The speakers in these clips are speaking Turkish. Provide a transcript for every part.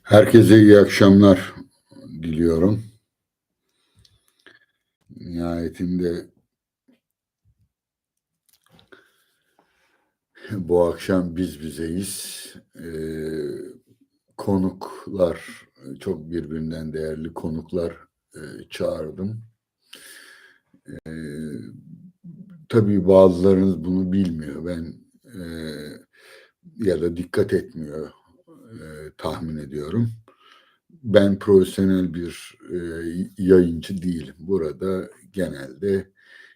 Herkese iyi akşamlar diliyorum. Nihayetinde bu akşam biz bizeyiz. Konuklar, çok birbirinden değerli konuklar çağırdım. Tabii bazılarınız bunu bilmiyor. Ben ya da dikkat etmiyor tahmin ediyorum. Ben profesyonel bir yayıncı değilim. Burada genelde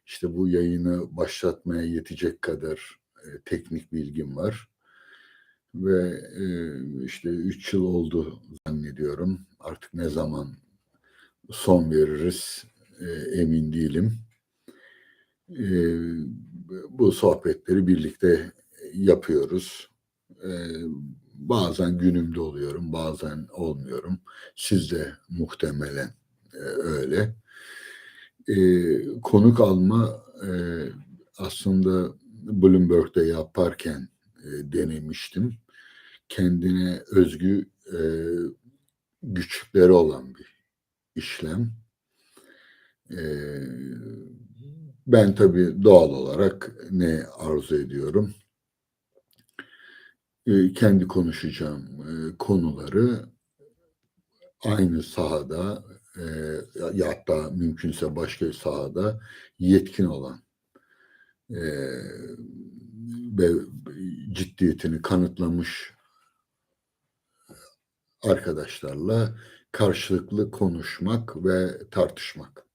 işte bu yayını başlatmaya yetecek kadar teknik bilgim var. Ve işte 3 yıl oldu zannediyorum. Artık ne zaman son veririz emin değilim. E, Bu sohbetleri birlikte yapıyoruz. E, Bazen günümde oluyorum, bazen olmuyorum. Siz de muhtemelen öyle. Konuk alma aslında Bloomberg'de yaparken denemiştim. Kendine özgü güçlükleri olan bir işlem. E, Ben tabii doğal olarak ne arzu ediyorum? Kendi konuşacağım konuları aynı sahada ya hatta mümkünse başka bir sahada yetkin olan e, ve ciddiyetini kanıtlamış arkadaşlarla karşılıklı konuşmak ve tartışmak.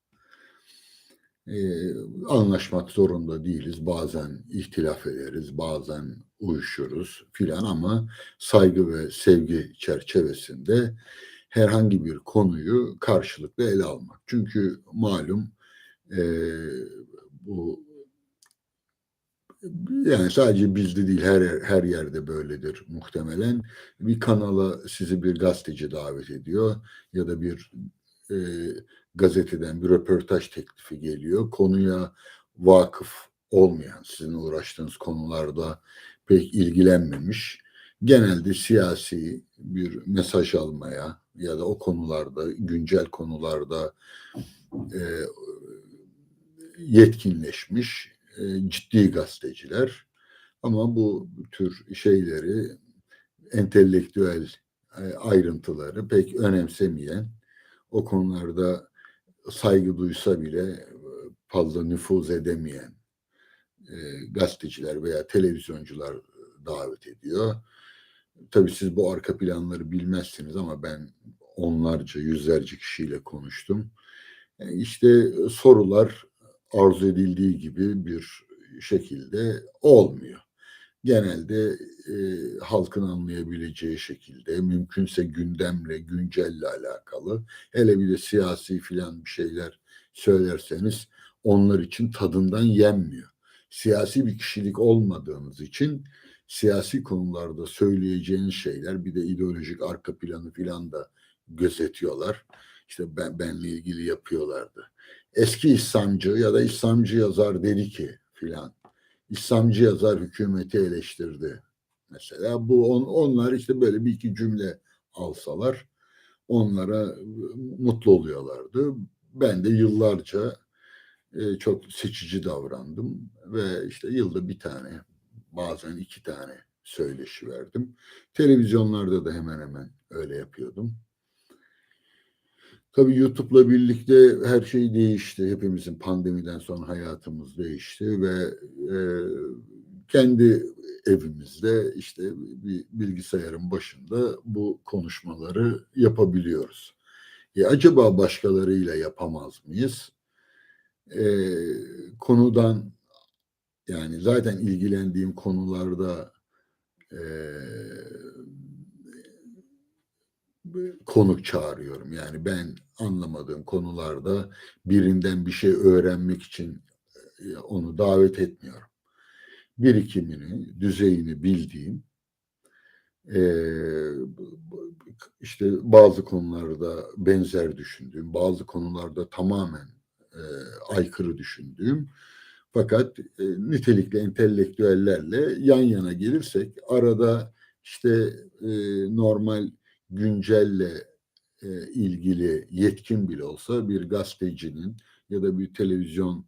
Anlaşmak zorunda değiliz. Bazen ihtilaf ederiz, bazen uyuşuruz filan ama saygı ve sevgi çerçevesinde herhangi bir konuyu karşılıklı ele almak. Çünkü malum e, bu yani sadece bizde değil her yerde böyledir muhtemelen. Bir kanala sizi bir gazeteci davet ediyor ya da bir e, gazeteden bir röportaj teklifi geliyor. Konuya vakıf olmayan, sizin uğraştığınız konularda pek ilgilenmemiş, genelde siyasi bir mesaj almaya ya da o konularda, güncel konularda e, yetkinleşmiş ciddi gazeteciler ama bu tür şeyleri, entelektüel ayrıntıları pek önemsemeyen, o konularda saygı duysa bile fazla nüfuz edemeyen gazeteciler veya televizyoncular davet ediyor. Tabii siz bu arka planları bilmezsiniz ama ben onlarca, yüzlerce kişiyle konuştum. İşte sorular arzu edildiği gibi bir şekilde olmuyor. Genelde halkın anlayabileceği şekilde, mümkünse gündemle, güncelle alakalı, hele bir de siyasi filan bir şeyler söylerseniz onlar için tadından yenmiyor. Siyasi bir kişilik olmadığınız için siyasi konularda söyleyeceğiniz şeyler, bir de ideolojik arka planı filan da gözetiyorlar. İşte benle ilgili yapıyorlardı. Eski İslamcı ya da İslamcı yazar dedi ki filan. İslamcı yazar hükümeti eleştirdi. Mesela onlar işte böyle bir iki cümle alsalar onlara mutlu oluyorlardı. Ben de yıllarca çok seçici davrandım ve işte yılda bir tane, bazen iki tane söyleşi verdim. Televizyonlarda da hemen hemen öyle yapıyordum. Tabii YouTube'la birlikte her şey değişti. Hepimizin pandemiden sonra hayatımız değişti ve e, kendi evimizde işte bir bilgisayarın başında bu konuşmaları yapabiliyoruz. Acaba başkalarıyla yapamaz mıyız? E, Konudan yani zaten ilgilendiğim konularda e, konuk çağırıyorum. Yani ben anlamadığım konularda birinden bir şey öğrenmek için onu davet etmiyorum. Birikimini, düzeyini bildiğim, e, işte bazı konularda benzer düşündüğüm, bazı konularda tamamen e, aykırı düşündüğüm, fakat nitelikli entelektüellerle yan yana gelirsek arada işte normal güncelle ilgili yetkin bile olsa bir gazetecinin ya da bir televizyon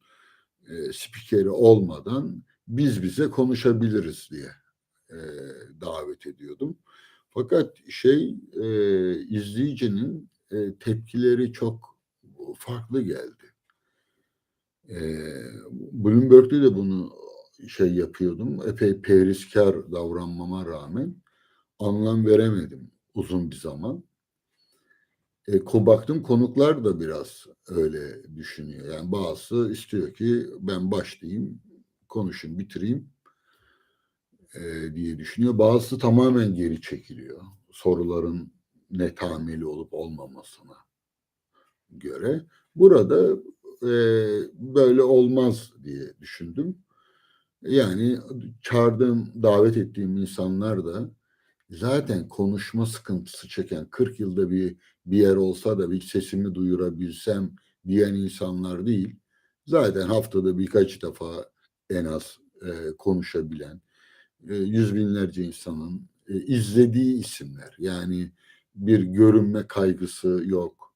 spikeri olmadan biz bize konuşabiliriz diye e, davet ediyordum. Fakat izleyicinin tepkileri çok farklı geldi. E, Bloomberg'de de bunu yapıyordum. Epey periskar davranmama rağmen anlam veremedim uzun bir zaman. Baktım konuklar da biraz öyle düşünüyor. Yani bazısı istiyor ki ben başlayayım, konuşayım, bitireyim diye düşünüyor. Bazısı tamamen geri çekiliyor. Soruların net hamili olup olmamasına göre. Burada e, böyle olmaz diye düşündüm. Yani davet ettiğim insanlar da zaten konuşma sıkıntısı çeken 40 yılda bir yer olsa da bir sesimi duyurabilsem diyen insanlar değil. Zaten haftada birkaç defa en az konuşabilen yüz binlerce insanın izlediği isimler. Yani bir görünme kaygısı yok.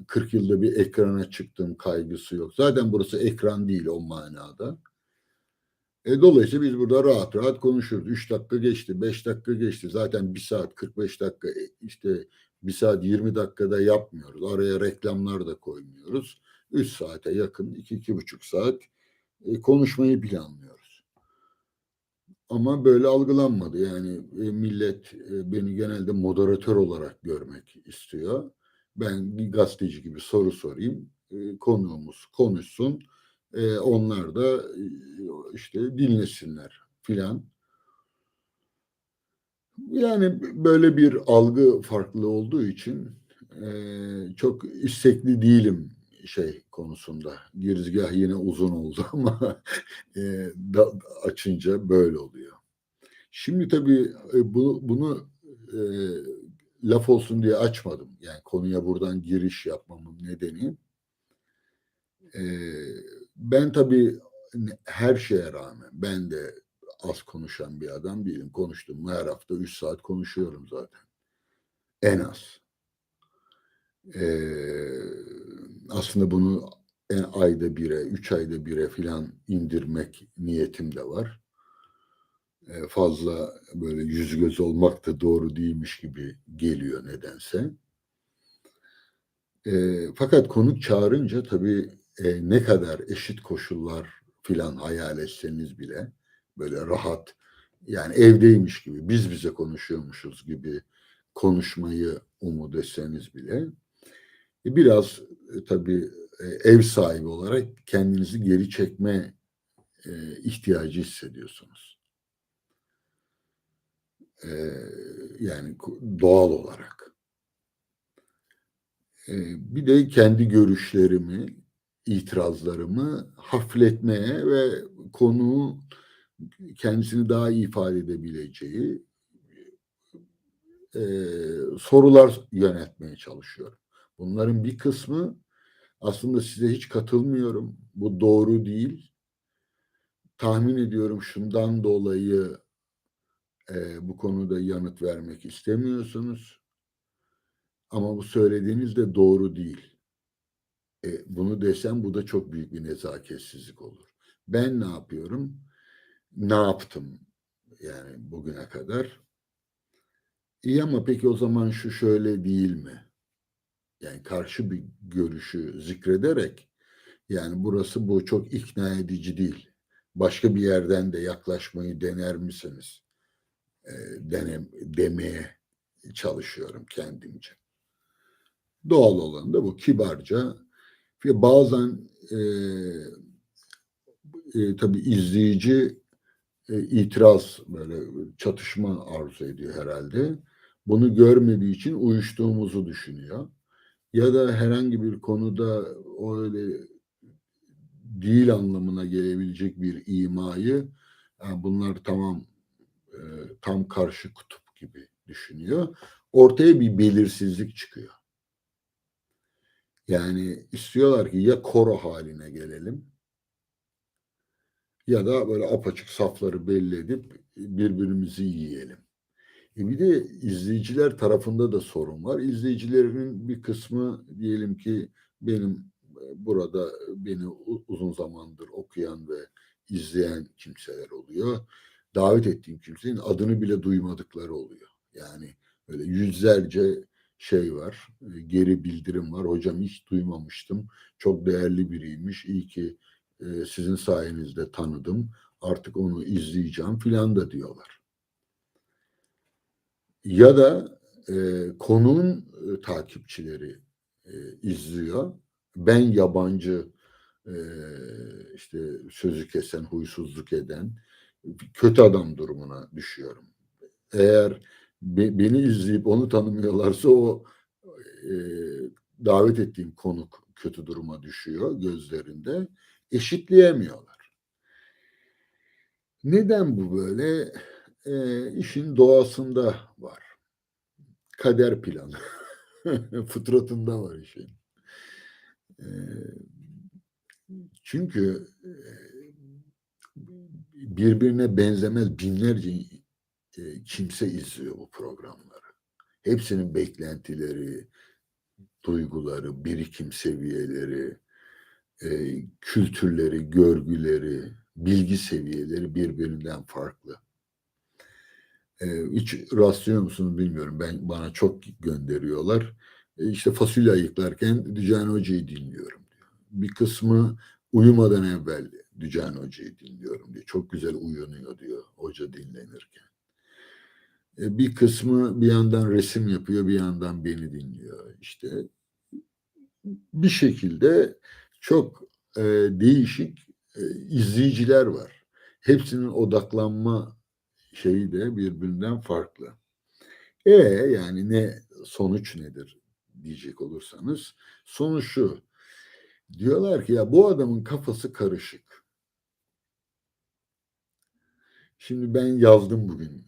40 yılda bir ekrana çıktım kaygısı yok. Zaten burası ekran değil o manada. Dolayısıyla biz burada rahat rahat konuşuruz. 3 dakika geçti, 5 dakika geçti. Zaten 1 saat 45 dakika işte 1 saat 20 dakikada yapmıyoruz. Araya reklamlar da koymuyoruz. 3 saate yakın, 2-2,5 saat konuşmayı planlıyoruz. Ama böyle algılanmadı. Yani millet beni genelde moderatör olarak görmek istiyor. Ben bir gazeteci gibi soru sorayım. Konuğumuz konuşsun. Onlar da işte dinlesinler filan. Yani böyle bir algı farklı olduğu için çok istekli değilim konusunda. Girizgah yine uzun oldu ama açınca böyle oluyor. Şimdi tabii bunu e, laf olsun diye açmadım. Yani konuya buradan giriş yapmamın nedeni e, ben tabii her şeye rağmen ben de az konuşan bir adam değilim. Konuştum her hafta 3 saat konuşuyorum zaten. En az. E, Aslında bunu ayda bire, 3 ayda bire filan indirmek niyetim de var. Fazla böyle yüz göz olmak da doğru değilmiş gibi geliyor nedense. Fakat konuk çağırınca tabii ne kadar eşit koşullar filan hayal etseniz bile böyle rahat yani evdeymiş gibi biz bize konuşuyormuşuz gibi konuşmayı umut etseniz bile biraz tabii ev sahibi olarak kendinizi geri çekme ihtiyacı hissediyorsunuz. Yani doğal olarak. Bir de kendi görüşlerimi, itirazlarımı hafifletmeye ve konuğu kendisini daha iyi ifade edebileceği sorular yönetmeye çalışıyorum. Bunların bir kısmı aslında size hiç katılmıyorum. Bu doğru değil. Tahmin ediyorum şundan dolayı bu konuda yanıt vermek istemiyorsunuz. Ama bu söylediğiniz de doğru değil. Bunu desem bu da çok büyük bir nezaketsizlik olur. Ben ne yapıyorum? Ne yaptım yani bugüne kadar? İyi ama peki o zaman şu şöyle değil mi? Yani karşı bir görüşü zikrederek yani burası bu çok ikna edici değil. Başka bir yerden de yaklaşmayı dener misiniz? Demeye çalışıyorum kendimce. Doğal olan da bu kibarca ve bazen tabii izleyici itiraz böyle çatışma arzu ediyor herhalde. Bunu görmediği için uyuştuğumuzu düşünüyor. Ya da herhangi bir konuda öyle değil anlamına gelebilecek bir imayı yani bunlar tamam tam karşı kutup gibi düşünüyor. Ortaya bir belirsizlik çıkıyor. Yani istiyorlar ki ya koro haline gelelim ya da böyle apaçık safları belli edip birbirimizi yiyelim. Bir de izleyiciler tarafında da sorun var. İzleyicilerin bir kısmı diyelim ki benim burada beni uzun zamandır okuyan ve izleyen kimseler oluyor. Davet ettiğim kimsenin adını bile duymadıkları oluyor. Yani öyle yüzlerce şey var, geri bildirim var. Hocam hiç duymamıştım. Çok değerli biriymiş. İyi ki sizin sayenizde tanıdım. Artık onu izleyeceğim filan da diyorlar. Ya da konuğun takipçileri izliyor. Ben yabancı e, işte sözü kesen, huysuzluk eden kötü adam durumuna düşüyorum. Eğer beni izleyip onu tanımıyorlarsa o e, davet ettiğim konuk kötü duruma düşüyor gözlerinde. Eşitleyemiyorlar. Neden bu böyle? İşin doğasında var. Kader planı. Fıtratında var işin. Ee, Çünkü birbirine benzemez binlerce kimse izliyor bu programları. Hepsinin beklentileri, duyguları, birikim seviyeleri, kültürleri, görgüleri, bilgi seviyeleri birbirinden farklı. Hiç rastlıyor musunuz bilmiyorum. Bana çok gönderiyorlar. İşte fasulye ayıklarken Dücani Hoca'yı dinliyorum diyor. Bir kısmı uyumadan evvel Dücani Hoca'yı dinliyorum diyor. Çok güzel uyanıyor diyor hoca dinlenirken. Bir kısmı bir yandan resim yapıyor, bir yandan beni dinliyor. İşte bir şekilde çok değişik izleyiciler var. Hepsinin odaklanma şeyi de birbirinden farklı. Yani ne sonuç nedir diyecek olursanız sonuç şu. Diyorlar ki ya bu adamın kafası karışık. Şimdi ben yazdım bugün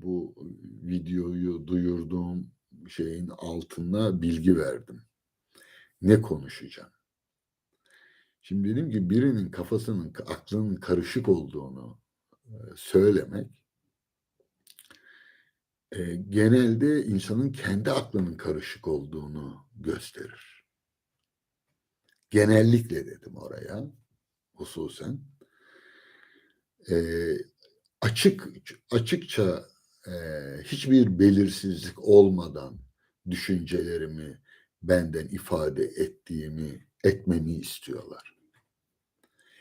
bu videoyu duyurduğum şeyin altına bilgi verdim. Ne konuşacağım? Şimdi dedim ki birinin kafasının, aklının karışık olduğunu söylemek genelde insanın kendi aklının karışık olduğunu gösterir. Genellikle dedim oraya hususen. E, açıkça hiçbir belirsizlik olmadan düşüncelerimi benden ifade etmemi istiyorlar.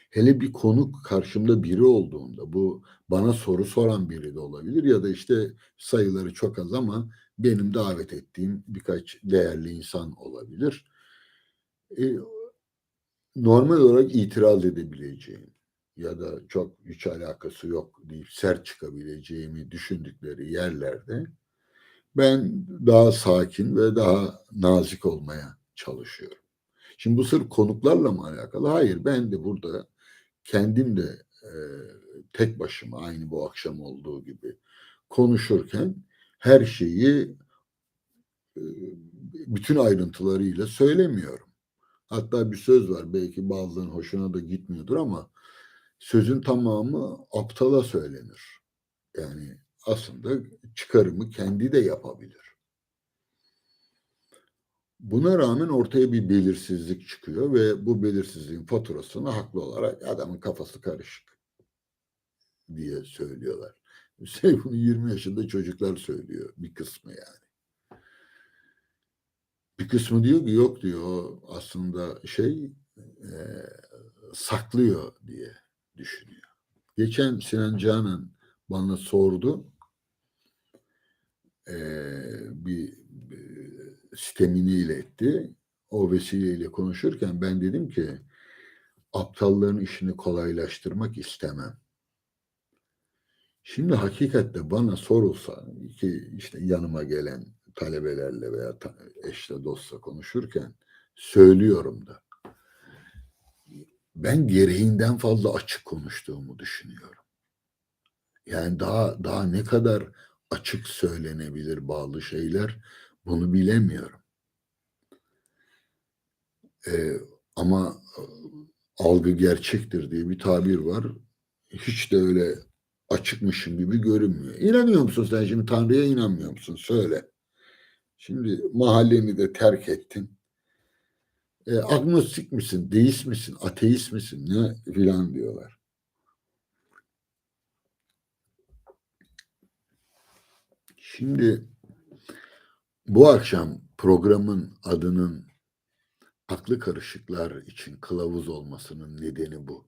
Hele bir konuk karşımda biri olduğunda bu bana soru soran biri de olabilir ya da işte sayıları çok az ama benim davet ettiğim birkaç değerli insan olabilir. E, Normal olarak itiraz edebileceğim ya da çok hiç alakası yok deyip sert çıkabileceğimi düşündükleri yerlerde ben daha sakin ve daha nazik olmaya çalışıyorum. Şimdi bu sırf konuklarla mı alakalı? Hayır, ben de burada kendim de tek başıma aynı bu akşam olduğu gibi konuşurken her şeyi e, bütün ayrıntılarıyla söylemiyorum. Hatta bir söz var belki bazılarının hoşuna da gitmiyordur ama sözün tamamı aptala söylenir. Yani aslında çıkarımı kendi de yapabilir. Buna rağmen ortaya bir belirsizlik çıkıyor ve bu belirsizliğin faturasını haklı olarak adamın kafası karışık diye söylüyorlar. Bunu 20 yaşında çocuklar söylüyor bir kısmı yani. Bir kısmı diyor ki yok diyor o aslında e, saklıyor diye düşünüyor. Geçen Sinan Canan bana sordu bir sistemini iletti. O vesileyle konuşurken ben dedim ki aptalların işini kolaylaştırmak istemem. Şimdi hakikatte bana sorulsa ki işte yanıma gelen talebelerle veya eşle dostla konuşurken söylüyorum da ben gereğinden fazla açık konuştuğumu düşünüyorum. Yani daha ne kadar açık söylenebilir bazı şeyler bunu bilemiyorum. Ee, ama algı gerçektir diye bir tabir var. Hiç de öyle açıkmışım gibi görünmüyor. İnanıyor musun sen şimdi Tanrı'ya inanmıyor musun? Söyle. Şimdi mahalleni de terk ettin. Agnostik misin, deist misin, ateist misin ne filan diyorlar. Şimdi bu akşam programın adının aklı karışıklar için kılavuz olmasının nedeni bu.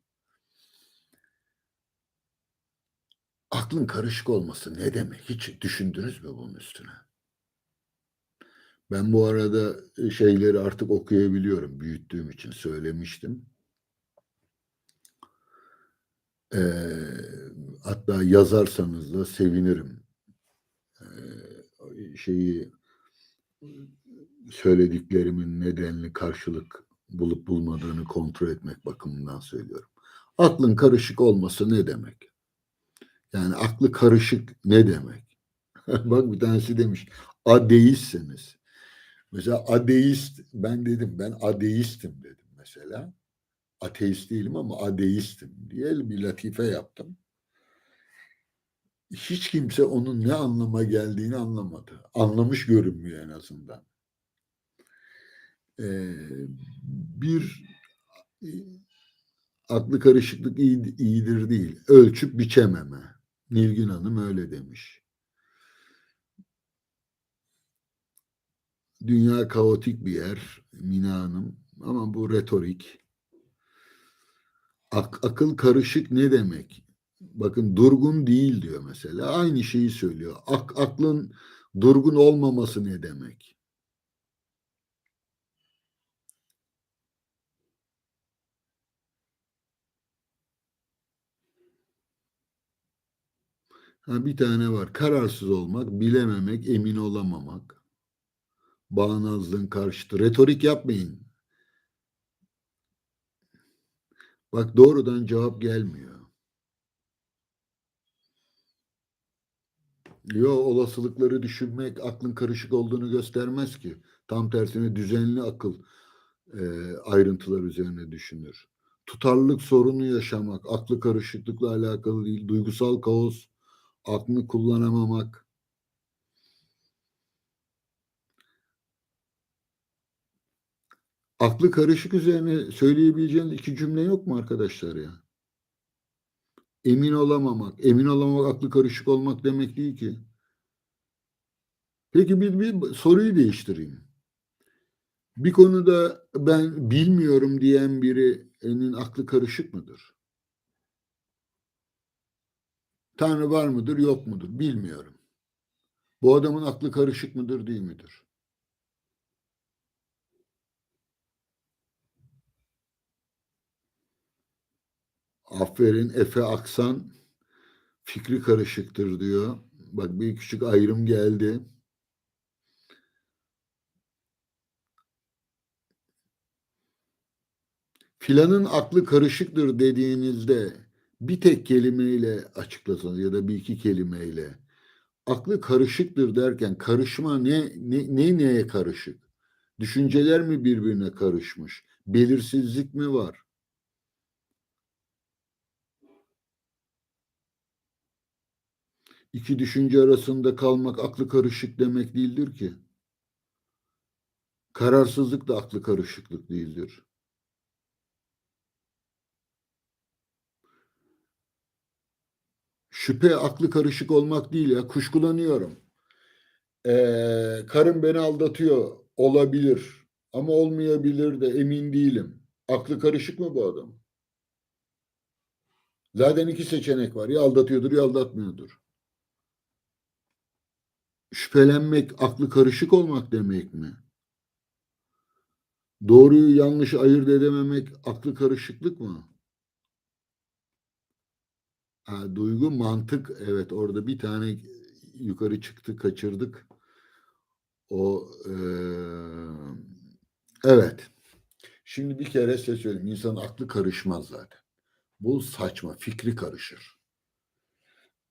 Aklın karışık olması ne demek? Hiç düşündünüz mü bunun üstüne? Ben bu arada şeyleri artık okuyabiliyorum. Büyüttüğüm için söylemiştim. Hatta yazarsanız da sevinirim. Şeyi söylediklerimin nedenli karşılık bulup bulmadığını kontrol etmek bakımından söylüyorum. Aklın karışık olması ne demek? Yani aklı karışık ne demek? Bak bir tanesi demiş, adeistsiniz. Mesela adeist, ben adeistim dedim mesela. Ateist değilim ama adeistim diye bir latife yaptım. Hiç kimse onun ne anlama geldiğini anlamadı. Anlamış görünmüyor en azından. Bir aklı karışıklık iyidir değil. Ölçüp biçememe. Nilgün Hanım öyle demiş. Dünya kaotik bir yer Mina Hanım ama bu retorik. Akıl karışık ne demek? Bakın durgun değil diyor mesela. Aynı şeyi söylüyor. Aklın durgun olmaması ne demek? Ha, bir tane var. Kararsız olmak, bilememek, emin olamamak. Bağnazlığın karşıtı. Retorik yapmayın. Bak doğrudan cevap gelmiyor. Yo, olasılıkları düşünmek aklın karışık olduğunu göstermez ki. Tam tersine düzenli akıl ayrıntılar üzerine düşünür. Tutarlılık sorunu yaşamak, aklı karışıklıkla alakalı değil. Duygusal kaos, aklını kullanamamak. Aklı karışık üzerine söyleyebileceğiniz iki cümle yok mu arkadaşlar ya? Emin olamamak. Emin olamamak aklı karışık olmak demek değil ki. Peki bir soruyu değiştireyim. Bir konuda ben bilmiyorum diyen birinin aklı karışık mıdır? Tanrı var mıdır, yok mudur? Bilmiyorum. Bu adamın aklı karışık mıdır, değil midir? Aferin Efe Aksan fikri karışıktır diyor. Bak bir küçük ayrım geldi. Filanın aklı karışıktır dediğinizde bir tek kelimeyle açıklasanız ya da bir iki kelimeyle aklı karışıktır derken karışma neye karışık? Düşünceler mi birbirine karışmış? Belirsizlik mi var? İki düşünce arasında kalmak aklı karışık demek değildir ki. Kararsızlık da aklı karışıklık değildir. Şüphe aklı karışık olmak değil ya. Kuşkulanıyorum. Karım beni aldatıyor. Olabilir. Ama olmayabilir de emin değilim. Aklı karışık mı bu adam? Zaten iki seçenek var. Ya aldatıyordur ya aldatmıyordur. Şüphelenmek aklı karışık olmak demek mi? Doğruyu yanlışı ayırt edememek aklı karışıklık mı? Ha, duygu, mantık, evet orada bir tane yukarı çıktı, kaçırdık. O evet. Şimdi bir kere size söyleyeyim. İnsanın aklı karışmaz zaten. Bu saçma. Fikri karışır.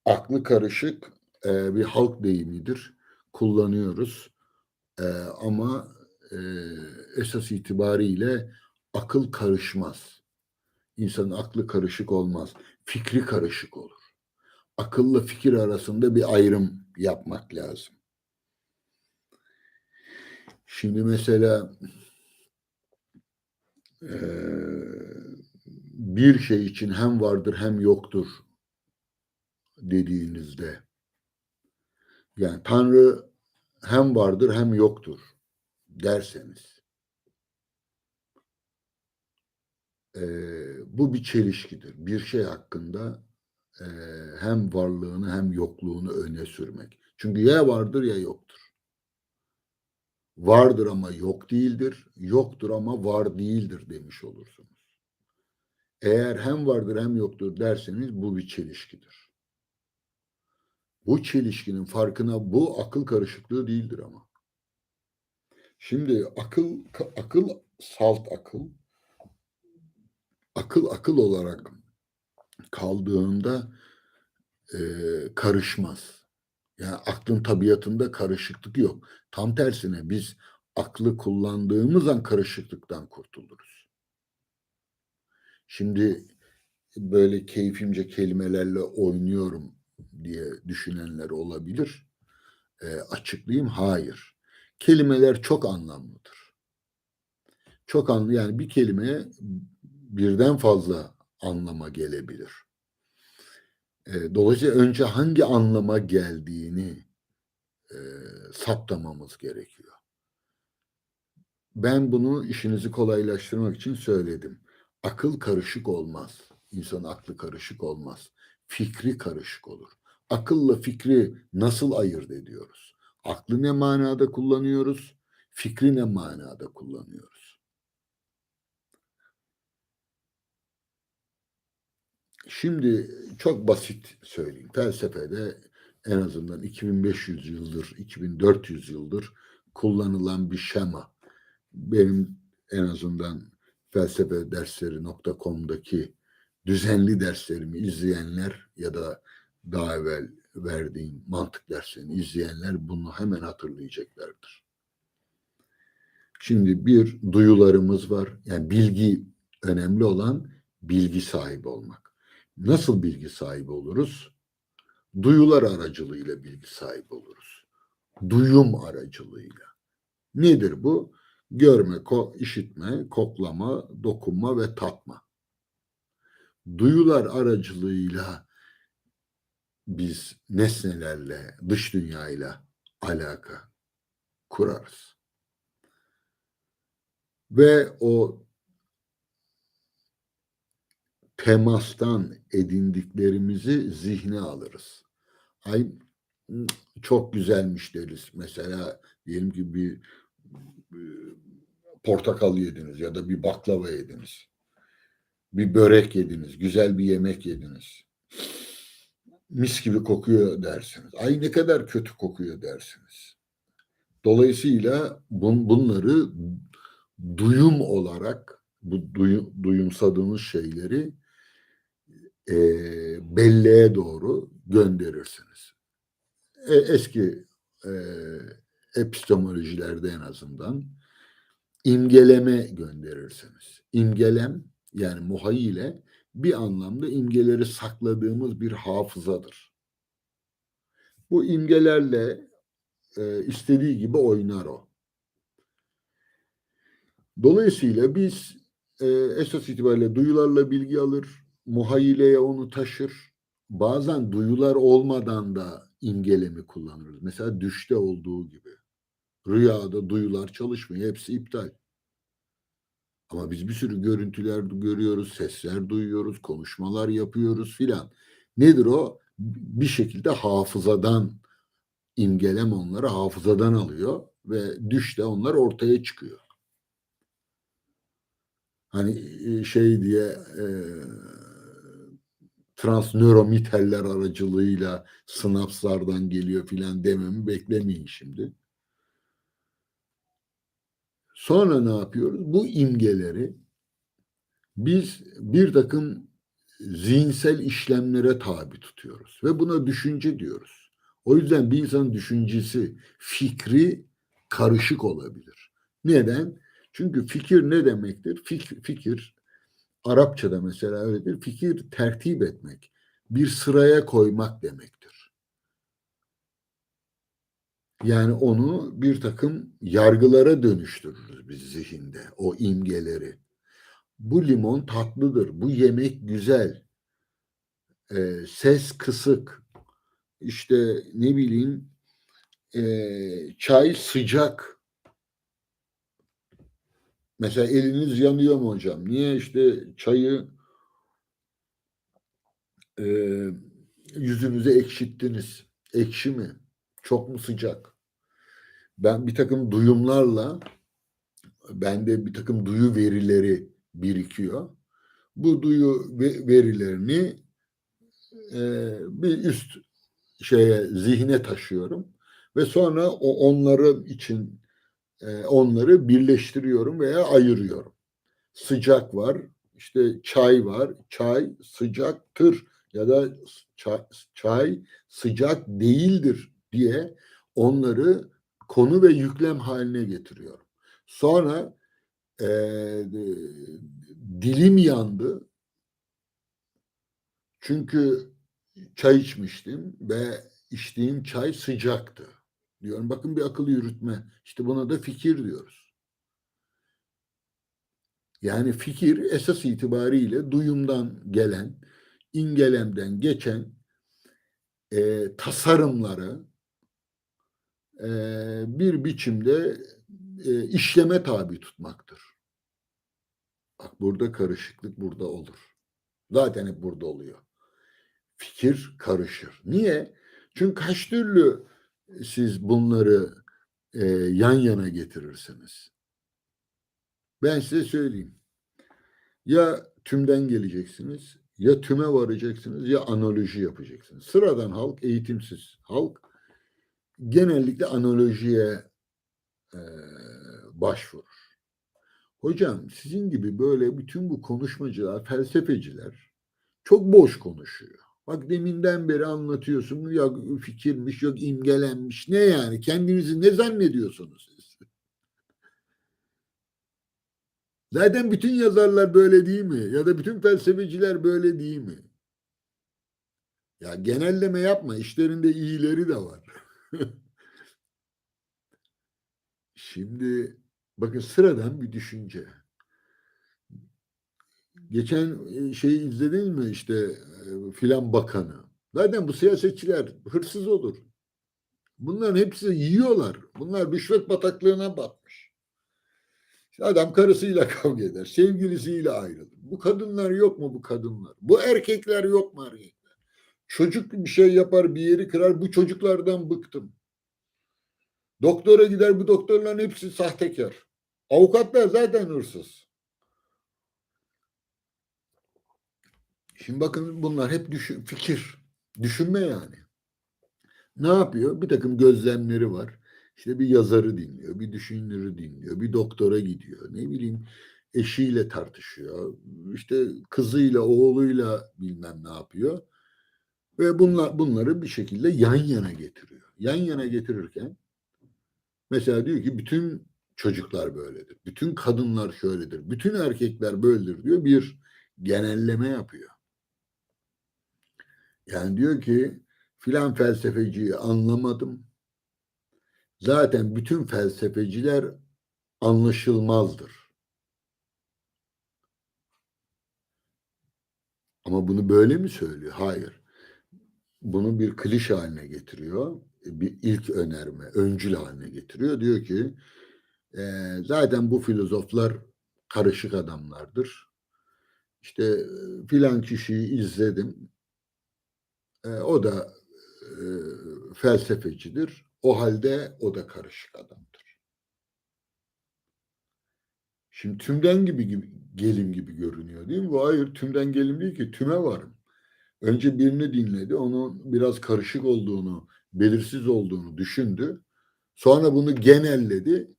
Aklı karışık bir halk deyimidir. Kullanıyoruz. E, ama e, esas itibariyle akıl karışmaz. İnsanın aklı karışık olmaz. Fikri karışık olur. akılla fikir arasında bir ayrım yapmak lazım. Şimdi mesela bir şey için hem vardır hem yoktur dediğinizde, yani Tanrı hem vardır hem yoktur derseniz, bu bir çelişkidir. Bir şey hakkında hem varlığını hem yokluğunu öne sürmek. Çünkü ya vardır ya yoktur. Vardır ama yok değildir, yoktur ama var değildir demiş olursunuz. Eğer hem vardır hem yoktur derseniz bu bir çelişkidir. Bu çelişkinin farkına, bu akıl karışıklığı değildir ama. Şimdi akıl salt akıl olarak kaldığında karışmaz. Yani aklın tabiatında karışıklık yok. Tam tersine biz aklı kullandığımız an karışıklıktan kurtuluruz. Şimdi böyle keyfimce kelimelerle oynuyorum diye düşünenler olabilir. Açıklayayım, hayır. Kelimeler çok anlamlıdır. Çok anlamlı, yani bir kelimeye birden fazla anlama gelebilir. Dolayısıyla önce hangi anlama geldiğini saptamamız gerekiyor. Ben bunu işinizi kolaylaştırmak için söyledim. Akıl karışık olmaz. İnsan aklı karışık olmaz. Fikri karışık olur. Akılla fikri nasıl ayırt ediyoruz? Aklı ne manada kullanıyoruz? Fikri ne manada kullanıyoruz? Şimdi çok basit söyleyeyim. Felsefede en azından 2500 yıldır, 2400 yıldır kullanılan bir şema. Benim en azından felsefedersleri.com'daki düzenli derslerimi izleyenler ya da daha evvel verdiğim mantık derslerini izleyenler bunu hemen hatırlayacaklardır. Şimdi bir duyularımız var. Yani bilgi, önemli olan bilgi sahibi olmak. Nasıl bilgi sahibi oluruz? Duyular aracılığıyla bilgi sahibi oluruz. Duyum aracılığıyla. Nedir bu? Görme, işitme, koklama, dokunma ve tatma. Duyular aracılığıyla biz nesnelerle, dış dünyayla alaka kurarız. Ve o temastan edindiklerimizi zihne alırız. Ay, çok güzelmiş deriz. Mesela diyelim ki bir portakal yediniz ya da bir baklava yediniz. Bir börek yediniz, güzel bir yemek yediniz. Mis gibi kokuyor dersiniz. Ay ne kadar kötü kokuyor dersiniz. Dolayısıyla bunları duyum olarak, bu duyumsadığınız şeyleri belleğe doğru gönderirsiniz. Eski epistemolojilerde en azından imgeleme gönderirsiniz. İmgelem, yani muhayyile, bir anlamda imgeleri sakladığımız bir hafızadır. Bu imgelerle istediği gibi oynar o. Dolayısıyla biz esas itibariyle duyularla bilgi alır, muhayyileye onu taşır. Bazen duyular olmadan da imgelemi kullanırız. Mesela düşte olduğu gibi. Rüyada duyular çalışmıyor, hepsi iptal. Ama biz bir sürü görüntüler görüyoruz, sesler duyuyoruz, konuşmalar yapıyoruz filan. Nedir o? Bir şekilde hafızadan, imgelem onları hafızadan alıyor ve düşte onlar ortaya çıkıyor. Hani şey diye transnöromiteller aracılığıyla sinapslardan geliyor filan dememi beklemeyin şimdi. Sonra ne yapıyoruz? Bu imgeleri biz bir takım zihinsel işlemlere tabi tutuyoruz ve buna düşünce diyoruz. O yüzden bir insanın düşüncesi, fikri karışık olabilir. Neden? Çünkü fikir ne demektir? Fikir Arapçada mesela öyledir. Fikir tertip etmek. bir sıraya koymak demektir. Yani onu bir takım yargılara dönüştürürüz biz zihinde, o imgeleri. Bu limon tatlıdır, bu yemek güzel, ses kısık, işte ne bileyim çay sıcak. Mesela eliniz yanıyor mu hocam? Niye işte çayı e, yüzünüze ekşittiniz? Ekşi mi? Çok mu sıcak? Ben bir takım duyumlarla, bende bir takım duyu verileri birikiyor. Bu duyu verilerini bir üst zihne taşıyorum ve sonra onları için onları birleştiriyorum veya ayırıyorum. Sıcak var, işte çay var, çay sıcaktır ya da çay sıcak değildir diye onları konu ve yüklem haline getiriyorum. Sonra e, dilim yandı çünkü çay içmiştim ve içtiğim çay sıcaktı. Diyorum bakın bir akıl yürütme. İşte buna da fikir diyoruz. Yani fikir esas itibariyle duyumdan gelen, imgelemden geçen tasarımları e, bir biçimde işleme tabi tutmaktır. Bak burada karışıklık burada olur. Zaten hep burada oluyor. Fikir karışır. Niye? Çünkü kaç türlü siz bunları yan yana getirirsiniz. Ben size söyleyeyim. Ya tümden geleceksiniz, ya tüme varacaksınız, ya analoji yapacaksınız. Sıradan halk, eğitimsiz halk genellikle analojiye e, başvurur. Hocam sizin gibi böyle bütün bu konuşmacılar, felsefeciler çok boş konuşuyor. Bak deminden beri anlatıyorsun. Yok fikirmiş, yok imgelenmiş. Ne yani? Kendinizi ne zannediyorsunuz siz? Zaten bütün yazarlar böyle değil mi? Ya da bütün felsefeciler böyle değil mi? Ya genelleme yapma. İşlerinde iyileri de var. Şimdi bakın sıradan bir düşünce. Geçen şeyi izlediniz mi işte filan bakanı. Zaten bu siyasetçiler hırsız olur. Bunların hepsi yiyorlar. Bunlar rüşvet bataklığına batmış. Adam karısıyla kavga eder. Sevgilisiyle ayrılır. Bu kadınlar yok mu bu kadınlar? Bu erkekler yok mu erkekler? Çocuk bir şey yapar bir yeri kırar. Bu çocuklardan bıktım. Doktora gider bu doktorların hepsi sahtekar. Avukatlar zaten hırsız. Şimdi bakın bunlar hep fikir. Düşünme yani. Ne yapıyor? Bir takım gözlemleri var. İşte bir yazarı dinliyor, bir düşünürü dinliyor, bir doktora gidiyor. Ne bileyim eşiyle tartışıyor. İşte kızıyla, oğluyla bilmem ne yapıyor. Ve bunları bir şekilde yan yana getiriyor. Yan yana getirirken mesela diyor ki bütün çocuklar böyledir. Bütün kadınlar şöyledir. Bütün erkekler böyledir diyor. Bir genelleme yapıyor. Yani diyor ki filan felsefeciyi anlamadım. Zaten bütün felsefeciler anlaşılmazdır. Ama bunu böyle mi söylüyor? Hayır. Bunu bir klişe haline getiriyor. Bir ilk önerme, öncül haline getiriyor. Diyor ki zaten bu filozoflar karışık adamlardır. İşte filan kişiyi izledim. O da e, felsefecidir. O halde o da karışık adamdır. Şimdi tümden gibi gelim gibi görünüyor değil mi? Bu hayır tümden gelim değil ki tüme varım. Önce birini dinledi, onun biraz karışık olduğunu, belirsiz olduğunu düşündü. Sonra bunu genelledi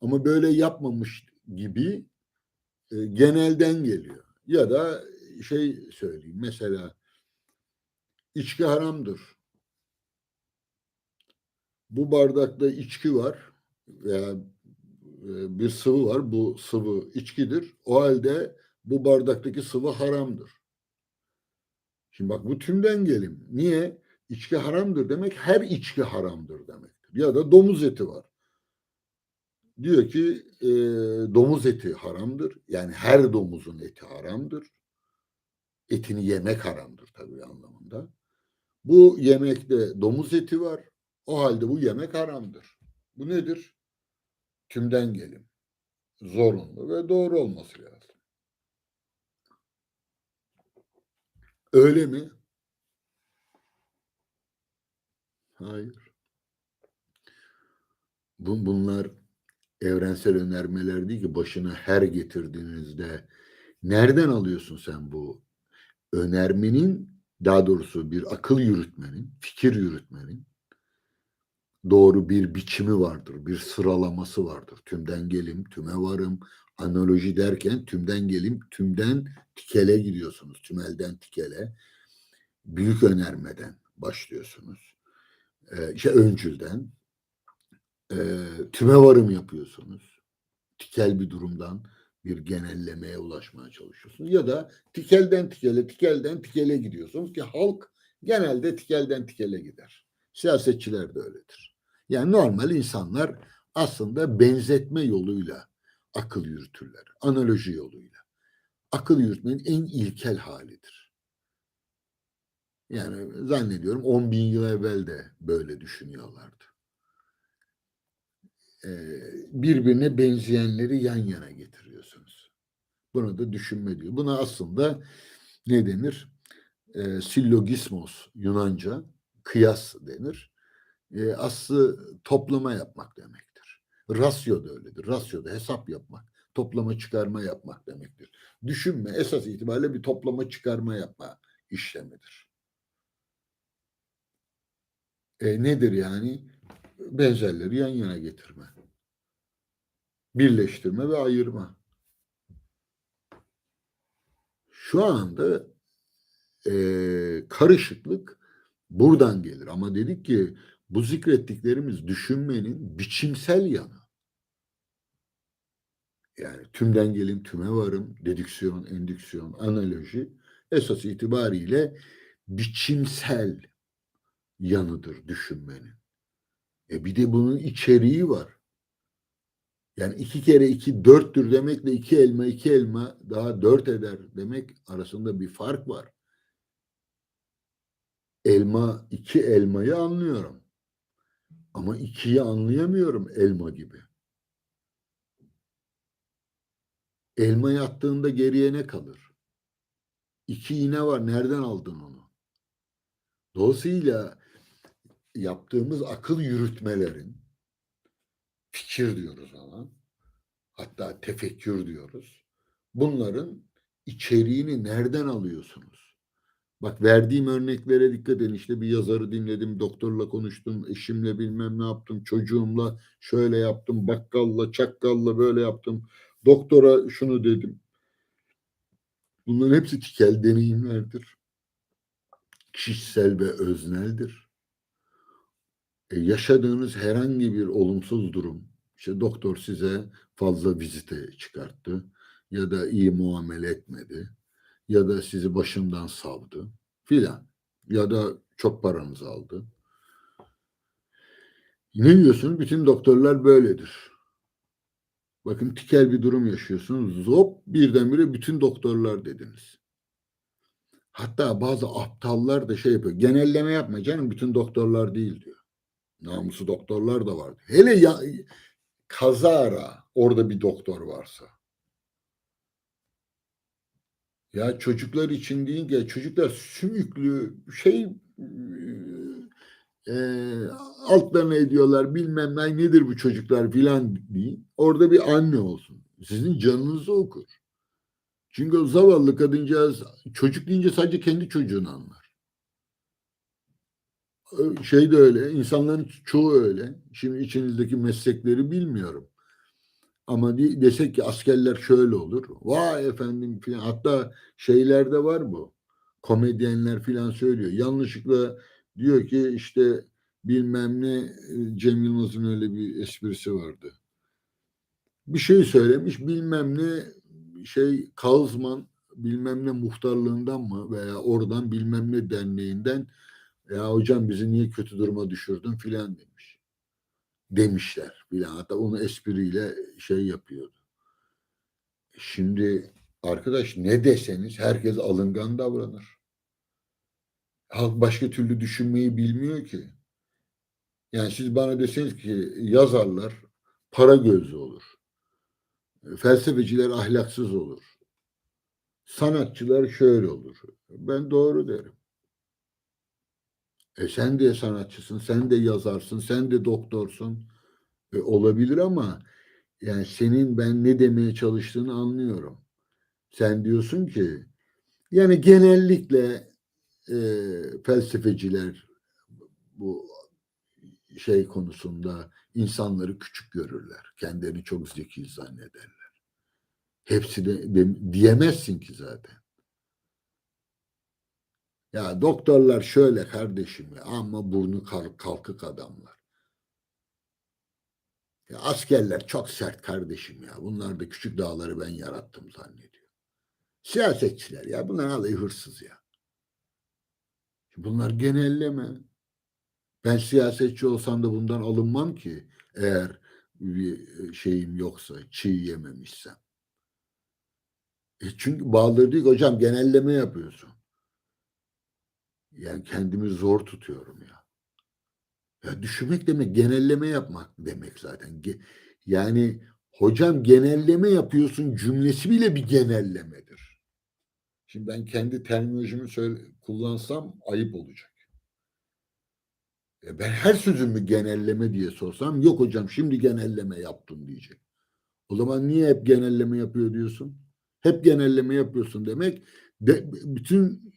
ama böyle yapmamış gibi genelden geliyor. Ya da şey söyleyeyim mesela içki haramdır. Bu bardakta içki var veya bir sıvı var. Bu sıvı içkidir. O halde bu bardaktaki sıvı haramdır. Şimdi bak bu tümden gelim. Niye? İçki haramdır demek her içki haramdır demektir. Ya da domuz eti var. Diyor ki domuz eti haramdır. Yani her domuzun eti haramdır. Etini yemek haramdır tabii anlamında. Bu yemekte domuz eti var. O halde bu yemek haramdır. Bu nedir? Tümden gelim. Zorunlu ve doğru olması lazım. Öyle mi? Hayır. Bunlar evrensel önermeler değil ki başına her getirdiğinizde nereden alıyorsun sen bu önermenin, daha doğrusu bir akıl yürütmenin, fikir yürütmenin doğru bir biçimi vardır, bir sıralaması vardır. Tümden gelim, tüme varım, analoji derken tümden gelim, tümden tikele gidiyorsunuz, tümelden tikele. Büyük önermeden başlıyorsunuz. İşte öncülden, tüme varım yapıyorsunuz. Tikel bir durumdan bir genellemeye ulaşmaya çalışıyorsunuz. Ya da tikelden tikele, tikelden tikele gidiyorsunuz ki halk genelde tikelden tikele gider. Siyasetçiler de öyledir. Yani normal insanlar aslında benzetme yoluyla akıl yürütürler. Analoji yoluyla. Akıl yürütmenin en ilkel halidir. Yani zannediyorum 10 bin yıl evvel de böyle düşünüyorlardı. Birbirine benzeyenleri yan yana getiriyorsunuz. Buna da düşünme diyor. Buna aslında ne denir? Sillogismos Yunanca, kıyas denir. Aslı toplama yapmak demektir. Rasyo da öyledir. Rasyo da hesap yapmak, toplama çıkarma yapmak demektir. Düşünme esas itibariyle bir toplama çıkarma yapma işlemidir. Nedir yani? Benzerleri yan yana getirme, birleştirme ve ayırma. Şu anda karışıklık buradan gelir. Ama dedik ki bu zikrettiklerimiz düşünmenin biçimsel yanı. Yani tümden gelim, tüme varım, dedüksiyon, endüksiyon, analoji esas itibariyle biçimsel yanıdır düşünmenin. Bir de bunun içeriği var. Yani 2 kere 2 4'tür demekle 2 elma daha 4 eder demek arasında bir fark var. İki elmayı anlıyorum. Ama ikiyi anlayamıyorum elma gibi. Elma yattığında geriye ne kalır? İki iğne var. Nereden aldın onu? Dolayısıyla yaptığımız akıl yürütmelerin, fikir diyoruz ona, hatta tefekkür diyoruz. Bunların içeriğini nereden alıyorsunuz? Bak verdiğim örneklere dikkat edin. İşte bir yazarı dinledim, doktorla konuştum, eşimle bilmem ne yaptım, çocuğumla şöyle yaptım, bakkalla, çakkalla böyle yaptım. Doktora şunu dedim. Bunların hepsi tikel deneyimlerdir. Kişisel ve özneldir. Yaşadığınız herhangi bir olumsuz durum, işte doktor size fazla vizite çıkarttı ya da iyi muamele etmedi ya da sizi başından savdı filan ya da çok paranızı aldı. Ne diyorsunuz? Bütün doktorlar böyledir. Bakın tikel bir durum yaşıyorsunuz. Zop birdenbire bütün doktorlar dediniz. Hatta bazı aptallar da şey yapıyor. Genelleme yapma canım bütün doktorlar değil diyor. Namusu doktorlar da var. Hele ya, kazara orada bir doktor varsa. Ya çocuklar için deyince çocuklar sümüklü şey e, altlarına ediyorlar bilmem ne nedir bu çocuklar filan deyin. Orada bir anne olsun. Sizin canınızı okur. Çünkü o zavallı kadıncağız çocuk deyince sadece kendi çocuğunu anlar. Şey de öyle. İnsanların çoğu öyle. Şimdi içinizdeki meslekleri bilmiyorum. Ama desek ki askerler şöyle olur. Vay efendim filan. Hatta şeylerde var bu. Komedyenler filan söylüyor. Yanlışlıkla diyor ki işte bilmem ne Cem Yılmaz'ın öyle bir esprisi vardı. Bir şey söylemiş bilmem ne şey Kauzman bilmem ne muhtarlığından mı veya oradan bilmem ne derneğinden ya hocam bizi niye kötü duruma düşürdün filan demiş. Demişler filan. Hatta onu espriyle şey yapıyordu. Şimdi arkadaş ne deseniz herkes alıngan davranır. Halk başka türlü düşünmeyi bilmiyor ki. Yani siz bana deseniz ki yazarlar para gözlü olur. Felsefeciler ahlaksız olur. Sanatçılar şöyle olur. Ben doğru derim. Sen de sanatçısın, sen de yazarsın, sen de doktorsun. Olabilir ama yani senin ben ne demeye çalıştığını anlıyorum. Sen diyorsun ki yani genellikle e, felsefeciler bu şey konusunda insanları küçük görürler. Kendilerini çok zeki zannederler. Hepsi de diyemezsin ki zaten. Ya doktorlar şöyle kardeşim ya ama burnu kalkık adamlar. Ya askerler çok sert kardeşim ya. Bunlar da küçük dağları ben yarattım zannediyor. Siyasetçiler ya bunlar alayı hırsız ya. Bunlar genelleme. Ben siyasetçi olsam da bundan alınmam ki eğer bir şeyim yoksa, çiğ yememişsem. Çünkü bazıları diyor ki hocam genelleme yapıyorsun. Yani kendimi zor tutuyorum ya. Ya düşünmek demek genelleme yapmak demek zaten. Yani hocam genelleme yapıyorsun cümlesi bile bir genellemedir. Şimdi ben kendi terminolojimi kullansam ayıp olacak. Ben her sözümü genelleme diye sorsam yok hocam şimdi genelleme yaptım diyecek. O zaman niye hep genelleme yapıyor diyorsun? Hep genelleme yapıyorsun demek bütün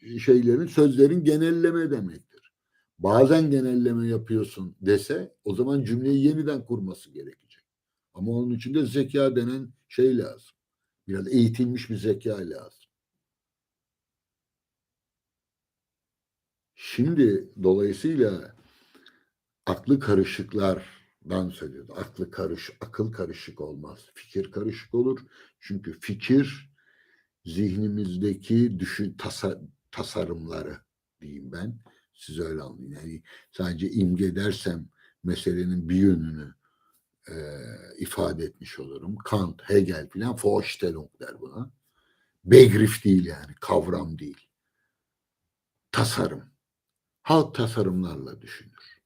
sözlerin genelleme demektir. Bazen genelleme yapıyorsun dese o zaman cümleyi yeniden kurması gerekecek. Ama onun için de zeka denen şey lazım. Biraz eğitilmiş bir zeka lazım. Şimdi dolayısıyla aklı karışıklardan söylüyordu. Akıl karışık olmaz. Fikir karışık olur. Çünkü fikir zihnimizdeki tasarımları diyeyim ben. Siz öyle anlayın. Yani sadece imge dersem meselenin bir yönünü e, ifade etmiş olurum. Kant, Hegel filan Vorstellung der buna. Begriff değil yani, kavram değil. Tasarım. Halk tasarımlarla düşünür.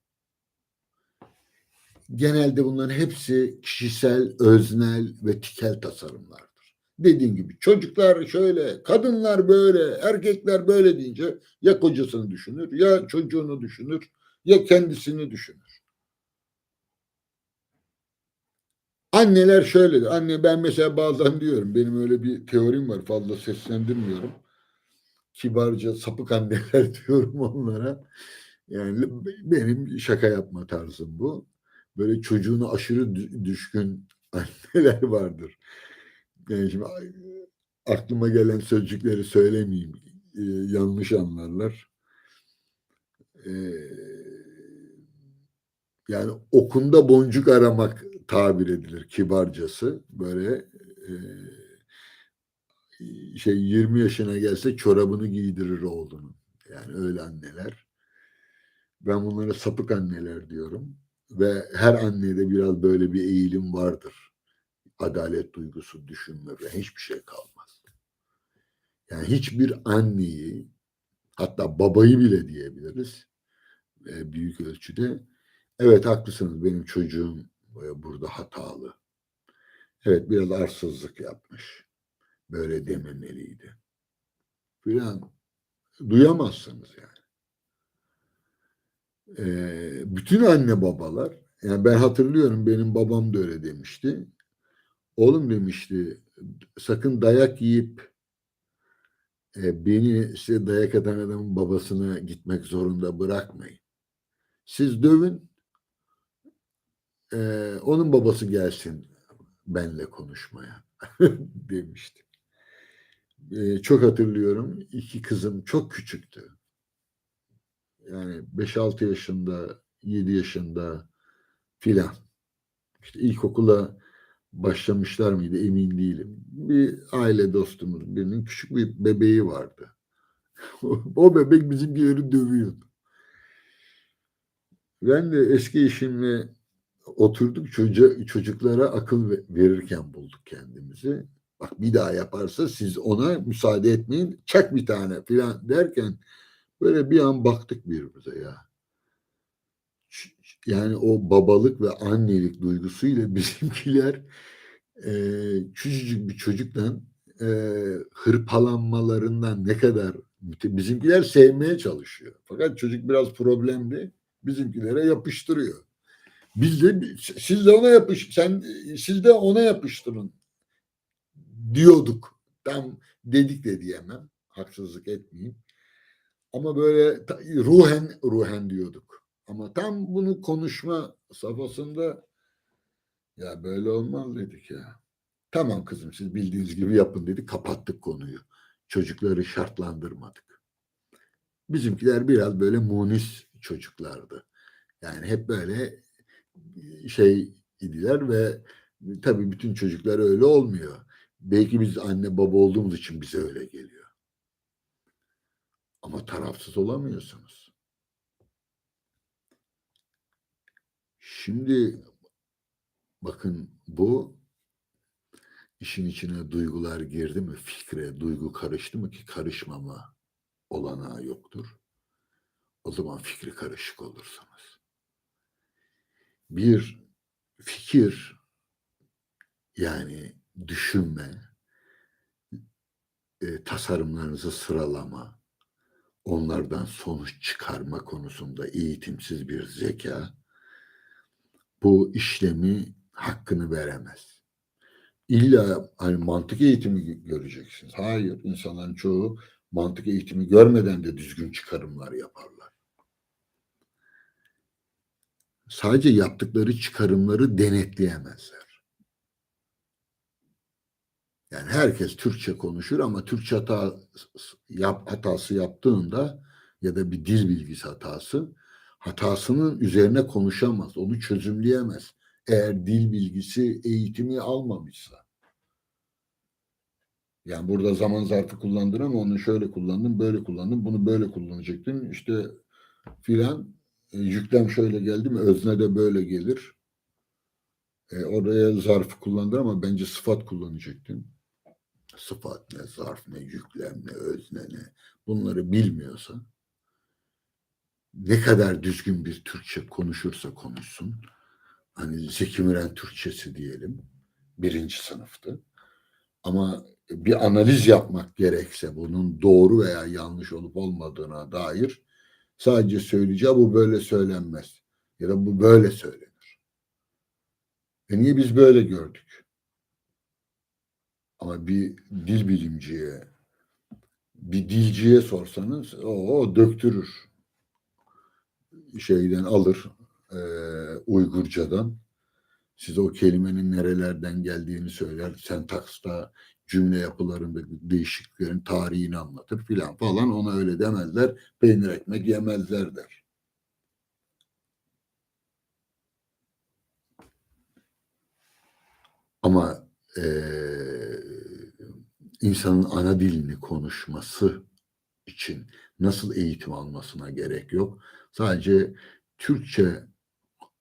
Genelde bunların hepsi kişisel, öznel ve tikel tasarımlardır. Dediğim gibi çocuklar şöyle, kadınlar böyle, erkekler böyle deyince ya kocasını düşünür, ya çocuğunu düşünür, ya kendisini düşünür. Anneler şöyledir. Anne ben mesela bazen diyorum, benim öyle bir teorim var, fazla seslendirmiyorum. Kibarca sapık anneler diyorum onlara. Yani benim şaka yapma tarzım bu. Böyle çocuğuna aşırı düşkün anneler vardır. Yani şimdi aklıma gelen sözcükleri söylemeyeyim. Yanlış anlarlar. Ee, yani okunda boncuk aramak tabir edilir kibarcası. Böyle 20 yaşına gelse çorabını giydirir oğlunun. Yani öyle anneler. Ben bunlara sapık anneler diyorum. Ve her annede biraz böyle bir eğilim vardır. Adalet duygusu, düşünme ve hiçbir şey kalmaz. Yani hiçbir anneyi hatta babayı bile diyebiliriz büyük ölçüde. Evet haklısınız benim çocuğum burada hatalı. Evet biraz arsızlık yapmış. Böyle dememeliydi. Filan duyamazsınız yani. Bütün anne babalar yani ben hatırlıyorum benim babam da öyle demişti. Oğlum demişti sakın dayak yiyip beni size dayak atan adamın babasına gitmek zorunda bırakmayın. Siz dövün onun babası gelsin benle konuşmaya demişti. Çok hatırlıyorum. İki kızım çok küçüktü. Yani 5-6 yaşında, 7 yaşında filan. İşte ilkokula başlamışlar mıydı emin değilim. Bir aile dostumuz birinin küçük bir bebeği vardı. O bebek bizimkileri dövüyordu. Ben de eski eşimle oturduk çocuklara akıl verirken bulduk kendimizi. Bak bir daha yaparsa siz ona müsaade etmeyin. Çak bir tane falan derken böyle bir an baktık birbirimize ya. Yani o babalık ve annelik duygusuyla bizimkiler küçücük bir çocuktan e, hırpalanmalarından ne kadar bizimkiler sevmeye çalışıyor. Fakat çocuk biraz problemli. Bizimkilere yapıştırıyor. Biz de siz de ona siz de ona yapıştırın diyorduk. Tam dedik de diyemem. Haksızlık etmeyeyim. Ama böyle ruhen diyorduk. Ama tam bunu konuşma safhasında ya böyle olmaz dedik ya. Tamam kızım siz bildiğiniz gibi yapın dedik. Kapattık konuyu. Çocukları şartlandırmadık. Bizimkiler biraz böyle munis çocuklardı. Yani hep böyle şey idiler ve tabii bütün çocuklar öyle olmuyor. Belki biz anne baba olduğumuz için bize öyle geliyor. Ama tarafsız olamıyorsunuz. Şimdi bakın bu işin içine duygular girdi mi, fikre, duygu karıştı mı ki karışmama olanağı yoktur. O zaman fikri karışık olursunuz. Bir fikir yani düşünme, tasarımlarınızı sıralama, onlardan sonuç çıkarma konusunda eğitimsiz bir zeka bu işlemi hakkını veremez. İlla hani mantık eğitimi göreceksiniz. Hayır, insanların çoğu mantık eğitimi görmeden de düzgün çıkarımlar yaparlar. Sadece yaptıkları çıkarımları denetleyemezler. Yani herkes Türkçe konuşur ama Türkçe hatası yaptığında ya da bir dil bilgisi hatasının üzerine konuşamaz, onu çözümleyemez. Eğer dil bilgisi eğitimi almamışsa. Yani burada zaman zarfı kullandın ama onu şöyle kullandın, böyle kullandın, bunu böyle kullanacaktın. İşte filan yüklem şöyle geldi mi özne de böyle gelir. Oraya zarfı kullandın ama bence sıfat kullanacaktın. Sıfat ne, zarf ne, yüklem ne, özne ne bunları bilmiyorsa ne kadar düzgün bir Türkçe konuşursa konuşsun hani Zeki Müren Türkçesi diyelim birinci sınıftı ama bir analiz yapmak gerekse bunun doğru veya yanlış olup olmadığına dair sadece söyleyeceği bu böyle söylenmez ya da bu böyle söylenir. Niye biz böyle gördük? Ama bir dil bilimciye, bir dilciye sorsanız o döktürür. Şeyden alır Uygurcadan size o kelimenin nerelerden geldiğini söyler. Sentaksta cümle yapılarında değişikliklerin tarihini anlatır filan falan. Ona öyle demezler. Peynir ekmek yemezler der. Ama insanın ana dilini konuşması için nasıl eğitim almasına gerek yok. Sadece Türkçe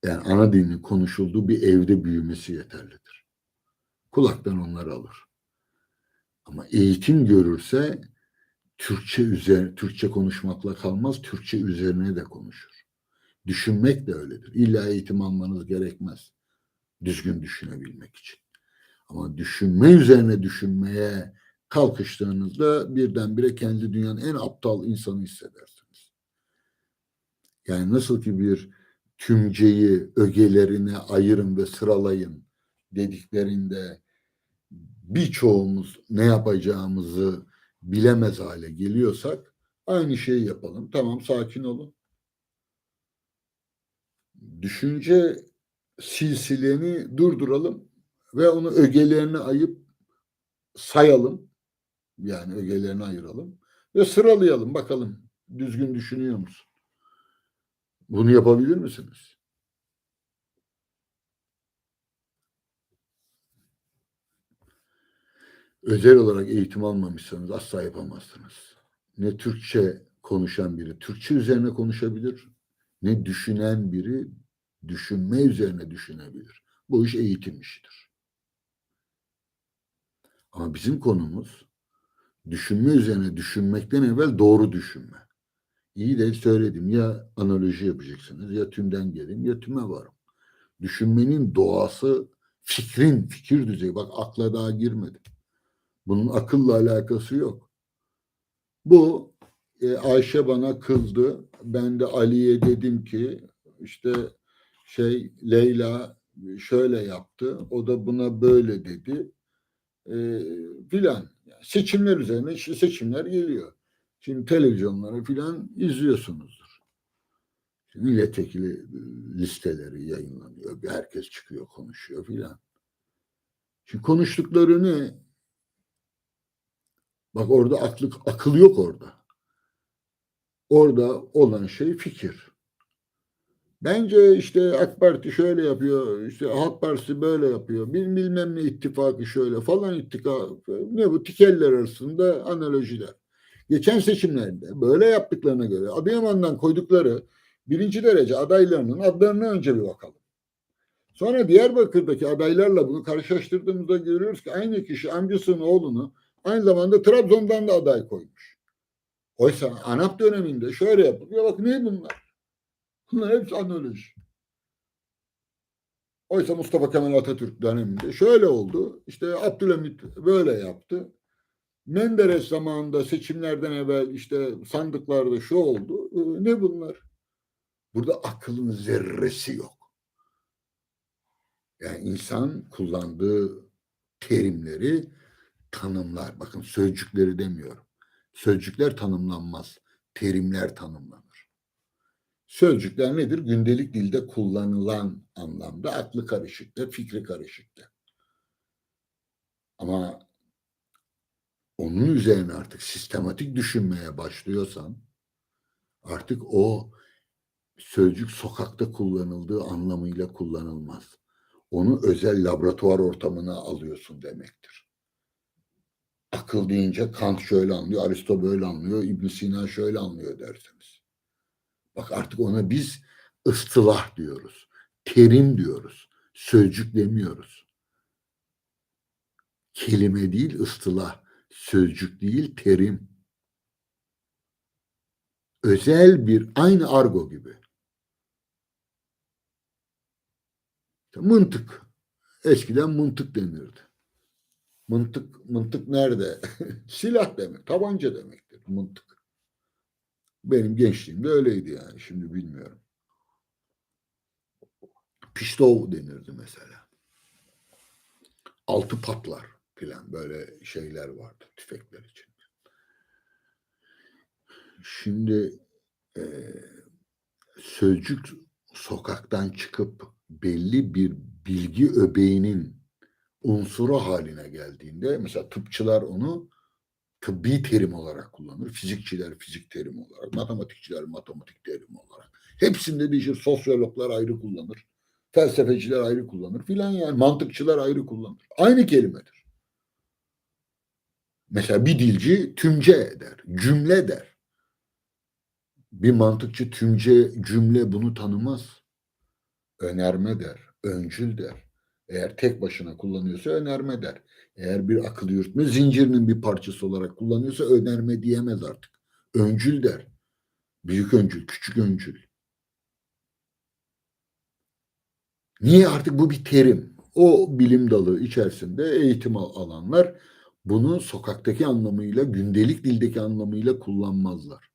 yani ana dilinin konuşulduğu bir evde büyümesi yeterlidir. Kulaktan onları alır. Ama eğitim görürse Türkçe konuşmakla kalmaz, Türkçe üzerine de konuşur. Düşünmek de öyledir. İlla eğitim almanız gerekmez. Düzgün düşünebilmek için. Ama düşünme üzerine düşünmeye kalkıştığınızda birdenbire kendi dünyanın en aptal insanı hissedersiniz. Yani nasıl ki bir tümceyi ögelerine ayırın ve sıralayın dediklerinde birçoğumuz ne yapacağımızı bilemez hale geliyorsak aynı şeyi yapalım. Tamam sakin olun. Düşünce silsileni durduralım ve onu ögelerine ayıp sayalım. Yani ögelerini ayıralım ve sıralayalım bakalım düzgün düşünüyor musun? Bunu yapabilir misiniz? Özel olarak eğitim almamışsanız asla yapamazsınız. Ne Türkçe konuşan biri Türkçe üzerine konuşabilir, ne düşünen biri düşünme üzerine düşünebilir. Bu iş eğitim işidir. Ama bizim konumuz düşünme üzerine düşünmekten evvel doğru düşünme. İyi de söyledim, ya analoji yapacaksınız, ya tümden gelin, ya tüme varım. Düşünmenin doğası fikir düzeyi. Bak, akla daha girmedim. Bunun akılla alakası yok. Bu Ayşe bana kızdı. Ben de Ali'ye dedim ki işte Leyla şöyle yaptı. O da buna böyle dedi. Filan. Seçimler üzerine işte seçimler geliyor. Şimdi televizyonları filan izliyorsunuzdur. Milletvekili listeleri yayınlanıyor. Herkes çıkıyor konuşuyor filan. Şimdi konuştukları ne? Bak, orada akıl yok orada. Orada olan şey fikir. Bence işte AK Parti şöyle yapıyor, işte Halk Partisi böyle yapıyor, bilmem ne ittifakı şöyle falan ittifakı, ne bu tikeller arasında analojiler. Geçen seçimlerde böyle yaptıklarına göre Adıyaman'dan koydukları birinci derece adaylarının adlarına önce bir bakalım. Sonra Diyarbakır'daki adaylarla bunu karşılaştırdığımızda görüyoruz ki aynı kişi amcasının oğlunu aynı zamanda Trabzon'dan da aday koymuş. Oysa ANAP döneminde şöyle yapılıyor. Bak, ne bunlar? Bunlar hepsi analoji. Oysa Mustafa Kemal Atatürk döneminde şöyle oldu. İşte Abdülhamit böyle yaptı. Menderes zamanında seçimlerden evvel işte sandıklarda şu oldu. Ne bunlar? Burada akılın zerresi yok. Yani insan kullandığı terimleri tanımlar. Bakın, sözcükleri demiyorum. Sözcükler tanımlanmaz. Terimler tanımlanır. Sözcükler nedir? Gündelik dilde kullanılan anlamda aklı karışıktır, fikri karışıktır. Ama onun üzerine artık sistematik düşünmeye başlıyorsan artık o sözcük sokakta kullanıldığı anlamıyla kullanılmaz. Onu özel laboratuvar ortamına alıyorsun demektir. Akıl deyince Kant şöyle anlıyor, Aristo böyle anlıyor, İbn Sina şöyle anlıyor dersiniz. Bak, artık ona biz ıstılah diyoruz, terim diyoruz, sözcük demiyoruz. Kelime değil, ıstılah, sözcük değil, terim. Özel bir, aynı argo gibi. Mıntık. Eskiden mıntık denirdi. Mıntık nerede? Silah demek, tabanca demektir mıntık. Benim gençliğimde öyleydi yani, şimdi bilmiyorum. Pistol denirdi mesela. Altı patlar filan, böyle şeyler vardı tüfekler için. Şimdi e, sözcük sokaktan çıkıp belli bir bilgi öbeğinin unsuru haline geldiğinde, mesela tıpçılar onu tıbbi terim olarak kullanır. Fizikçiler fizik terimi olarak, matematikçiler matematik terimi olarak. Hepsinde değişir. Sosyologlar ayrı kullanır. Felsefeciler ayrı kullanır filan, yani mantıkçılar ayrı kullanır. Aynı kelimedir. Mesela bir dilci tümce der, cümle der. Bir mantıkçı tümce, cümle bunu tanımaz. Önerme der, öncül der. Eğer tek başına kullanıyorsa önerme der. Eğer bir akıl yürütme zincirinin bir parçası olarak kullanıyorsa önerme diyemez artık. Öncül der. Büyük öncül, küçük öncül. Niye? Artık bu bir terim. O bilim dalı içerisinde eğitim alanlar bunu sokaktaki anlamıyla, gündelik dildeki anlamıyla kullanmazlar.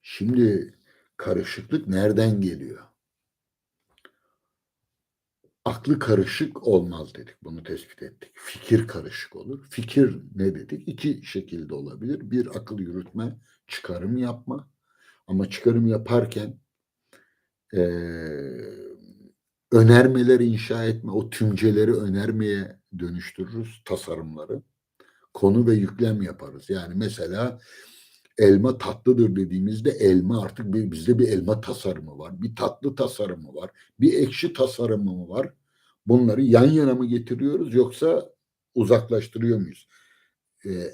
Şimdi karışıklık nereden geliyor? Aklı karışık olmaz dedik. Bunu tespit ettik. Fikir karışık olur. Fikir ne dedik? İki şekilde olabilir. Bir, akıl yürütme, çıkarım yapma. Ama çıkarım yaparken önermeleri inşa etme, o tümceleri önermeye dönüştürürüz, tasarımları. Konu ve yüklem yaparız. Yani mesela elma tatlıdır dediğimizde elma artık bizde bir elma tasarımı var. Bir tatlı tasarımı var. Bir ekşi tasarımı var. Bunları yan yana mı getiriyoruz yoksa uzaklaştırıyor muyuz?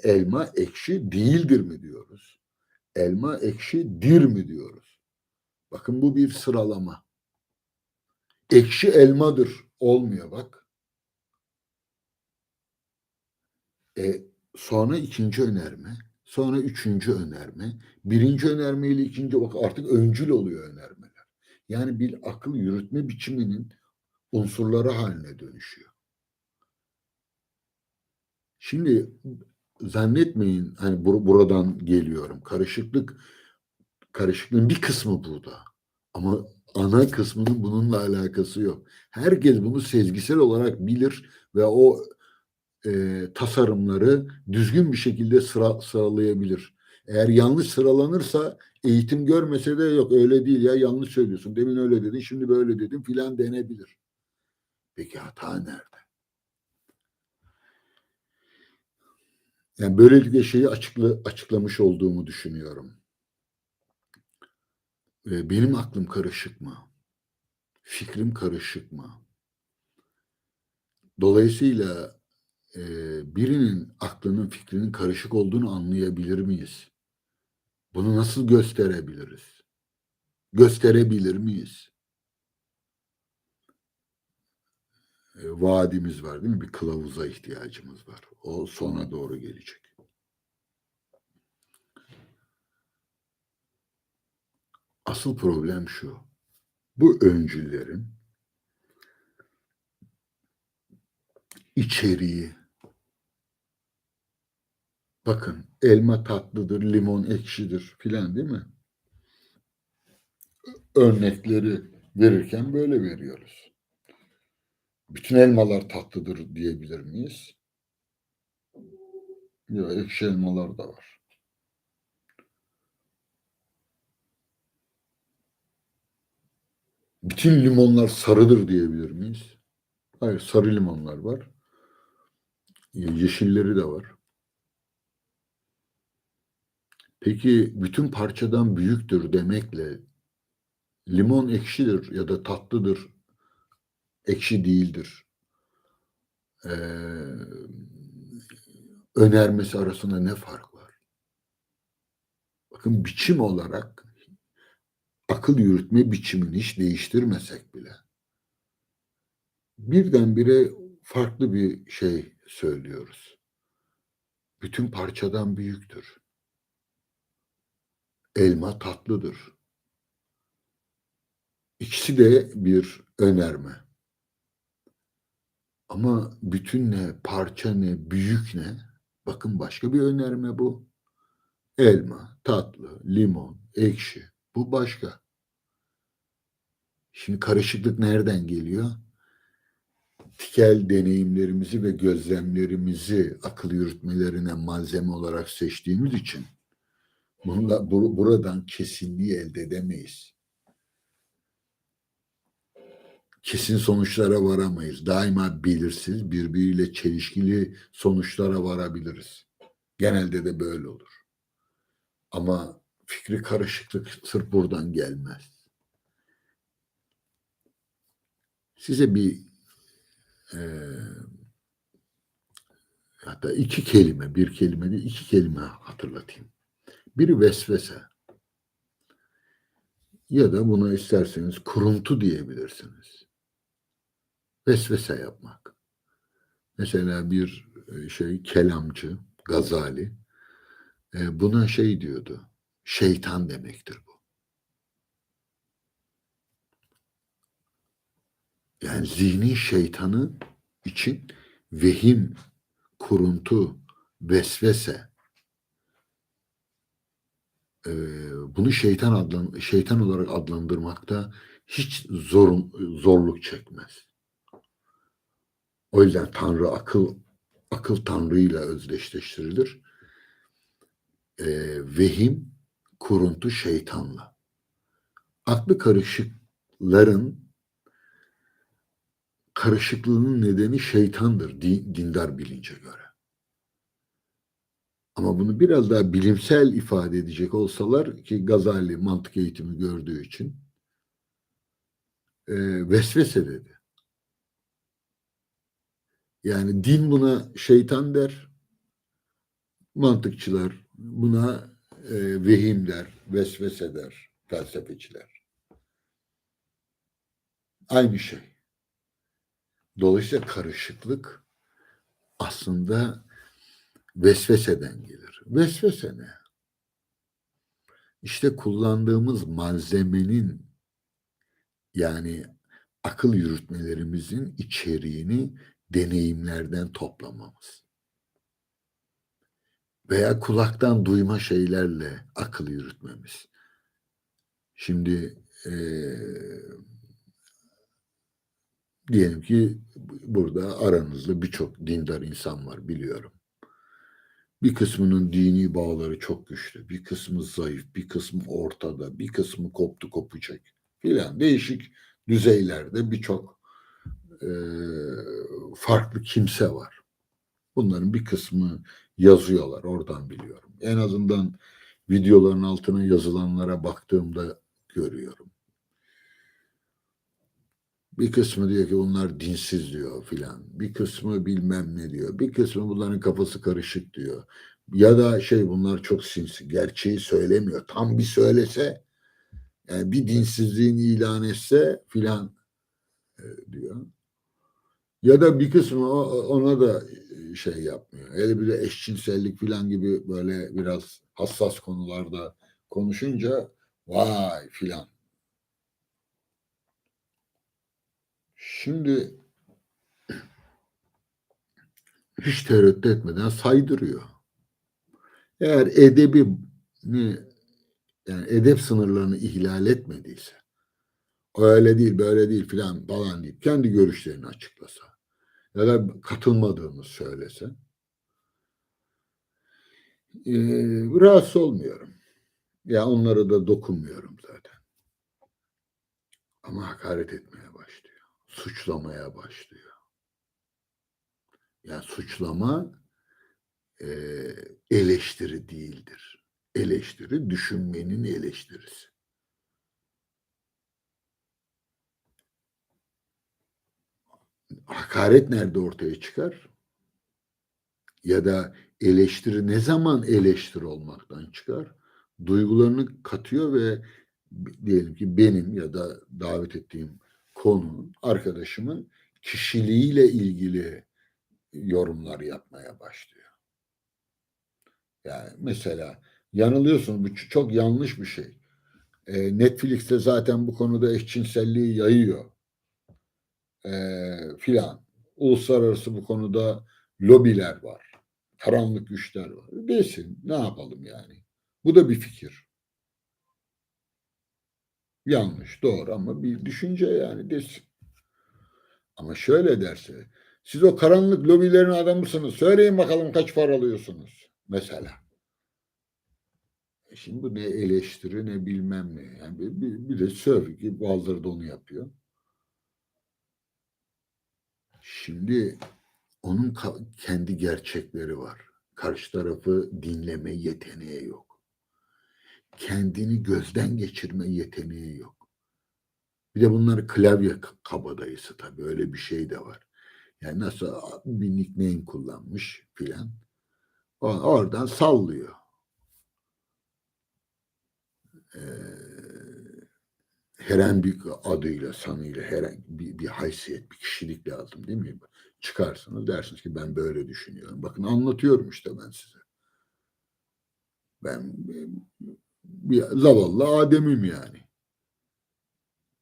Elma ekşi değildir mi diyoruz? Elma ekşidir mi diyoruz? Bakın bu bir sıralama. Ekşi elmadır olmuyor bak. E, Sonra ikinci önerme, sonra üçüncü önerme, birinci önerme ile ikinci bak artık öncül oluyor önermeler. Yani bir akıl yürütme biçiminin unsurları haline dönüşüyor. Şimdi zannetmeyin hani buradan geliyorum. Karışıklığın bir kısmı burada. Ama ana kısmının bununla alakası yok. Herkes bunu sezgisel olarak bilir ve o tasarımları düzgün bir şekilde sıralayabilir. Eğer yanlış sıralanırsa eğitim görmese de yok öyle değil ya yanlış söylüyorsun. Demin öyle dedin şimdi böyle dedin filan denebilir. Peki hata nerede? Yani böylelikle şeyi açıklamış olduğumu düşünüyorum. Benim aklım karışık mı? Fikrim karışık mı? Dolayısıyla e, birinin aklının fikrinin karışık olduğunu anlayabilir miyiz? Bunu nasıl gösterebiliriz? Gösterebilir miyiz? Vaadimiz var değil mi? Bir kılavuza ihtiyacımız var. O sona doğru gelecek. Asıl problem şu. Bu öncüllerin içeriği, bakın elma tatlıdır, limon ekşidir filan değil mi? Örnekleri verirken böyle veriyoruz. Bütün elmalar tatlıdır diyebilir miyiz? Yok, ekşi elmalar da var. Bütün limonlar sarıdır diyebilir miyiz? Hayır, sarı limonlar var. Yeşilleri de var. Peki bütün parçadan büyüktür demekle limon ekşidir ya da tatlıdır, ekşi değildir. Ee, Önermesi arasında ne fark var? Bakın biçim olarak akıl yürütme biçimini hiç değiştirmesek bile birdenbire farklı bir şey söylüyoruz. Bütün parçadan büyüktür. Elma tatlıdır. İkisi de bir önerme. Ama bütün ne, parça ne, büyük ne? Bakın başka bir önerme bu. Elma, tatlı, limon, ekşi. Bu başka. Şimdi karışıklık nereden geliyor? Tikel deneyimlerimizi ve gözlemlerimizi akıl yürütmelerine malzeme olarak seçtiğimiz için buradan kesinliği elde edemeyiz. Kesin sonuçlara varamayız. Daima belirsiz, birbiriyle çelişkili sonuçlara varabiliriz. Genelde de böyle olur. Ama fikri karışıklık sırf buradan gelmez. Size e, hatta bir kelime değil, iki kelime hatırlatayım. Biri vesvese ya da buna isterseniz kuruntu diyebilirsiniz. Vesvese yapmak. Mesela bir kelamcı, Gazali buna şey diyordu. Şeytan demektir bu. Yani zihni şeytanı için vehim, kuruntu, vesvese bunu şeytan olarak adlandırmakta hiç zorluk çekmez. O yüzden Tanrı akıl Tanrı ile özdeşleştirilir. Vehim, kuruntu şeytanla. Aklı karışıkların karışıklığının nedeni şeytandır dindar bilince göre. Ama bunu biraz daha bilimsel ifade edecek olsalar ki Gazali mantık eğitimi gördüğü için vesvese dedi. Yani din buna şeytan der, mantıkçılar buna vehim der, vesvese der, felsefeciler. Aynı şey. Dolayısıyla karışıklık aslında vesveseden gelir. Vesvese ne? İşte kullandığımız malzemenin, yani akıl yürütmelerimizin içeriğini deneyimlerden toplamamız veya kulaktan duyma şeylerle akıl yürütmemiz. Şimdi diyelim ki burada aranızda birçok dindar insan var, biliyorum. Bir kısmının dini bağları çok güçlü, bir kısmı zayıf, bir kısmı ortada, bir kısmı koptu kopacak filan. Değişik düzeylerde birçok farklı kimse var. Bunların bir kısmı yazıyorlar, oradan biliyorum. En azından videoların altına yazılanlara baktığımda görüyorum. Bir kısmı diyor ki bunlar dinsiz diyor filan. Bir kısmı bilmem ne diyor. Bir kısmı bunların kafası karışık diyor. Ya da bunlar çok sinsi. Gerçeği söylemiyor. Tam bir söylese, yani bir dinsizliğini ilan etse filan diyor. Ya da bir kısmı ona da yapmıyor. Hele bir de eşcinsellik filan gibi böyle biraz hassas konularda konuşunca vay filan. Şimdi hiç tereddüt etmeden saydırıyor. Eğer yani edep sınırlarını ihlal etmediyse, öyle değil, böyle değil filan falan deyip kendi görüşlerini açıklasa ya da katılmadığını söylese rahatsız olmuyorum. Ya onlara da dokunmuyorum zaten. Ama hakaret etmeye başlıyor. Suçlamaya başlıyor. Yani suçlama eleştiri değildir. Eleştiri düşünmenin eleştirisi. Hakaret nerede ortaya çıkar? Ya da eleştiri ne zaman eleştiri olmaktan çıkar? Duygularını katıyor ve diyelim ki benim ya da davet ettiğim konu arkadaşımın kişiliğiyle ilgili yorumlar yapmaya başlıyor. Yani mesela yanılıyorsun, bu çok yanlış bir şey. Netflix'te zaten bu konuda eşcinselliği yayıyor filan. Uluslararası bu konuda lobiler var. Karanlık güçler var. Desin. Ne yapalım yani? Bu da bir fikir. Yanlış, doğru ama bir düşünce yani desin. Ama şöyle derse, siz o karanlık lobilerin adamısınız. Söyleyin bakalım kaç para alıyorsunuz? Mesela. Şimdi bu ne eleştiri ne bilmem ne. Yani bir de söv ki bazıları da onu yapıyor. Şimdi onun kendi gerçekleri var. Karşı tarafı dinleme yeteneği yok. Kendini gözden geçirme yeteneği yok. Bir de bunlar klavye kabadayısı tabii, öyle bir şey de var. Yani nasıl bir nickname kullanmış filan. Oradan sallıyor. Ee, herhangi bir adıyla, sanıyla, herhangi bir haysiyet, bir kişilik lazım değil mi? Çıkarsınız dersiniz ki ben böyle düşünüyorum. Bakın anlatıyorum işte ben size. Ben bir zavallı Adem'im yani.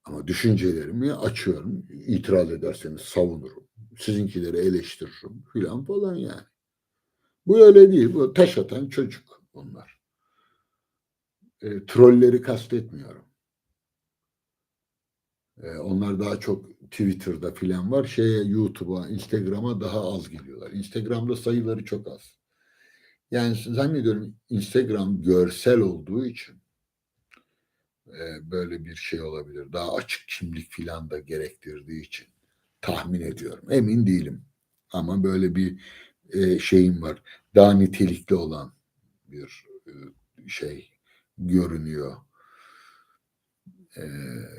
Ama düşüncelerimi açıyorum. İtiraz ederseniz savunurum. Sizinkileri eleştiririm filan falan yani. Bu öyle değil. Bu taş atan çocuk bunlar. Trolleri kastetmiyorum. Onlar daha çok Twitter'da filan var. YouTube'a, Instagram'a daha az geliyorlar. Instagram'da sayıları çok az. Yani zannediyorum Instagram görsel olduğu için böyle bir şey olabilir. Daha açık kimlik filan da gerektirdiği için tahmin ediyorum. Emin değilim. Ama böyle bir şeyim var. Daha nitelikli olan bir görünüyor.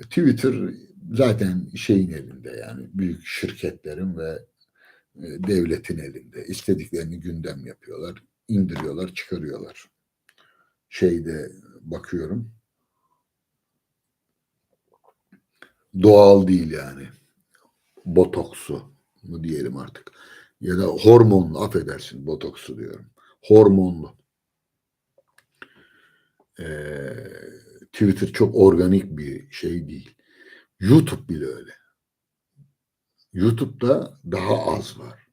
Twitter zaten şeyin elinde, yani büyük şirketlerin ve devletin elinde. İstediklerini gündem yapıyorlar, indiriyorlar, çıkarıyorlar. Şeyde bakıyorum, doğal değil yani. Botoksu mu diyelim artık. Ya da hormonlu, affedersin, botoksu diyorum. Hormonlu. Twitter çok organik bir şey değil. YouTube bile öyle. YouTube'da daha az var.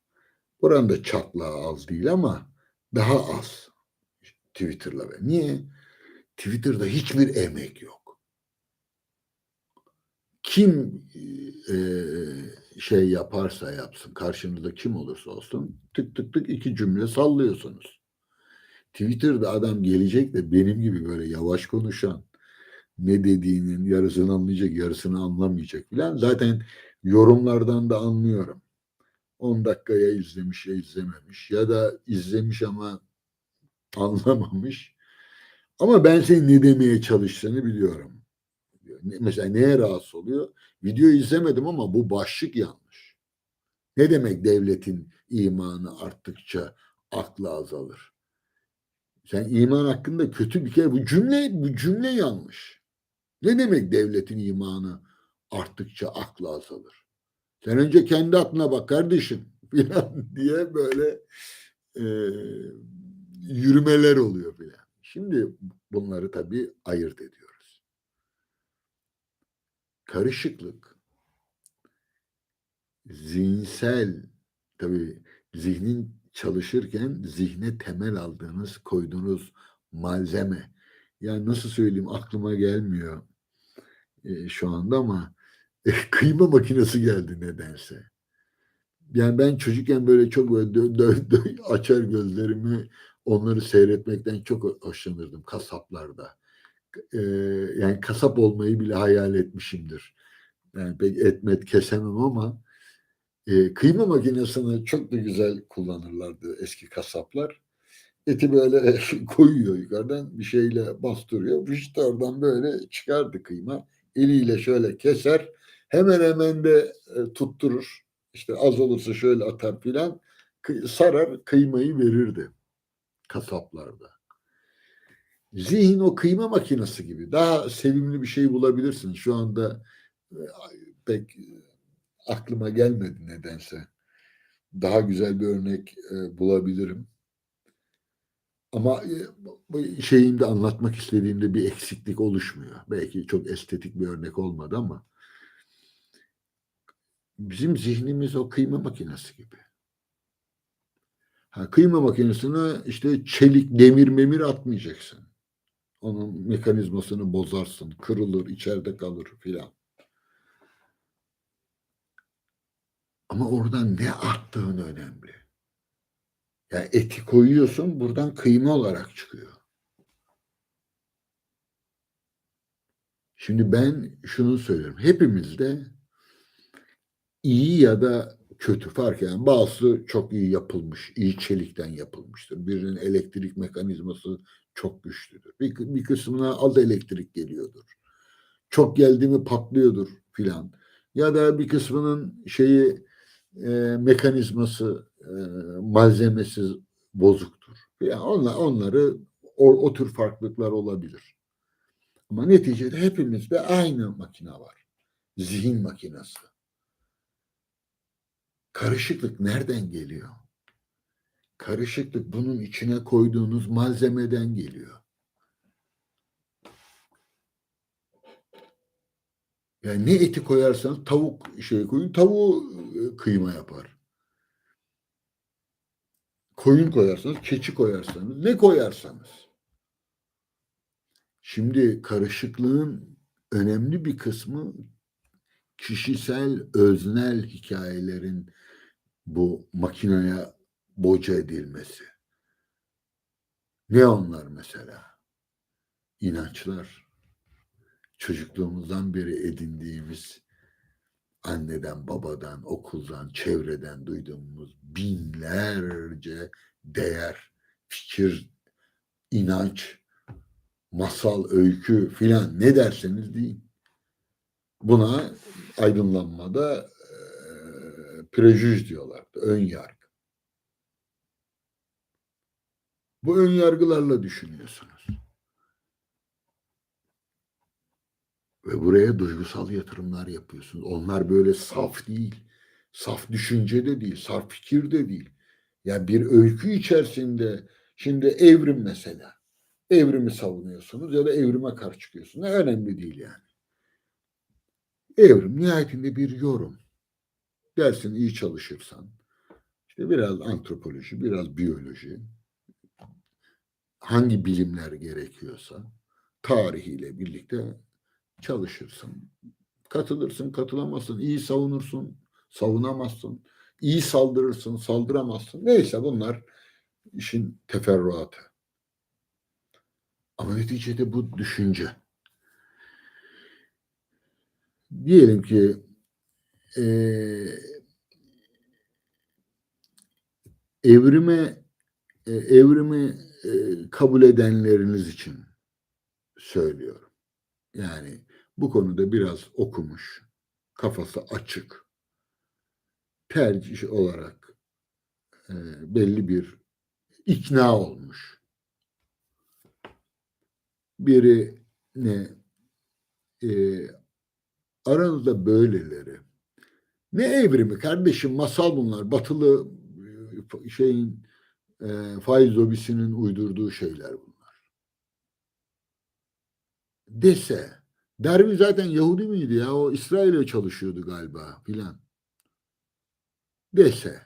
Buranın da çatlağı az değil ama daha az Twitter'la. Niye? Twitter'da hiçbir emek yok. Kim şey yaparsa yapsın, karşınızda kim olursa olsun tık tık tık iki cümle sallıyorsunuz. Twitter'da adam gelecek de benim gibi böyle yavaş konuşan, ne dediğinin yarısını anlayacak, yarısını anlamayacak filan. Zaten yorumlardan da anlıyorum. 10 dakikaya izlemiş ya izlememiş ya da izlemiş ama anlamamış. Ama ben senin ne demeye çalıştığını biliyorum. Mesela neye rahatsız oluyor? Videoyu izlemedim ama bu başlık yanlış. Ne demek devletin imanı arttıkça aklı azalır? Sen iman hakkında kötü bir kere bu cümle yanlış. Ne demek devletin imanı arttıkça aklı azalır? Sen önce kendi aklına bak kardeşim filan diye böyle e, yürümeler oluyor filan. Şimdi bunları tabii ayırt ediyoruz. Karışıklık, zihinsel, tabii zihnin çalışırken zihne temel aldığınız, koyduğunuz malzeme. Yani nasıl söyleyeyim aklıma gelmiyor şu anda ama kıyma makinesi geldi nedense. Yani ben çocukken böyle çok böyle açar gözlerimi onları seyretmekten çok hoşlanırdım kasaplarda. Ee, Yani kasap olmayı bile hayal etmişimdir. Yani pek etmet kesemem ama kıyma makinesini çok da güzel kullanırlardı eski kasaplar. Eti böyle koyuyor yukarıdan bir şeyle bastırıyor. İşte oradan böyle çıkardı kıyma. Eliyle şöyle keser. Hemen hemen de tutturur. İşte az olursa şöyle atar filan. Sarar kıymayı verirdi kasaplarda. Zihin o kıyma makinesi gibi. Daha sevimli bir şey bulabilirsin. Şu anda e, pek aklıma gelmedi nedense. Daha güzel bir örnek bulabilirim. Ama şeyimde anlatmak istediğimde bir eksiklik oluşmuyor. Belki çok estetik bir örnek olmadı ama bizim zihnimiz o kıyma makinesi gibi. Ha, kıyma makinesine işte çelik, demir, memir atmayacaksın. Onun mekanizmasını bozarsın, kırılır, içeride kalır filan. Ama oradan ne attığın önemli. Yani eti koyuyorsun, buradan kıyma olarak çıkıyor. Şimdi ben şunu söylüyorum. Hepimizde iyi ya da kötü fark eden bazısı çok iyi yapılmış, iyi çelikten yapılmıştır. Birinin elektrik mekanizması çok güçlüdür. Bir kısmına az elektrik geliyordur. Çok geldi mi patlıyordur filan. Ya da bir kısmının mekanizması, malzemesi bozuktur. Yani onları o tür farklılıklar olabilir. Ama neticede hepimizde aynı makine var. Zihin makinesi. Karışıklık nereden geliyor? Karışıklık bunun içine koyduğunuz malzemeden geliyor. Yani ne eti koyarsanız tavuk koyun, tavuğu kıyma yapar. Koyun koyarsanız, keçi koyarsanız, ne koyarsanız. Şimdi karışıklığın önemli bir kısmı kişisel, öznel hikayelerin bu makineye boca edilmesi. Ne onlar mesela? İnançlar. Çocukluğumuzdan beri edindiğimiz anneden, babadan, okuldan, çevreden duyduğumuz binlerce değer, fikir, inanç, masal, öykü filan ne derseniz deyin. Buna aydınlanmada Prejüj diyorlardı, ön yargı. Bu ön yargılarla düşünüyorsunuz. Ve buraya duygusal yatırımlar yapıyorsunuz. Onlar böyle saf değil. Saf düşünce de değil, saf fikir de değil. Yani bir öykü içerisinde şimdi evrim mesela. Evrimi savunuyorsunuz ya da evrime karşı çıkıyorsunuz. Önemli değil yani. Evrim nihayetinde bir yorum. Dersin iyi çalışırsan, işte biraz antropoloji, biraz biyoloji, hangi bilimler gerekiyorsa tarihiyle birlikte çalışırsın. Katılırsın, katılamazsın. İyi savunursun, savunamazsın. İyi saldırırsın, saldıramazsın. Neyse bunlar işin teferruatı. Ama neticede bu düşünce. Diyelim ki evrime evrimi kabul edenleriniz için söylüyorum. Yani bu konuda biraz okumuş, kafası açık, tercih olarak belli bir ikna olmuş biri ne e, aranızda böyleleri. Ne evrimi kardeşim, masal bunlar. Batılı şeyin faiz lobisinin uydurduğu şeyler bunlar. Dese. Darwin zaten Yahudi miydi ya? O İsrail'e çalışıyordu galiba filan. Dese.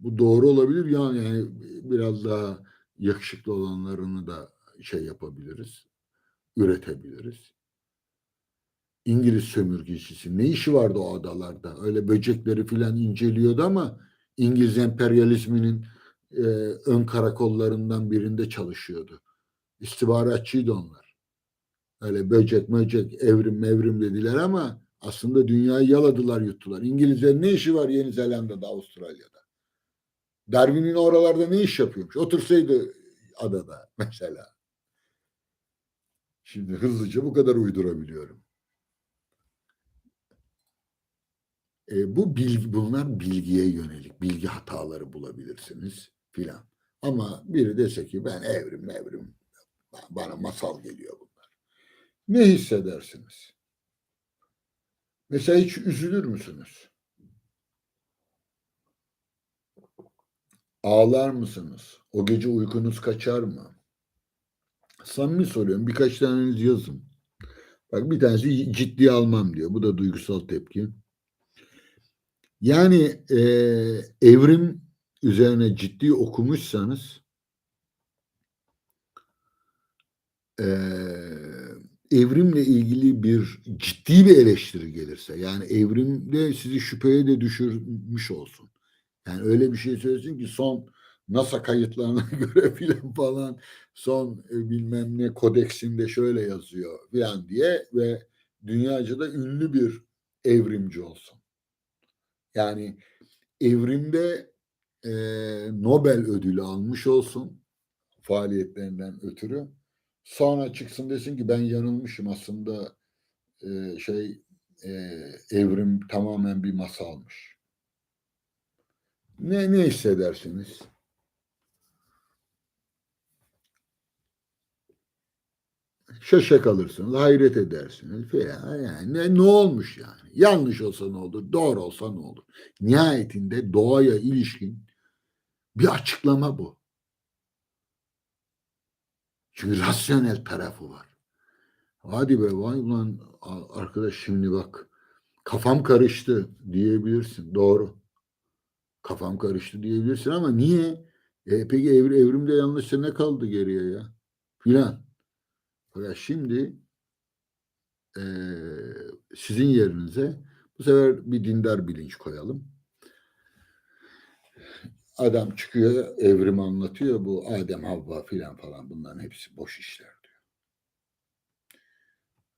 Bu doğru olabilir. Yani biraz daha yakışıklı olanlarını da şey yapabiliriz. Üretebiliriz. İngiliz sömürgecisi. Ne işi vardı o adalarda? Öyle böcekleri filan inceliyordu ama İngiliz emperyalizminin ön karakollarından birinde çalışıyordu. İstihbaratçıydı onlar. Öyle böcek möcek evrim mevrim dediler ama aslında dünyayı yaladılar yuttular. İngilizlerin ne işi var Yeni Zelanda'da, Avustralya'da? Darwin'in oralarda ne iş yapıyormuş? Otursaydı adada mesela. Şimdi hızlıca bu kadar uydurabiliyorum. Bunlar bilgiye yönelik, bilgi hataları bulabilirsiniz filan. Ama biri dese ki ben evrim, bana masal geliyor bunlar. Ne hissedersiniz? Mesela hiç üzülür müsünüz? Ağlar mısınız? O gece uykunuz kaçar mı? Samimi soruyorum. Birkaç taneniz yazın. Bak bir tanesi ciddiye almam diyor. Bu da duygusal tepki. Yani evrim üzerine ciddi okumuşsanız e, evrimle ilgili bir ciddi bir eleştiri gelirse yani evrimde sizi şüpheye de düşürmüş olsun. Yani öyle bir şey söylesin ki son NASA kayıtlarına göre filan falan son bilmem ne kodeksinde şöyle yazıyor filan diye ve dünyaca da ünlü bir evrimci olsun. Yani evrimde e, Nobel ödülü almış olsun faaliyetlerinden ötürü. Sonra çıksın desin ki ben yanılmışım aslında şey e, evrim tamamen bir masalmış. Ne hissedersiniz? Şaşa kalırsınız, hayret edersiniz falan. Yani ne olmuş yani? Yanlış olsa ne olur, doğru olsa ne olur? Nihayetinde doğaya ilişkin bir açıklama bu. Çünkü rasyonel tarafı var. Hadi be vay ulan arkadaş şimdi bak kafam karıştı diyebilirsin. Doğru. Kafam karıştı diyebilirsin ama niye? Peki evrimde yanlışsa ne kaldı geriye ya? Filan. Fakat şimdi e, sizin yerinize bu sefer bir dindar bilinç koyalım. Adam çıkıyor evrimi anlatıyor. Bu Adem Havva filan falan bunların hepsi boş işler diyor.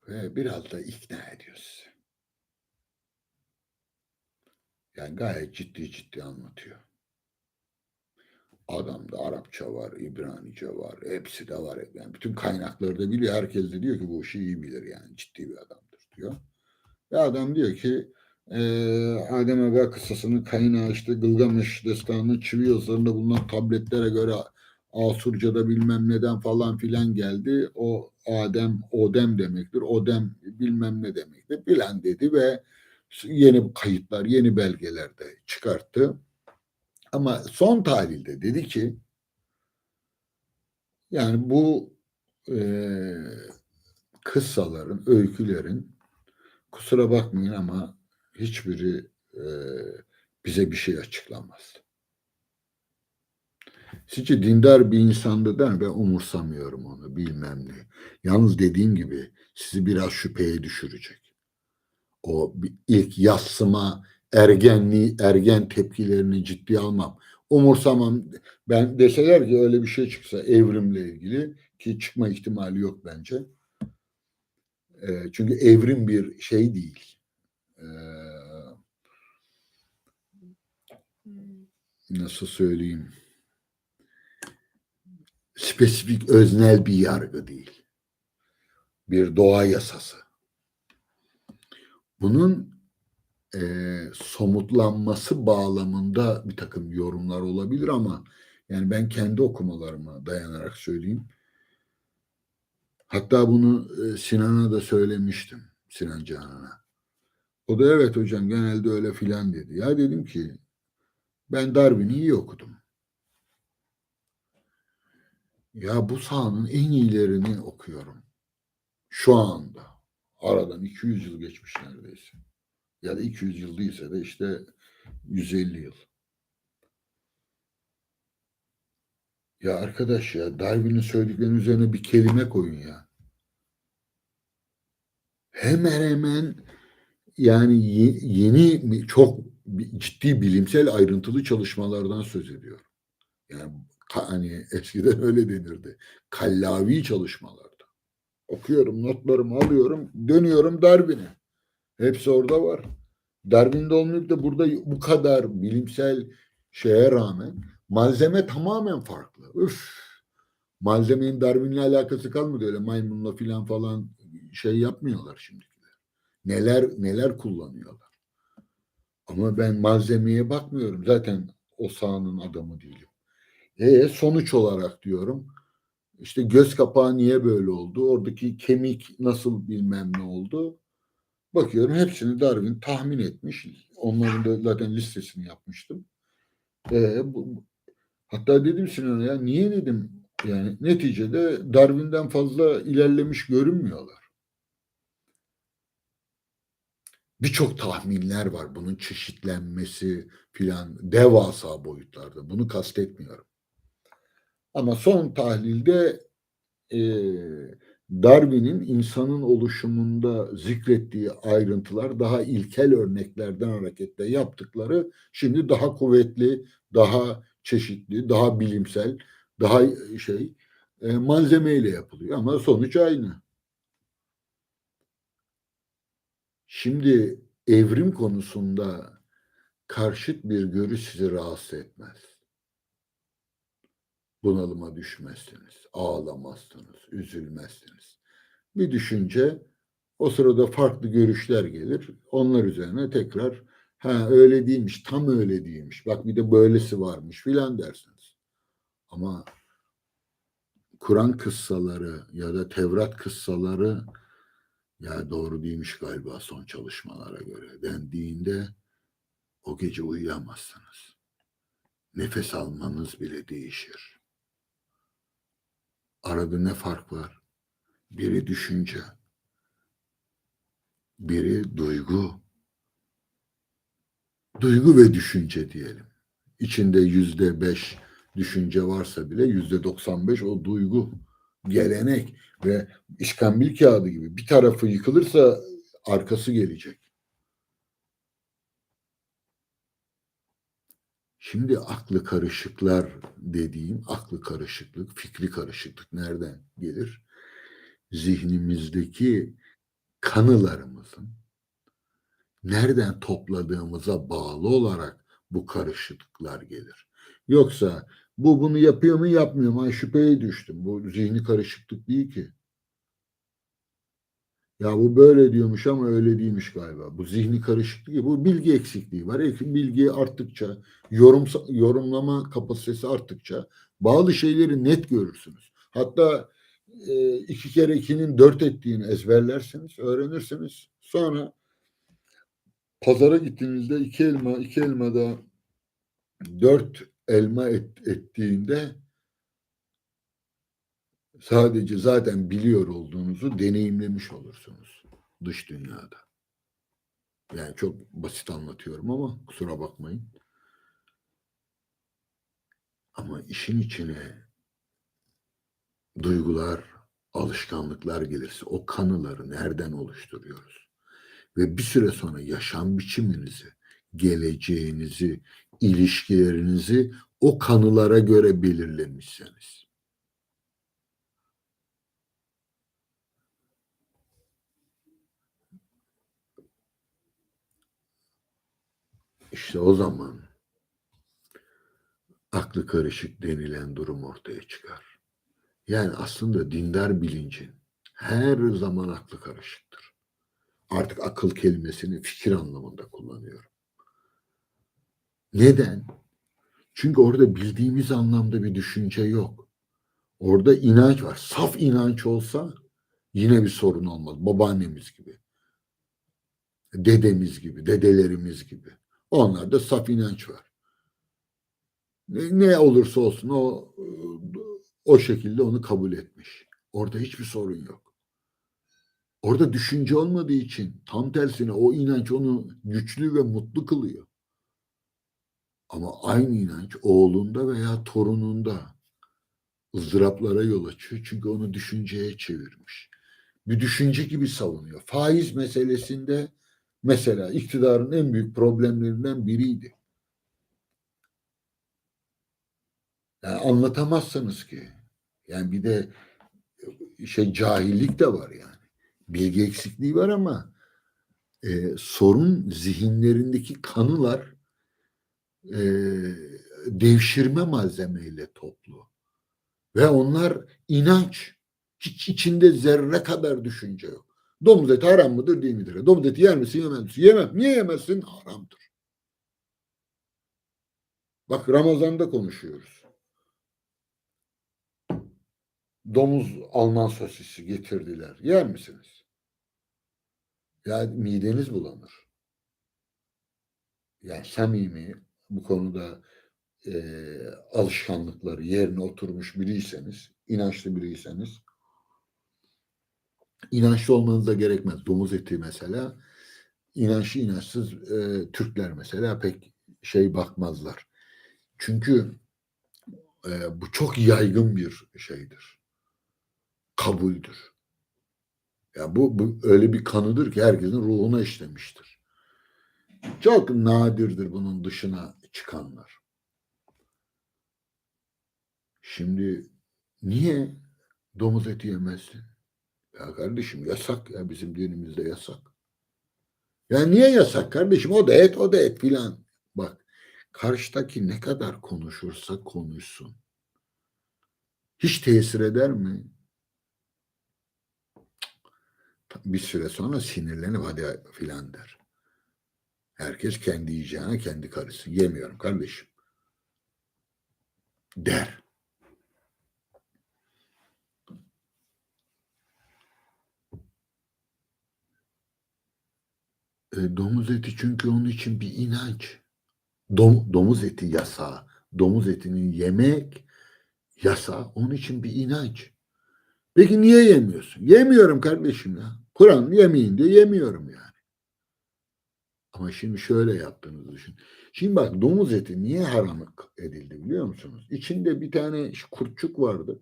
Ve biraz da ikna ediyor sizi. Yani gayet ciddi anlatıyor. Adamda Arapça var, İbranice var, hepsi de var. Yani bütün kaynakları da biliyor. Herkes de diyor ki bu işi iyi bilir yani ciddi bir adamdır diyor. Ve adam diyor ki Adem Ega kıssasının kaynağı işte Gılgamış Destanı'nın çivi yazılarında bulunan tabletlere göre Asurca'da bilmem neden falan filan geldi. O Adem, Odem demektir. Odem bilmem ne demektir filan dedi ve yeni kayıtlar, yeni belgeler de çıkarttı. Ama son tahlilde dedi ki yani bu e, kıssaların, öykülerin kusura bakmayın ama hiçbiri bize bir şey açıklamaz. Sizce dindar bir insandı der, ben umursamıyorum onu bilmem ne. Yalnız dediğim gibi sizi biraz şüpheye düşürecek. O ilk yassıma, ergenliği, ergen tepkilerini ciddiye almam. Umursamam. Ben deseler ki öyle bir şey çıksa evrimle ilgili ki çıkma ihtimali yok bence. Çünkü evrim bir şey değil. E, nasıl söyleyeyim? Spesifik, öznel bir yargı değil. Bir doğa yasası. Bunun somutlanması bağlamında bir takım yorumlar olabilir ama yani ben kendi okumalarıma dayanarak söyleyeyim. Hatta bunu Sinan'a da söylemiştim. Sinan Canan'a. O da evet hocam genelde öyle filan dedi. Ya dedim ki ben Darwin'i iyi okudum. Ya bu sahanın en iyilerini okuyorum. Şu anda. Aradan 200 yıl geçmiş neredeyse. Ya da 200 yıl değilse de işte 150 yıl. Ya arkadaş ya Darwin'in söylediklerinin üzerine bir kelime koyun ya. Hemen hemen yani yeni çok ciddi bilimsel ayrıntılı çalışmalardan söz ediyor. Yani hani eskiden öyle denirdi. Kallavi çalışmalarda. Okuyorum, notlarımı alıyorum, dönüyorum Darwin'e. Hepsi orada var. Darwin'de olmayıp da burada bu kadar bilimsel şeye rağmen malzeme tamamen farklı. Üf. Malzemenin Darwin'le alakası kalmadı öyle maymunla filan falan şey yapmıyorlar şimdikiler. Neler neler kullanıyorlar. Ama ben malzemeye bakmıyorum. Zaten o sahanın adamı değilim. Sonuç olarak diyorum. İşte göz kapağı niye böyle oldu? Oradaki kemik nasıl bilmem ne oldu? Bakıyorum hepsini Darwin tahmin etmiş. Onların da zaten listesini yapmıştım. Hatta dedim Sinan'a ya niye dedim yani neticede Darwin'den fazla ilerlemiş görünmüyorlar. Birçok tahminler var bunun çeşitlenmesi filan devasa boyutlarda. Bunu kastetmiyorum. Ama son tahlilde e, Darwin'in insanın oluşumunda zikrettiği ayrıntılar daha ilkel örneklerden hareketle yaptıkları şimdi daha kuvvetli, daha çeşitli, daha bilimsel, daha malzemeyle yapılıyor ama sonuç aynı. Şimdi evrim konusunda karşıt bir görüş sizi rahatsız etmez. Bunalıma düşmezsiniz, ağlamazsınız, üzülmezsiniz. Bir düşünce o sırada farklı görüşler gelir. Onlar üzerine tekrar ha öyle değilmiş, tam öyle değilmiş. Bak bir de böylesi varmış filan dersiniz. Ama Kur'an kıssaları ya da Tevrat kıssaları ya doğru değilmiş galiba son çalışmalara göre dendiğinde o gece uyuyamazsınız. Nefes almanız bile değişir. Arada ne fark var? Biri düşünce, biri duygu. Duygu ve düşünce diyelim. İçinde %5 düşünce varsa bile %95 o duygu, gelenek ve iskambil kağıdı gibi bir tarafı yıkılırsa arkası gelecek. Şimdi aklı karışıklar dediğim aklı karışıklık, fikri karışıklık nereden gelir? Zihnimizdeki kanılarımızın nereden topladığımıza bağlı olarak bu karışıklıklar gelir. Yoksa bu bunu yapıyor mu yapmıyor mu? Şüpheye düştüm. Bu zihni karışıklık değil ki. Ya bu böyle diyormuş ama öyle değilmiş galiba. Bu zihni karışıklığı, bu bilgi eksikliği var. Bilgi arttıkça, yorumlama kapasitesi arttıkça bazı şeyleri net görürsünüz. Hatta 2 kere 2'nin 4 ettiğini ezberlersiniz, öğrenirsiniz. Sonra pazara gittiğinizde 2 elmada 4 elma ettiğinde sadece zaten biliyor olduğunuzu deneyimlemiş olursunuz dış dünyada. Yani çok basit anlatıyorum ama kusura bakmayın. Ama işin içine duygular, alışkanlıklar gelirse o kanıları nereden oluşturuyoruz? Ve bir süre sonra yaşam biçiminizi, geleceğinizi, ilişkilerinizi o kanılara göre belirlemişseniz. İşte o zaman aklı karışık denilen durum ortaya çıkar. Yani aslında dindar bilincin her zaman aklı karışıktır. Artık akıl kelimesini fikir anlamında kullanıyorum. Neden? Çünkü orada bildiğimiz anlamda bir düşünce yok. Orada inanç var. Saf inanç olsa yine bir sorun olmaz. Babaannemiz gibi, dedemiz gibi, dedelerimiz gibi. Onlarda saf inanç var. Ne olursa olsun o şekilde onu kabul etmiş. Orada hiçbir sorun yok. Orada düşünce olmadığı için tam tersine o inanç onu güçlü ve mutlu kılıyor. Ama aynı inanç oğlunda veya torununda ızdıraplara yol açıyor. Çünkü onu düşünceye çevirmiş. Bir düşünce gibi savunuyor. Faiz meselesinde mesela iktidarın en büyük problemlerinden biriydi. Yani anlatamazsınız ki. Yani bir de cahillik de var yani. Bilgi eksikliği var ama sorun zihinlerindeki kanılar e, devşirme malzemeyle toplu. Ve onlar inanç. Hiç içinde zerre kadar düşünce yok. Domuz eti haram mıdır değil midir? Domuz eti yer misin yemez misin? Yemem. Niye yemezsin? Haramdır. Bak Ramazan'da konuşuyoruz. Domuz Alman sosisi getirdiler. Yer misiniz? Ya mideniz bulanır. Yani samimi bu konuda alışkanlıkları yerine oturmuş biriyseniz, inançlı biriyseniz, inançlı olmanız da gerekmez. Domuz eti mesela, inançlı inançsız Türkler mesela pek bakmazlar. Çünkü bu çok yaygın bir şeydir. Kabuldür. Ya bu öyle bir kanıdır ki herkesin ruhuna işlemiştir. Çok nadirdir bunun dışına çıkanlar. Şimdi niye domuz eti yemezsin? Ya kardeşim yasak ya bizim dinimizde yasak. Ya niye yasak kardeşim? O da et, o da et filan. Bak karşıdaki ne kadar konuşursa konuşsun. Hiç tesir eder mi? Bir süre sonra sinirlenip hadi filan der. Herkes kendi yiyeceğine kendi karışsın. Yemiyorum kardeşim der. Domuz eti çünkü onun için bir inanç. Domuz eti yasağı. Domuz etinin yemek yasağı onun için bir inanç. Peki niye yemiyorsun? Yemiyorum kardeşim ya. Kur'an yemeyin diye yemiyorum yani. Ama şimdi şöyle yaptığınızı düşün. Şimdi bak domuz eti niye haram edildi biliyor musunuz? İçinde bir tane kurtçuk vardı.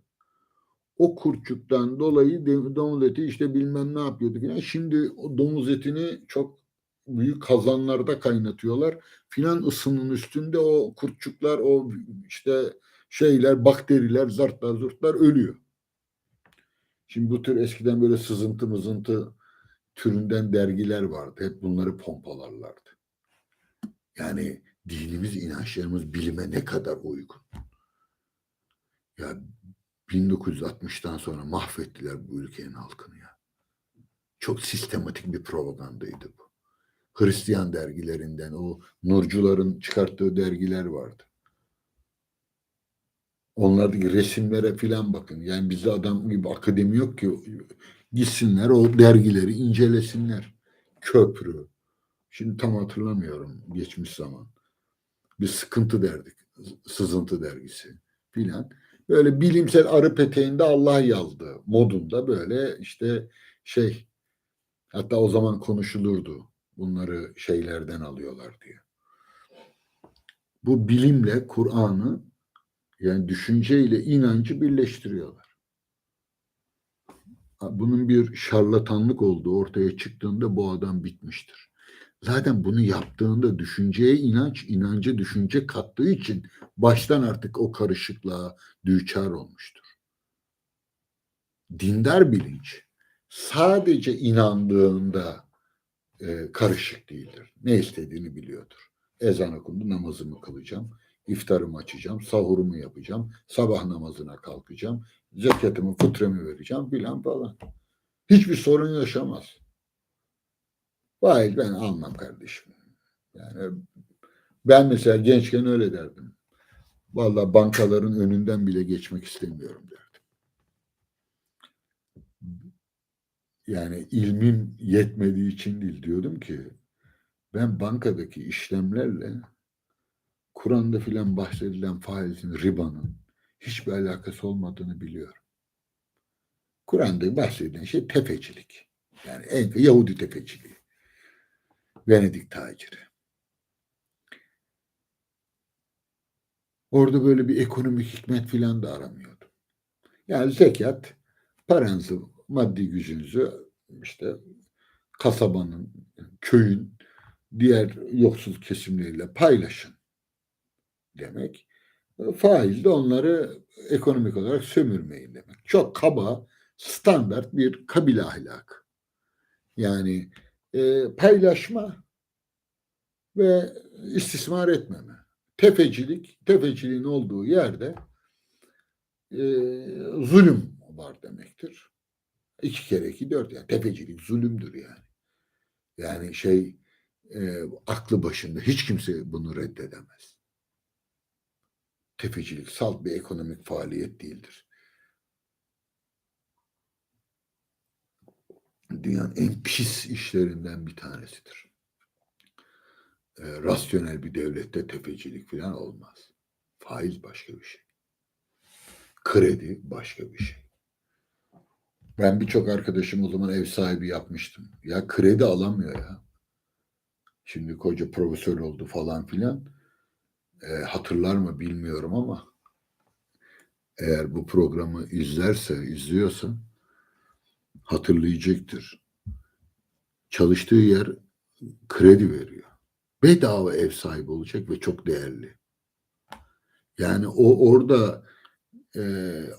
O kurtçuktan dolayı domuz eti işte bilmem ne yapıyordu filan. Şimdi o domuz etini çok büyük kazanlarda kaynatıyorlar. Filan ısının üstünde o kurtçuklar, o işte bakteriler, zartlar, zurtlar ölüyor. Şimdi bu tür eskiden böyle sızıntı mızıntı türünden dergiler vardı. Hep bunları pompalarlardı. Yani dinimiz, inançlarımız bilime ne kadar uygun. Ya 1960'tan sonra mahvettiler bu ülkenin halkını ya. Çok sistematik bir propagandaydı bu. Hristiyan dergilerinden, o nurcuların çıkarttığı dergiler vardı. Onlardaki resimlere filan bakın. Yani bizde adam gibi akademi yok ki, gitsinler o dergileri incelesinler. Köprü. Şimdi tam hatırlamıyorum geçmiş zaman. Bir sıkıntı derdik. Sızıntı dergisi filan. Böyle bilimsel arı peteğinde Allah yazdı modunda, böyle işte şey, hatta o zaman konuşulurdu. Bunları şeylerden alıyorlar diye. Bu bilimle Kur'an'ı, yani düşünceyle inancı birleştiriyorlar. Bunun bir şarlatanlık olduğu ortaya çıktığında bu adam bitmiştir. Zaten bunu yaptığında düşünceye inanç, inanca düşünce kattığı için baştan artık o karışıklığa düçar olmuştur. Dindar bilinç sadece inandığında karışık değildir. Ne istediğini biliyordur. Ezan okundu, namazımı kılacağım, iftarımı açacağım, sahurumu yapacağım, sabah namazına kalkacağım, zekatımı, fıtremi vereceğim filan falan. Hiçbir sorun yaşamaz. Vay, ben almam kardeşim. Yani ben mesela gençken öyle derdim. Vallahi bankaların önünden bile geçmek istemiyorum derdim. Yani ilmim yetmediği için değil, diyordum ki ben bankadaki işlemlerle Kur'an'da filan bahsedilen faizin, ribanın hiçbir alakası olmadığını biliyorum. Kur'an'da bahsedilen şey tefecilik. Yani Yahudi tefeciliği. Venedik taciri. Orada böyle bir ekonomik hikmet filan da aramıyordum. Yani zekat, paranızı, maddi gücünüzü işte kasabanın, köyün diğer yoksul kesimleriyle paylaşın demek. Faiz de onları ekonomik olarak sömürmeyin demek. Çok kaba, standart bir kabile ahlakı. Yani paylaşma ve istismar etmeme. Tefeciliğin olduğu yerde zulüm var demektir. 2 kere 2 4, yani tefecilik zulümdür yani. Yani aklı başında hiç kimse bunu reddedemez. Tefecilik salt bir ekonomik faaliyet değildir. Dünyanın en pis işlerinden bir tanesidir. Rasyonel bir devlette tefecilik falan olmaz. Faiz başka bir şey. Kredi başka bir şey. Ben birçok arkadaşım o zaman ev sahibi yapmıştım. Ya kredi alamıyor ya. Şimdi koca profesör oldu falan filan. Hatırlar mı bilmiyorum ama eğer bu programı izliyorsa hatırlayacaktır. Çalıştığı yer kredi veriyor. Bedava ev sahibi olacak ve çok değerli. Yani o orada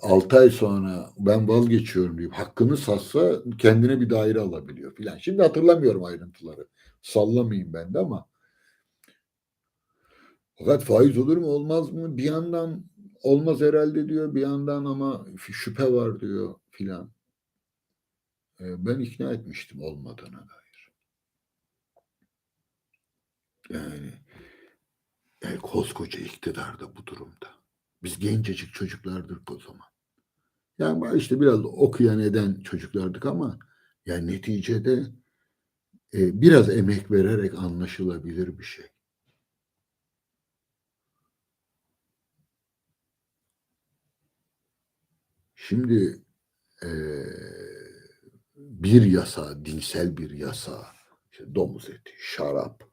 6 ay sonra ben vazgeçiyorum deyip hakkını satsa kendine bir daire alabiliyor filan. Şimdi hatırlamıyorum ayrıntıları. Sallamayayım ben de ama fakat faiz olur mu olmaz mı? Bir yandan olmaz herhalde diyor, bir yandan ama şüphe var diyor filan. Ben ikna etmiştim olmadığına dair. Yani koskoca iktidar da bu durumda. Biz gencecik çocuklardık o zaman. Yani işte biraz okuyan eden çocuklardık ama yani neticede biraz emek vererek anlaşılabilir bir şey. Şimdi e, bir yasa, dinsel bir yasa, işte domuz eti, şarap,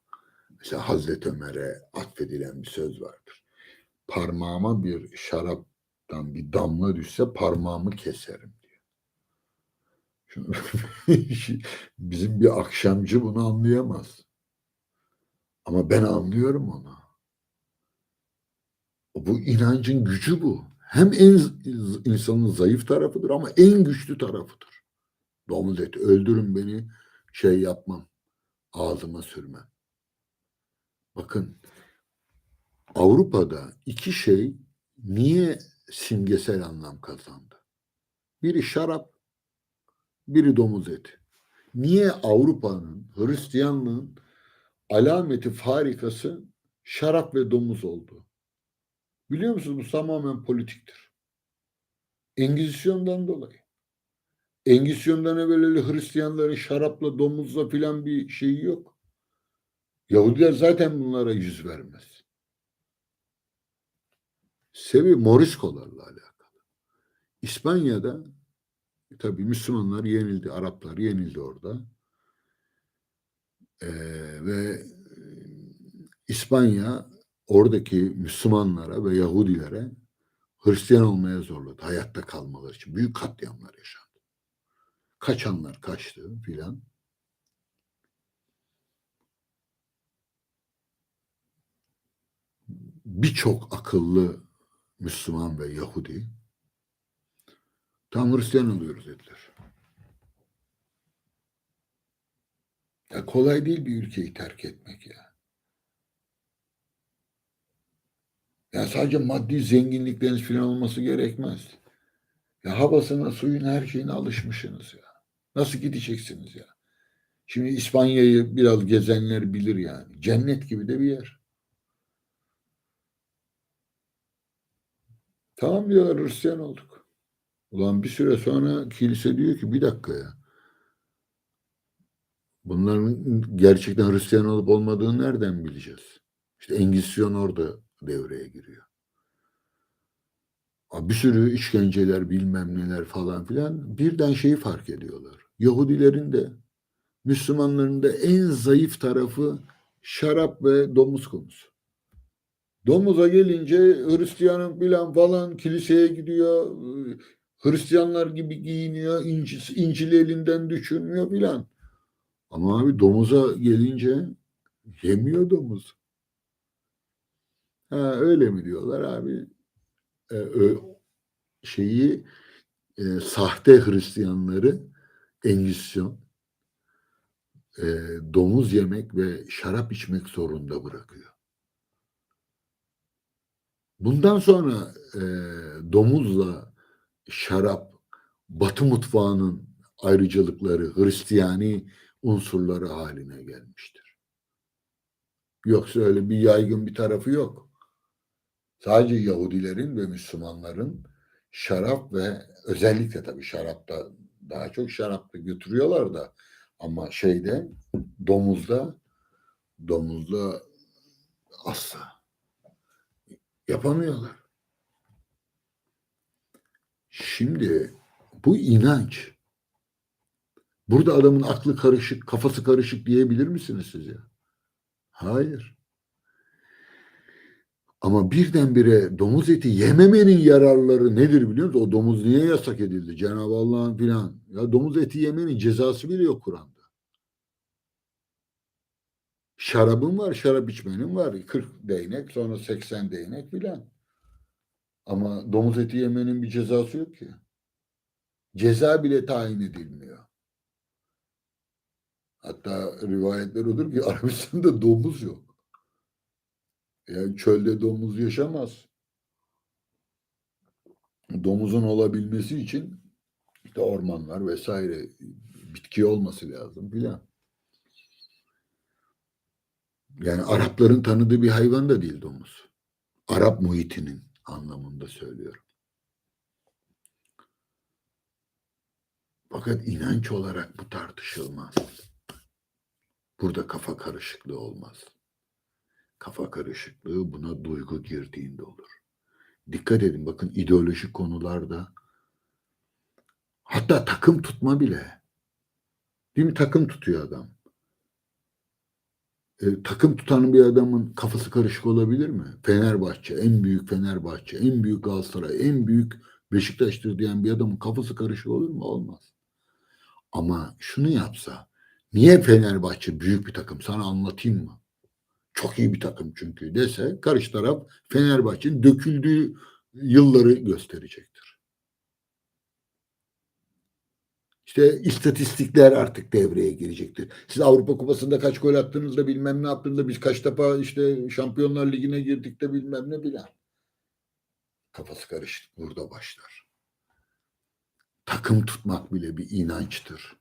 mesela Hazreti Ömer'e atfedilen bir söz vardır. Parmağıma bir şaraptan bir damla düşse parmağımı keserim diyor. Bizim bir akşamcı bunu anlayamaz. Ama ben anlıyorum onu. Bu inancın gücü bu. Hem insanın zayıf tarafıdır ama en güçlü tarafıdır. Domuz eti, öldürün beni, yapmam, ağzıma sürmem. Bakın, Avrupa'da iki şey niye simgesel anlam kazandı? Biri şarap, biri domuz eti. Niye Avrupa'nın, Hristiyanlığın alameti farikası şarap ve domuz oldu? Biliyor musunuz bu tamamen politiktir. Engizisyon'dan dolayı. Engizisyon'dan evvel öyle Hristiyanların şarapla, domuzla filan bir şeyi yok. Yahudiler zaten bunlara yüz vermez. Sebebi Moriskolarla alakalı. İspanya'da tabii Müslümanlar yenildi, Araplar yenildi orada. Ve İspanya oradaki Müslümanlara ve Yahudilere Hristiyan olmaya zorladı hayatta kalmaları için. Büyük katliamlar yaşandı. Kaçanlar kaçtı filan. Birçok akıllı Müslüman ve Yahudi tam Hristiyan oluyoruz dediler. Ya kolay değil bir ülkeyi terk etmek ya. Ya sadece maddi zenginlikleriniz falan olması gerekmez. Ya havasına, suyun her şeyine alışmışsınız ya. Nasıl gideceksiniz ya? Şimdi İspanya'yı biraz gezenler bilir yani. Cennet gibi de bir yer. Tamam diyorlar Hristiyan olduk. Ulan bir süre sonra kilise diyor ki bir dakika ya. Bunların gerçekten Hristiyan olup olmadığını nereden bileceğiz? İşte Engizisyon orada devreye giriyor. Bir sürü işkenceler bilmem neler falan filan birden şeyi fark ediyorlar. Yahudilerin de Müslümanların da en zayıf tarafı şarap ve domuz konusu. Domuza gelince Hristiyanın filan falan kiliseye gidiyor. Hristiyanlar gibi giyiniyor. İncil elinden düşürmüyor filan. Ama abi domuza gelince yemiyor domuz. Ha, öyle mi diyorlar abi? Şeyi sahte Hristiyanları Engizisyon e, domuz yemek ve şarap içmek zorunda bırakıyor. Bundan sonra domuzla şarap Batı mutfağının ayrıcalıkları, Hristiyani unsurları haline gelmiştir. Yoksa öyle bir yaygın bir tarafı yok. Sadece Yahudilerin ve Müslümanların şarap ve özellikle tabii şarapta daha çok şarapta götürüyorlar da ama domuzda domuzda asla yapamıyorlar. Şimdi bu inanç burada adamın aklı karışık, kafası karışık diyebilir misiniz siz ya? Hayır. Ama birdenbire domuz eti yememenin yararları nedir biliyor musunuz? O domuz niye yasak edildi? Cenab-ı Allah'ın filan. Ya domuz eti yemenin cezası bile yok Kur'an'da. Şarabın var, şarap içmenin var. 40 değnek, sonra 80 değnek filan. Ama domuz eti yemenin bir cezası yok ki. Ceza bile tayin edilmiyor. Hatta rivayetler odur ki Arabistan'da domuz yok. Yani çölde domuz yaşamaz. Domuzun olabilmesi için işte ormanlar vesaire bitki olması lazım filan. Yani Arapların tanıdığı bir hayvan da değil domuz. Arap muhitinin anlamında söylüyorum. Fakat inanç olarak bu tartışılmaz. Burada kafa karışıklığı olmaz. Kafa karışıklığı buna duygu girdiğinde olur. Dikkat edin bakın ideolojik konularda hatta takım tutma bile. Değil mi? Takım tutuyor adam. Takım tutan bir adamın kafası karışık olabilir mi? Fenerbahçe, en büyük Fenerbahçe, en büyük Galatasaray, en büyük Beşiktaş'tır diyen bir adamın kafası karışık olur mu? Olmaz. Ama şunu yapsa, niye Fenerbahçe büyük bir takım sana anlatayım mı? Çok iyi bir takım çünkü dese karşı taraf Fenerbahçe'nin döküldüğü yılları gösterecektir. İşte istatistikler artık devreye girecektir. Siz Avrupa Kupası'nda kaç gol attığınızda bilmem ne yaptığınızda biz kaç defa işte Şampiyonlar Ligi'ne girdik de bilmem ne bilen. Kafası karışık burada başlar. Takım tutmak bile bir inançtır.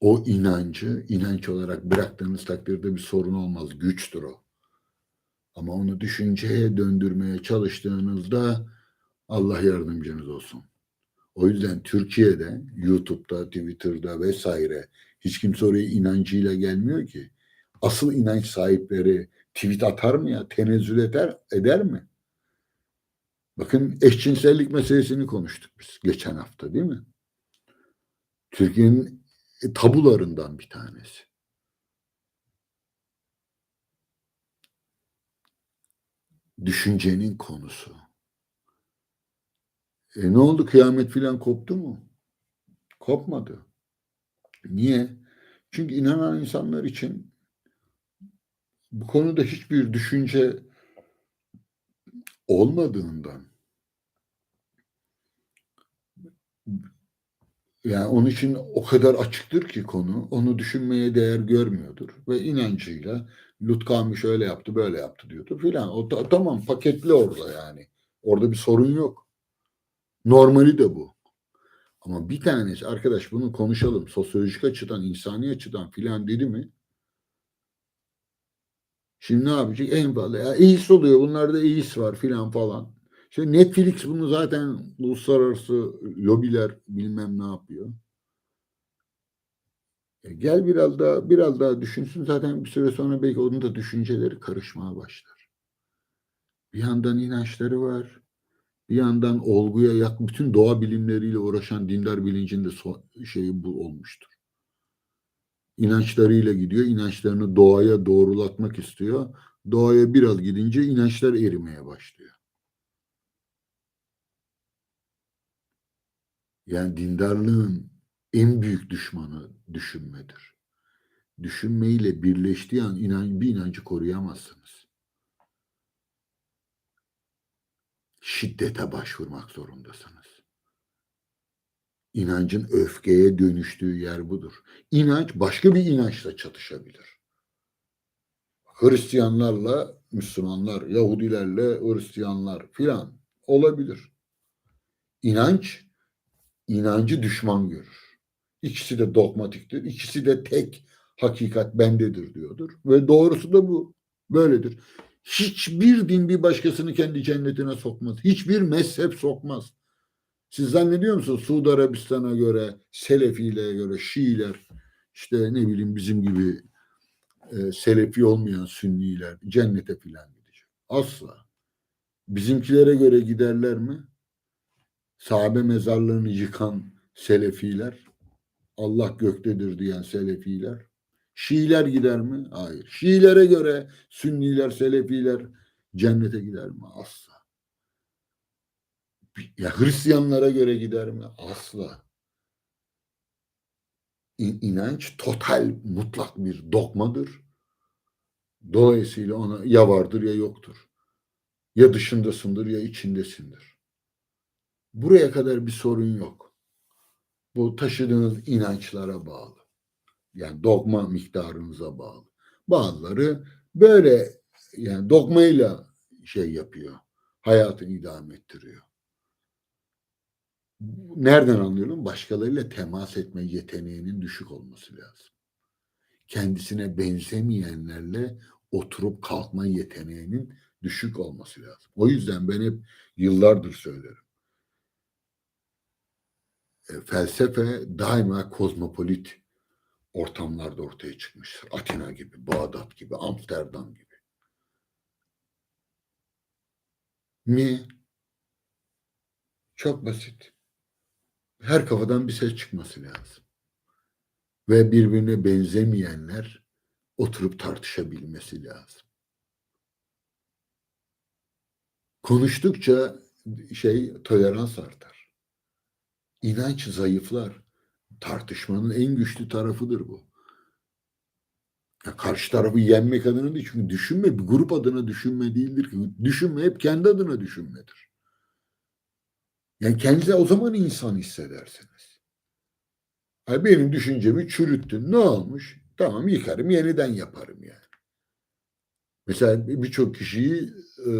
O inancı inanç olarak bıraktığınız takdirde bir sorun olmaz. Güçtür o. Ama onu düşünceye döndürmeye çalıştığınızda Allah yardımcınız olsun. O yüzden Türkiye'de YouTube'da, Twitter'da vesaire hiç kimse oraya inancıyla gelmiyor ki. Asıl inanç sahipleri tweet atar mı ya? Tenezzül eder mi? Bakın eşcinsellik meselesini konuştuk biz geçen hafta değil mi? Türkiye'nin tabularından bir tanesi. Düşüncenin konusu. Ne oldu? Kıyamet filan koptu mu? Kopmadı. Niye? Çünkü inanan insanlar için bu konuda hiçbir düşünce olmadığından, yani onun için o kadar açıktır ki konu, onu düşünmeye değer görmüyordur ve inancıyla Lut kavmi şöyle yaptı, böyle yaptı diyordur filan. Tamam, paketli orada yani. Orada bir sorun yok. Normali de bu. Ama bir tanesi arkadaş bunu konuşalım sosyolojik açıdan, insani açıdan filan dedi mi? Şimdi ne yapacak? En fazla ya EİS oluyor. Bunlarda EİS var filan falan. İşte Netflix bunu zaten uluslararası lobiler bilmem ne yapıyor. Gel biraz daha düşünsün zaten bir süre sonra belki onun da düşünceleri karışmaya başlar. Bir yandan inançları var. Bir yandan olguya yakın bütün doğa bilimleriyle uğraşan dindar bilincin de şeyi bu olmuştur. İnançlarıyla gidiyor. İnançlarını doğaya doğrulatmak istiyor. Doğaya biraz gidince inançlar erimeye başlıyor. Yani dindarlığın en büyük düşmanı düşünmedir. Düşünmeyle birleştiği an bir inancı koruyamazsınız. Şiddete başvurmak zorundasınız. İnancın öfkeye dönüştüğü yer budur. İnanç başka bir inançla çatışabilir. Hristiyanlarla Müslümanlar, Yahudilerle Hristiyanlar filan olabilir. İnanç, inancı düşman görür. İkisi de dogmatiktir. İkisi de tek hakikat bendedir diyordur. Ve doğrusu da bu. Böyledir. Hiçbir din bir başkasını kendi cennetine sokmaz. Hiçbir mezhep sokmaz. Siz zannediyor musunuz Suudi Arabistan'a göre, Selefiliğe göre Şiiler, işte ne bileyim bizim gibi Selefi olmayan Sünniler cennete filan gidecek? Asla. Bizimkilere göre giderler mi? Sahabe mezarlarını yıkan Selefiler, Allah göktedir diyen Selefiler. Şiiler gider mi? Hayır. Şiilere göre Sünniler, Selefiler cennete gider mi? Asla. Ya Hristiyanlara göre gider mi? Asla. İnanç total, mutlak bir dogmadır. Dolayısıyla ona ya vardır ya yoktur. Ya dışındasındır ya içindesindir. Buraya kadar bir sorun yok. Bu taşıdığınız inançlara bağlı. Yani dogma miktarınıza bağlı. Bazıları böyle yani dogmayla şey yapıyor. Hayatını idame ettiriyor. Nereden anlıyorum? Başkalarıyla temas etme yeteneğinin düşük olması lazım. Kendisine benzemeyenlerle oturup kalkma yeteneğinin düşük olması lazım. O yüzden ben hep yıllardır söylerim. Felsefe daima kozmopolit ortamlarda ortaya çıkmıştır. Atina gibi, Bağdat gibi, Amsterdam gibi. Niye? Çok basit. Her kafadan bir ses çıkması lazım. Ve birbirine benzemeyenler oturup tartışabilmesi lazım. Konuştukça tolerans artar. İnanç zayıflar. Tartışmanın en güçlü tarafıdır bu. Ya karşı tarafı yenmek adına değil. Çünkü düşünme bir grup adına düşünme değildir ki. Düşünme hep kendi adına düşünmedir. Yani kendinize o zaman insan hissedersiniz. Yani benim düşüncemi çürüttün. Ne olmuş? Tamam yıkarım yeniden yaparım yani. Mesela birçok kişiyi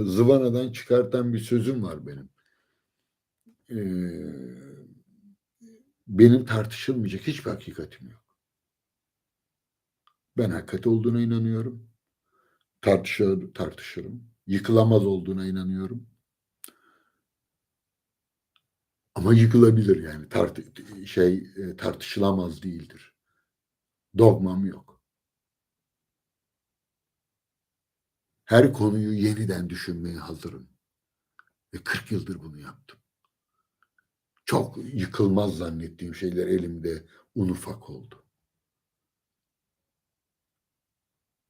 zıvanadan çıkartan bir sözüm var benim. Benim tartışılmayacak hiçbir hakikatim yok. Ben hakikat olduğuna inanıyorum. Tartışırım. Yıkılamaz olduğuna inanıyorum. Ama yıkılabilir yani tartışılamaz değildir. Dogmam yok. Her konuyu yeniden düşünmeye hazırım. Ve 40 yıldır bunu yaptım. Çok yıkılmaz zannettiğim şeyler elimde un ufak oldu.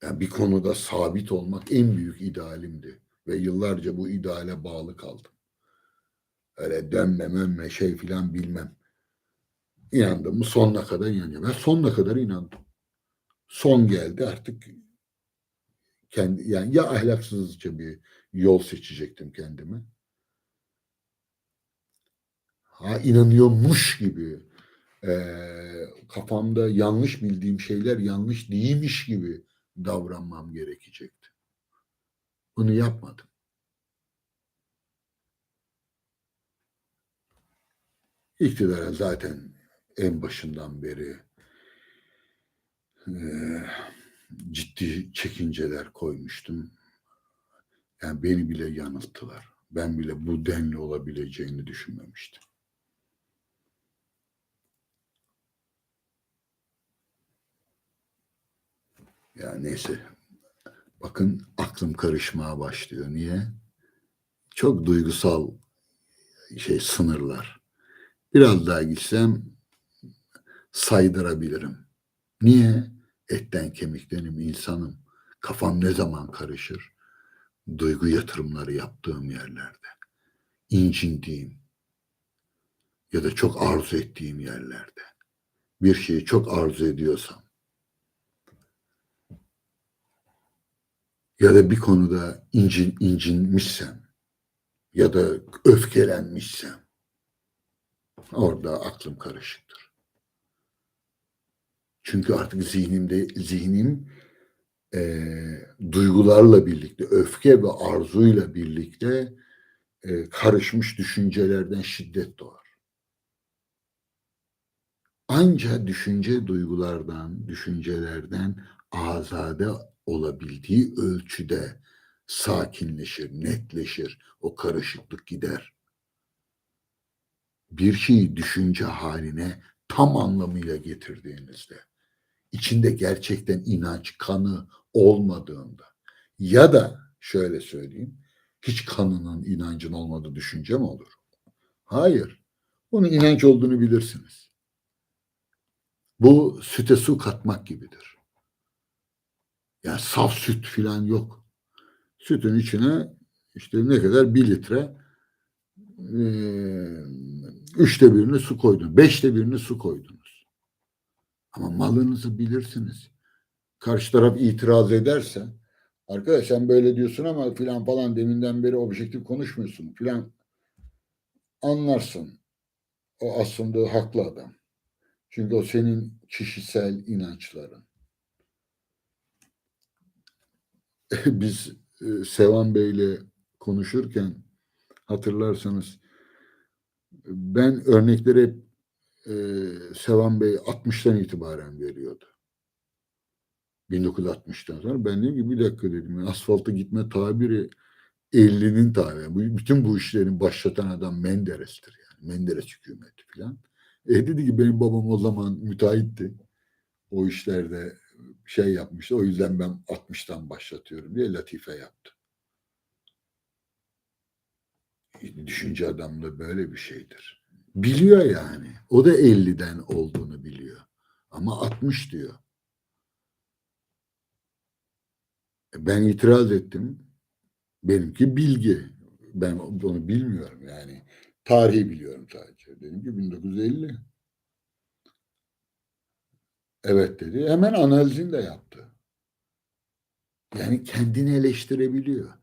Yani bir konuda sabit olmak en büyük idealimdi. Ve yıllarca bu ideale bağlı kaldım. Öyle dönme şey filan bilmem. İnandım mı sonuna kadar inanıyorum. Ben sonuna kadar inandım. Son geldi artık yani ya ahlaksızca bir yol seçecektim kendime. Ha inanıyormuş gibi kafamda yanlış bildiğim şeyler yanlış değilmiş gibi davranmam gerekecekti. Bunu yapmadım. İktidara zaten en başından beri ciddi çekinceler koymuştum. Yani beni bile yanılttılar. Ben bile bu denli olabileceğini düşünmemiştim. Ya neyse. Bakın aklım karışmaya başlıyor. Niye? Çok duygusal sınırlar. Biraz daha gitsem saydırabilirim. Niye? Etten kemiktenim, insanım. Kafam ne zaman karışır? Duygu yatırımları yaptığım yerlerde. İncindiğim ya da çok arzu ettiğim yerlerde. Bir şeyi çok arzu ediyorsam ya da bir konuda incinmişsem ya da öfkelenmişsem orada aklım karışıktır. Çünkü artık zihnim duygularla birlikte, öfke ve arzuyla birlikte karışmış düşüncelerden şiddet doğar. Ancak düşüncelerden azade olabildiği ölçüde sakinleşir, netleşir, o karışıklık gider. Bir şeyi düşünce haline tam anlamıyla getirdiğinizde, içinde gerçekten inanç, kanı olmadığında ya da şöyle söyleyeyim, hiç kanının, inancın olmadığı düşünce mi olur? Hayır. Onun inanç olduğunu bilirsiniz. Bu süte su katmak gibidir. Yani saf süt filan yok. Sütün içine işte ne kadar 1 litre 1/3'ünü su koydun. 1/5'ünü su koydunuz. Ama malınızı bilirsiniz. Karşı taraf itiraz ederse arkadaş sen böyle diyorsun ama filan falan deminden beri objektif konuşmuyorsun filan anlarsın. O aslında haklı adam. Çünkü o senin kişisel inançların. Biz Sevan Bey'le konuşurken hatırlarsanız ben örnekleri e, Sevan Bey 60'tan itibaren veriyordu. 1960'tan sonra ben dedim ki bir dakika dedim. Asfalta gitme tabiri 50'nin tabiri. Bütün bu işlerin başlatan adam Menderes'tir yani. Menderes hükümeti falan. Dedi ki benim babam o zaman müteahhitti. O işlerde yapmıştı. O yüzden ben 60'tan başlatıyorum diye latife yaptı. Düşünce adamda böyle bir şeydir. Biliyor yani. O da 50'den olduğunu biliyor. Ama 60 diyor. Ben itiraz ettim. Benimki bilgi. Ben onu bilmiyorum yani. Tarihi biliyorum sadece. Dedim ki 1950. Evet dedi. Hemen analizini de yaptı. Yani kendini eleştirebiliyor.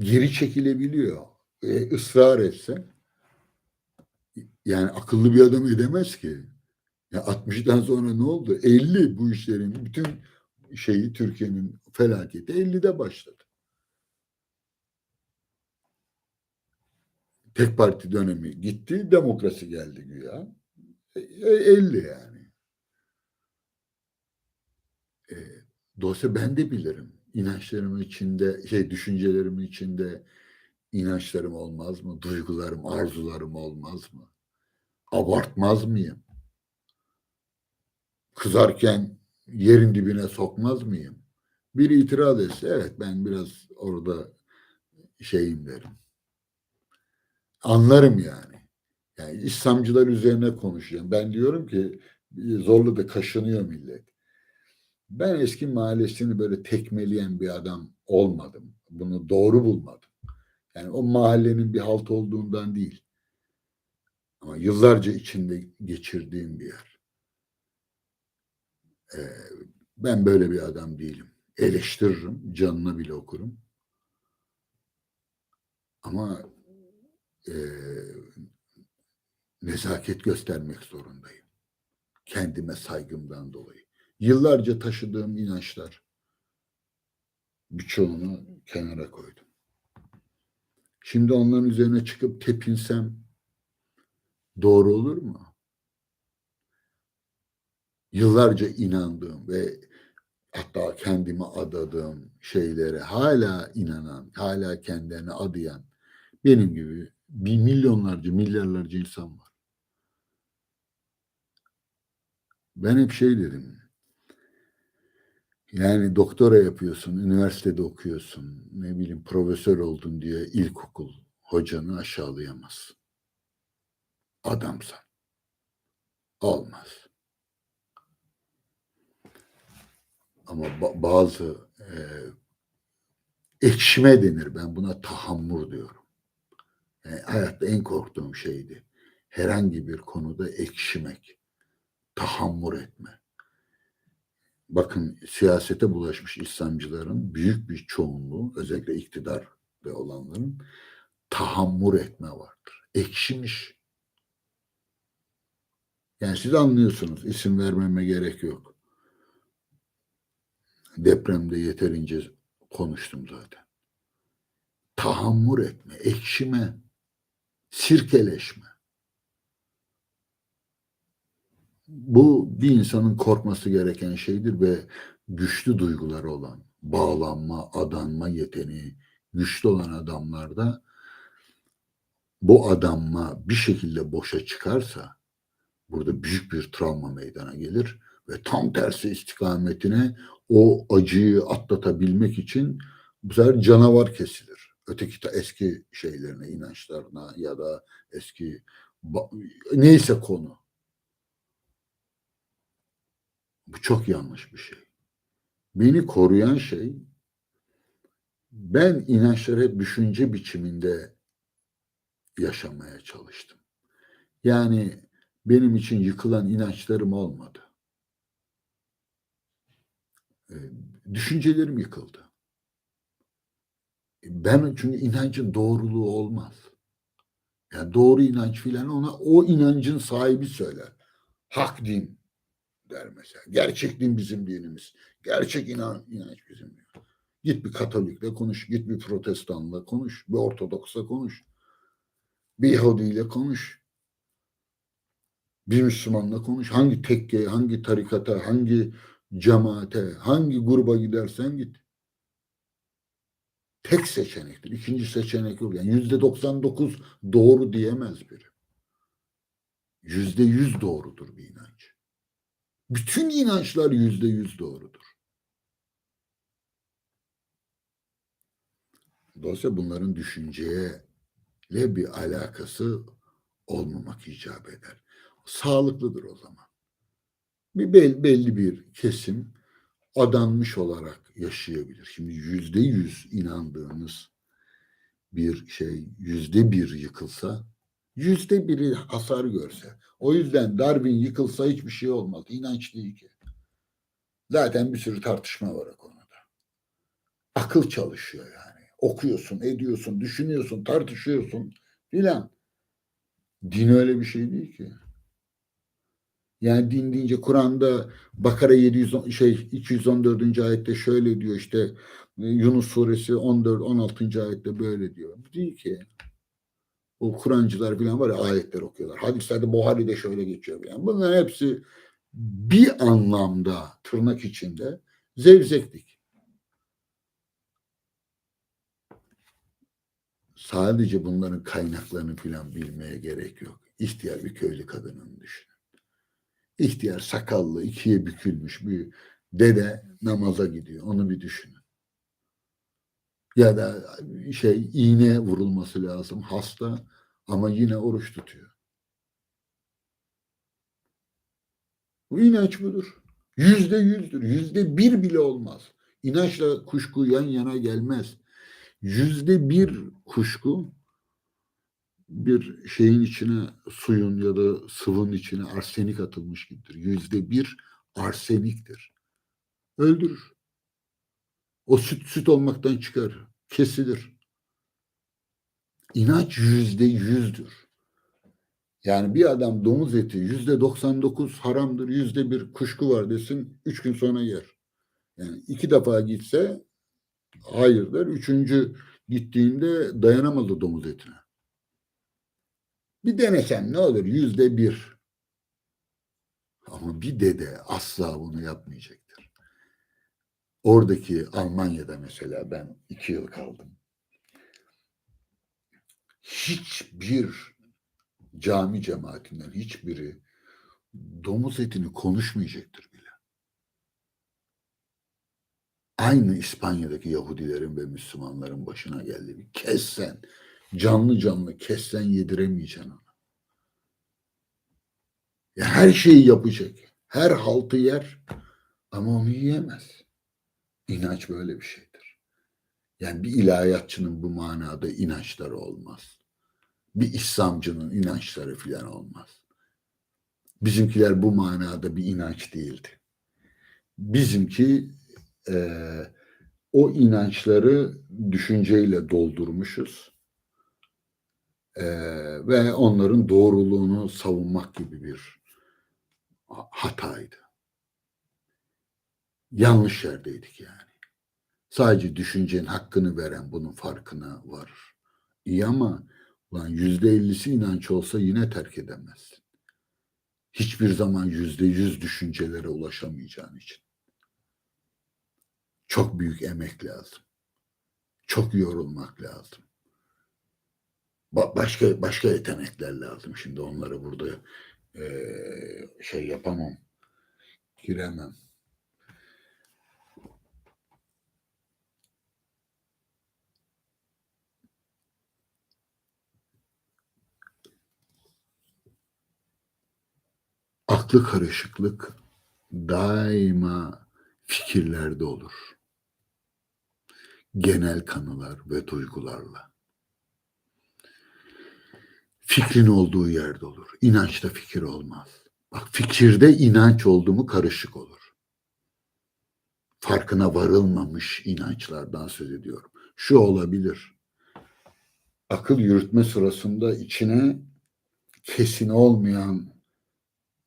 Geri çekilebiliyor. Israr etse yani akıllı bir adam edemez ki. Ya 60'dan sonra ne oldu? 50 bu işlerin bütün Türkiye'nin felaketi 50'de başladı. Tek parti dönemi gitti, demokrasi geldi güya. 50 yani. Dolayısıyla ben de bilirim. İnançlarımın içinde, düşüncelerimin içinde inançlarım olmaz mı? Duygularım, arzularım olmaz mı? Abartmaz mıyım? Kızarken yerin dibine sokmaz mıyım? Biri itiraz etse, evet ben biraz orada şeyim derim. Anlarım yani. Yani İslamcılar üzerine konuşacağım. Ben diyorum ki zorla da kaşınıyor millet. Ben eski mahallesini böyle tekmeleyen bir adam olmadım. Bunu doğru bulmadım. Yani o mahallenin bir halt olduğundan değil. Ama yıllarca içinde geçirdiğim bir yer. Ee, Ben böyle bir adam değilim. Eleştiririm, canına bile okurum. Ama e, nezaket göstermek zorundayım. Kendime saygımdan dolayı. Yıllarca taşıdığım inançlar birçoğunu kenara koydum. Şimdi onların üzerine çıkıp tepinsem doğru olur mu? Yıllarca inandığım ve hatta kendime adadığım şeylere hala inanan, hala kendilerine adayan benim gibi bir milyonlarca, milyarlarca insan var. Ben hep şey dedim, yani doktora yapıyorsun, üniversitede okuyorsun, ne bileyim profesör oldun diye ilkokul hocanı aşağılayamazsın. Adamsan. Olmaz. Ama bazı ekşime denir. Ben buna tahammür diyorum. Yani hayatta en korktuğum şeydi. Herhangi bir konuda ekşimek, tahammür etme. Bakın siyasete bulaşmış İslamcıların büyük bir çoğunluğu, özellikle iktidarda olanların tahammür etme vardır. Ekşimiş. Yani siz anlıyorsunuz, isim vermeme gerek yok. Depremde yeterince konuştum zaten. Tahammür etme, ekşime, sirkeleşme. Bu bir insanın korkması gereken şeydir ve güçlü duyguları olan, bağlanma, adanma yeteneği güçlü olan adamlarda bu adanma bir şekilde boşa çıkarsa burada büyük bir travma meydana gelir ve tam tersi istikametine o acıyı atlatabilmek için bu sefer canavar kesilir. Öteki eski şeylerine, inançlarına ya da eski neyse konu. Bu çok yanlış bir şey. Beni koruyan şey, ben inançları hep düşünce biçiminde yaşamaya çalıştım. Yani benim için yıkılan inançlarım olmadı. Düşüncelerim yıkıldı. Ben çünkü inancın doğruluğu olmaz. Yani doğru inanç filan ona o inancın sahibi söyler. Hak din der mesela. Gerçek din bizim dinimiz. Gerçek inanç bizim din. Git bir Katolikle konuş, git bir Protestanla konuş, bir Ortodoksla konuş, bir Yahudiyle konuş, bir Müslümanla konuş. Hangi tekkeye, hangi tarikata, hangi cemaate, hangi gruba gidersen git. Tek seçenektir. İkinci seçenek yok. Yani %99 doğru diyemez biri. %100 doğrudur bir inanç. Bütün inançlar %100 doğrudur. Dolayısıyla bunların düşünceye bir alakası olmamak icap eder. Sağlıklıdır o zaman. Belli bir kesim adanmış olarak yaşayabilir. Şimdi %100 inandığınız bir şey %1 yıkılsa, %1'i hasar görse. O yüzden Darwin yıkılsa hiçbir şey olmaz. İnanç değil ki. Zaten bir sürü tartışma var o konuda. Akıl çalışıyor yani. Okuyorsun, ediyorsun, düşünüyorsun, tartışıyorsun filan. Din öyle bir şey değil ki. Yani din deyince Kur'an'da Bakara 214. ayette şöyle diyor işte Yunus suresi 14 16. ayette böyle diyor. Değil ki. O Kur'ancılar falan var ya ayetler okuyorlar. Hadislerde Buhari'de şöyle geçiyor. Yani bunların hepsi bir anlamda tırnak içinde Zevzeklik. Sadece bunların kaynaklarını falan bilmeye gerek yok. İhtiyar bir köylü kadının düşünün. İhtiyar sakallı, ikiye bükülmüş bir dede namaza gidiyor. Onu bir düşünün. Ya da iğne vurulması lazım hasta ama yine oruç tutuyor. Bu inanç budur. %100'dür. %1 bile olmaz. İnançla kuşku yan yana gelmez. %1 kuşku bir şeyin içine, suyun ya da sıvının içine arsenik atılmış gibidir. %1 arseniktir. Öldürür. O süt olmaktan çıkar. Kesilir. İnanç %100'dür. Yani bir adam domuz eti %99 haramdır, %1 kuşku var desin, 3 gün sonra yer. Yani 2 defa gitse hayırdır, 3. gittiğinde dayanamadı domuz etine. Bir denesen ne olur? %1. Ama bir dede asla bunu yapmayacaktır. Oradaki Almanya'da mesela ben 2 yıl kaldım. Hiçbir cami cemaatinden hiçbiri domuz etini konuşmayacaktır bile. Aynı İspanya'daki Yahudilerin ve Müslümanların başına geldi. Kessen, canlı canlı kessen yediremeyeceksin ona. Ya her şeyi yapacak. Her haltı yer ama onu yiyemez. İnanç böyle bir şeydir. Yani bir ilahiyatçının bu manada inançları olmaz. Bir İslamcının inançları filan olmaz. Bizimkiler bu manada bir inanç değildi. Bizimki o inançları düşünceyle doldurmuşuz ve onların doğruluğunu savunmak gibi bir hataydı. Yanlış yerdeydik yani. Sadece düşüncenin hakkını veren bunun farkına varır. İyi ama ulan %50'si inanç olsa yine terk edemezsin. Hiçbir zaman %100 düşüncelere ulaşamayacağın için. Çok büyük emek lazım. Çok yorulmak lazım. Başka yetenekler lazım. Şimdi onları burada yapamam. Giremem. Aklı karışıklık daima fikirlerde olur. Genel kanılar ve duygularla. Fikrin olduğu yerde olur. İnançta fikir olmaz. Bak fikirde inanç oldu mu karışık olur. Farkına varılmamış inançlardan söz ediyorum. Şu olabilir. Akıl yürütme sırasında içine kesin olmayan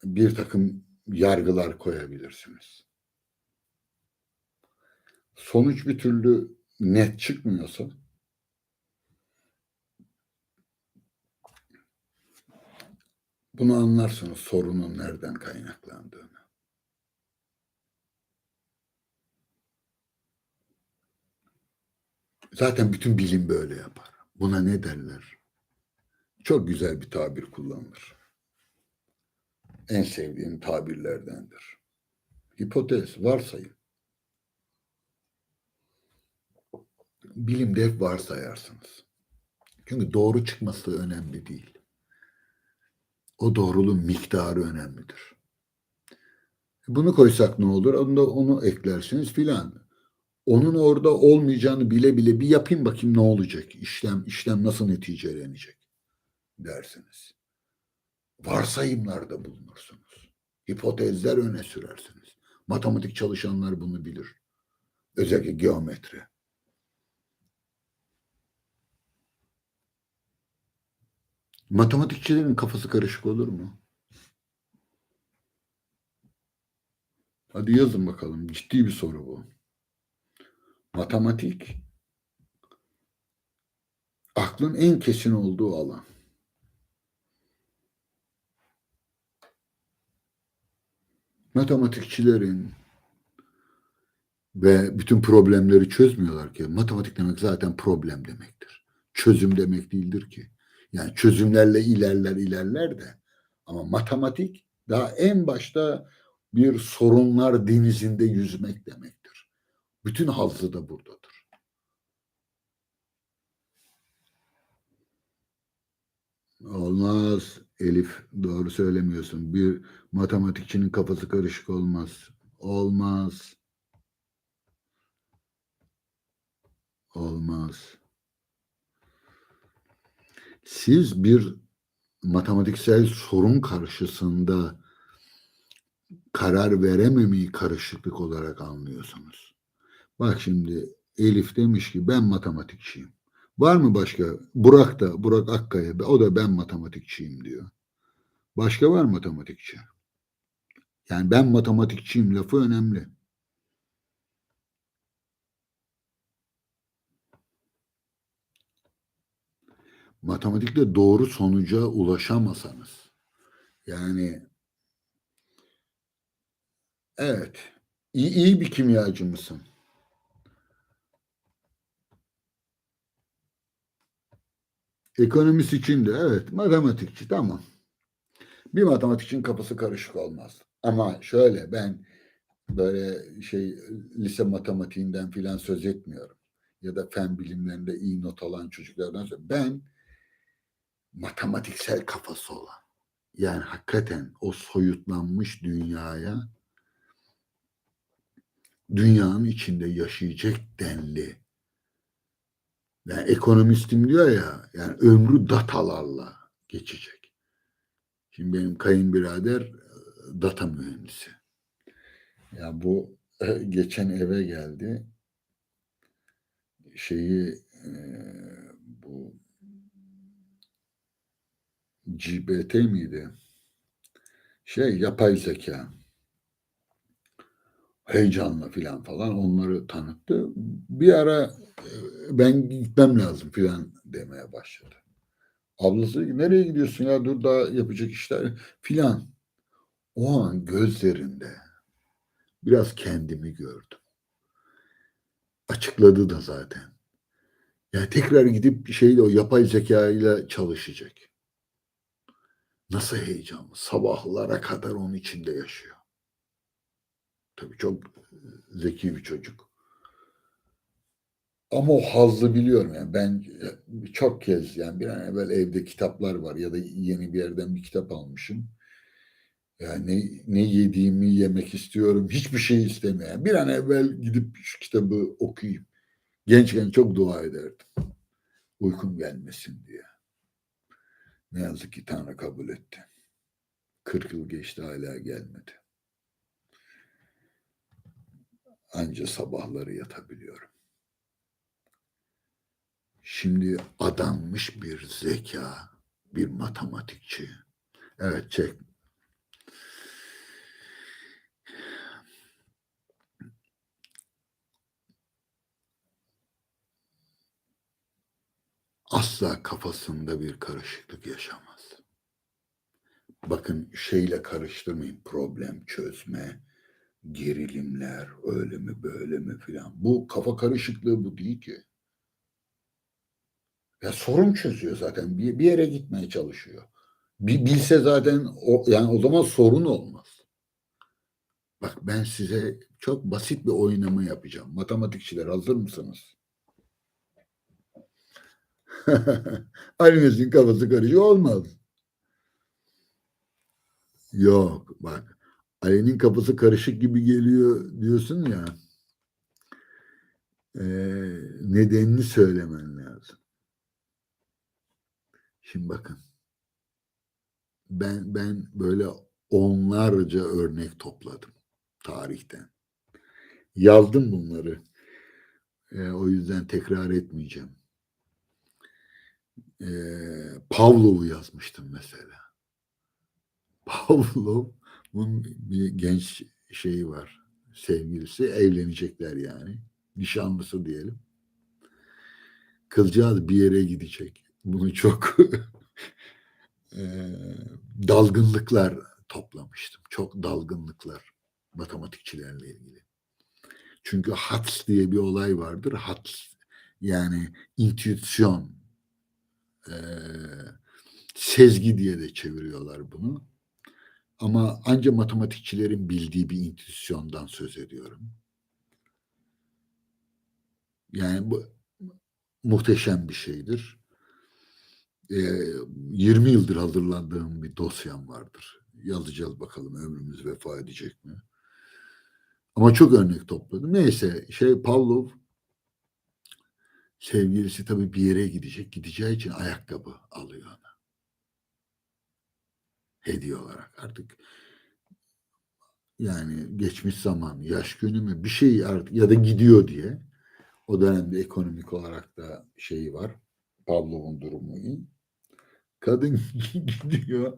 bir takım yargılar koyabilirsiniz. Sonuç bir türlü net çıkmıyorsa bunu anlarsınız sorunun nereden kaynaklandığını. Zaten bütün bilim böyle yapar. Buna ne derler? Çok güzel bir tabir kullanılır. En sevdiğim tabirlerdendir. Hipotez, varsayım. Bilimde hep varsayarsınız. Çünkü doğru çıkması önemli değil. O doğruluğun miktarı önemlidir. Bunu koysak ne olur? Onu eklersiniz filan. Onun orada olmayacağını bile bile bir yapayım bakayım ne olacak? İşlem nasıl neticelenecek dersiniz. Varsayımlarda bulunursunuz. Hipotezler öne sürersiniz. Matematik çalışanlar bunu bilir. Özellikle geometri. Matematikçilerin kafası karışık olur mu? Hadi yazın bakalım. Ciddi bir soru bu. Matematik aklın en kesin olduğu alan. Matematikçilerin ve bütün problemleri çözmüyorlar ki. Matematik demek zaten problem demektir. Çözüm demek değildir ki. Yani çözümlerle ilerler de ama matematik daha en başta bir sorunlar denizinde yüzmek demektir. Bütün hazzı da buradadır. Olmaz Elif, doğru söylemiyorsun. Bir matematikçinin kafası karışık olmaz. Olmaz. Olmaz. Siz bir matematiksel sorun karşısında karar verememeyi karışıklık olarak anlıyorsunuz. Bak şimdi Elif demiş ki ben matematikçiyim. Var mı başka? Burak Akkaya, o da ben matematikçiyim diyor. Başka var mı matematikçi? Yani ben matematikçiyim lafı önemli. Matematikte doğru sonuca ulaşamasanız, yani evet, iyi bir kimyacı mısın? Ekonomist için de evet, matematikçi tamam. Bir matematikçinin kafası karışık olmaz. Ama şöyle, ben böyle lise matematiğinden filan söz etmiyorum. Ya da fen bilimlerinde iyi not alan çocuklardan söz. Ben matematiksel kafası olan, yani hakikaten o soyutlanmış dünyanın içinde yaşayacak denli. Yani ekonomistim diyor ya, yani ömrü datalarla geçecek. Şimdi benim kayınbirader data mühendisi. Ya bu geçen eve geldi. Şeyi e, bu GBT miydi? Yapay zeka. Heyecanla filan falan onları tanıttı. Bir ara ben gitmem lazım filan demeye başladı. Ablası nereye gidiyorsun ya, dur daha yapacak işler filan. O an gözlerinde biraz kendimi gördüm. Açıkladı da zaten. Yani tekrar gidip o yapay zeka ile çalışacak. Nasıl heyecanlı. Sabahlara kadar onun içinde yaşıyor. Tabii çok zeki bir çocuk. Ama o hazzı biliyorum yani. Ben çok kez, yani bir an evvel evde kitaplar var ya da yeni bir yerden bir kitap almışım. Yani ne yediğimi yemek istiyorum. Hiçbir şey istemeyen. Bir an evvel gidip şu kitabı okuyayım. Gençken çok dua ederdim. Uykum gelmesin diye. Ne yazık ki Tanrı kabul etti. 40 yıl geçti, hala gelmedi. Anca sabahları yatabiliyorum. Şimdi adanmış bir zeka, bir matematikçi. Evet, çek. Asla kafasında bir karışıklık yaşamaz. Bakın şeyle karıştırmayın, problem çözme, gerilimler, öyle mi böyle mi filan. Bu kafa karışıklığı bu değil ki. Ya sorun çözüyor zaten. Bir yere gitmeye çalışıyor. Bilse zaten yani o zaman sorun olmaz. Bak ben size çok basit bir oynama yapacağım. Matematikçiler hazır mısınız? Alinizin kafası karışık olmaz. Yok bak. Ali'nin kafası karışık gibi geliyor diyorsun ya. E, Nedenini söylemen lazım. Şimdi bakın. Ben böyle onlarca örnek topladım tarihten. Yazdım bunları. O yüzden tekrar etmeyeceğim. Pavlov'u yazmıştım mesela. Pavlov'un bir genç şeyi var. Sevgilisi, evlenecekler yani. Nişanlısı diyelim. Kızcağız bir yere gidecek. Bunu çok e, dalgınlıklar toplamıştım. Çok dalgınlıklar matematikçilerle ilgili. Çünkü hats diye bir olay vardır. Hats yani intüisyon, sezgi diye de çeviriyorlar bunu. Ama anca matematikçilerin bildiği bir intüisyondan söz ediyorum. Yani bu muhteşem bir şeydir. 20 yıldır hazırlandığım bir dosyam vardır. Yazacağız bakalım ömrümüz vefa edecek mi? Ama çok örnek topladım. Neyse Pavlov sevgilisi tabii bir yere gidecek. Gideceği için ayakkabı alıyor ona. Hediye olarak artık yani geçmiş zaman, yaş günü mü bir şey artık ya da gidiyor diye. O dönemde ekonomik olarak da şeyi var. Pavlov'un durumu iyi. Kadın gidiyor.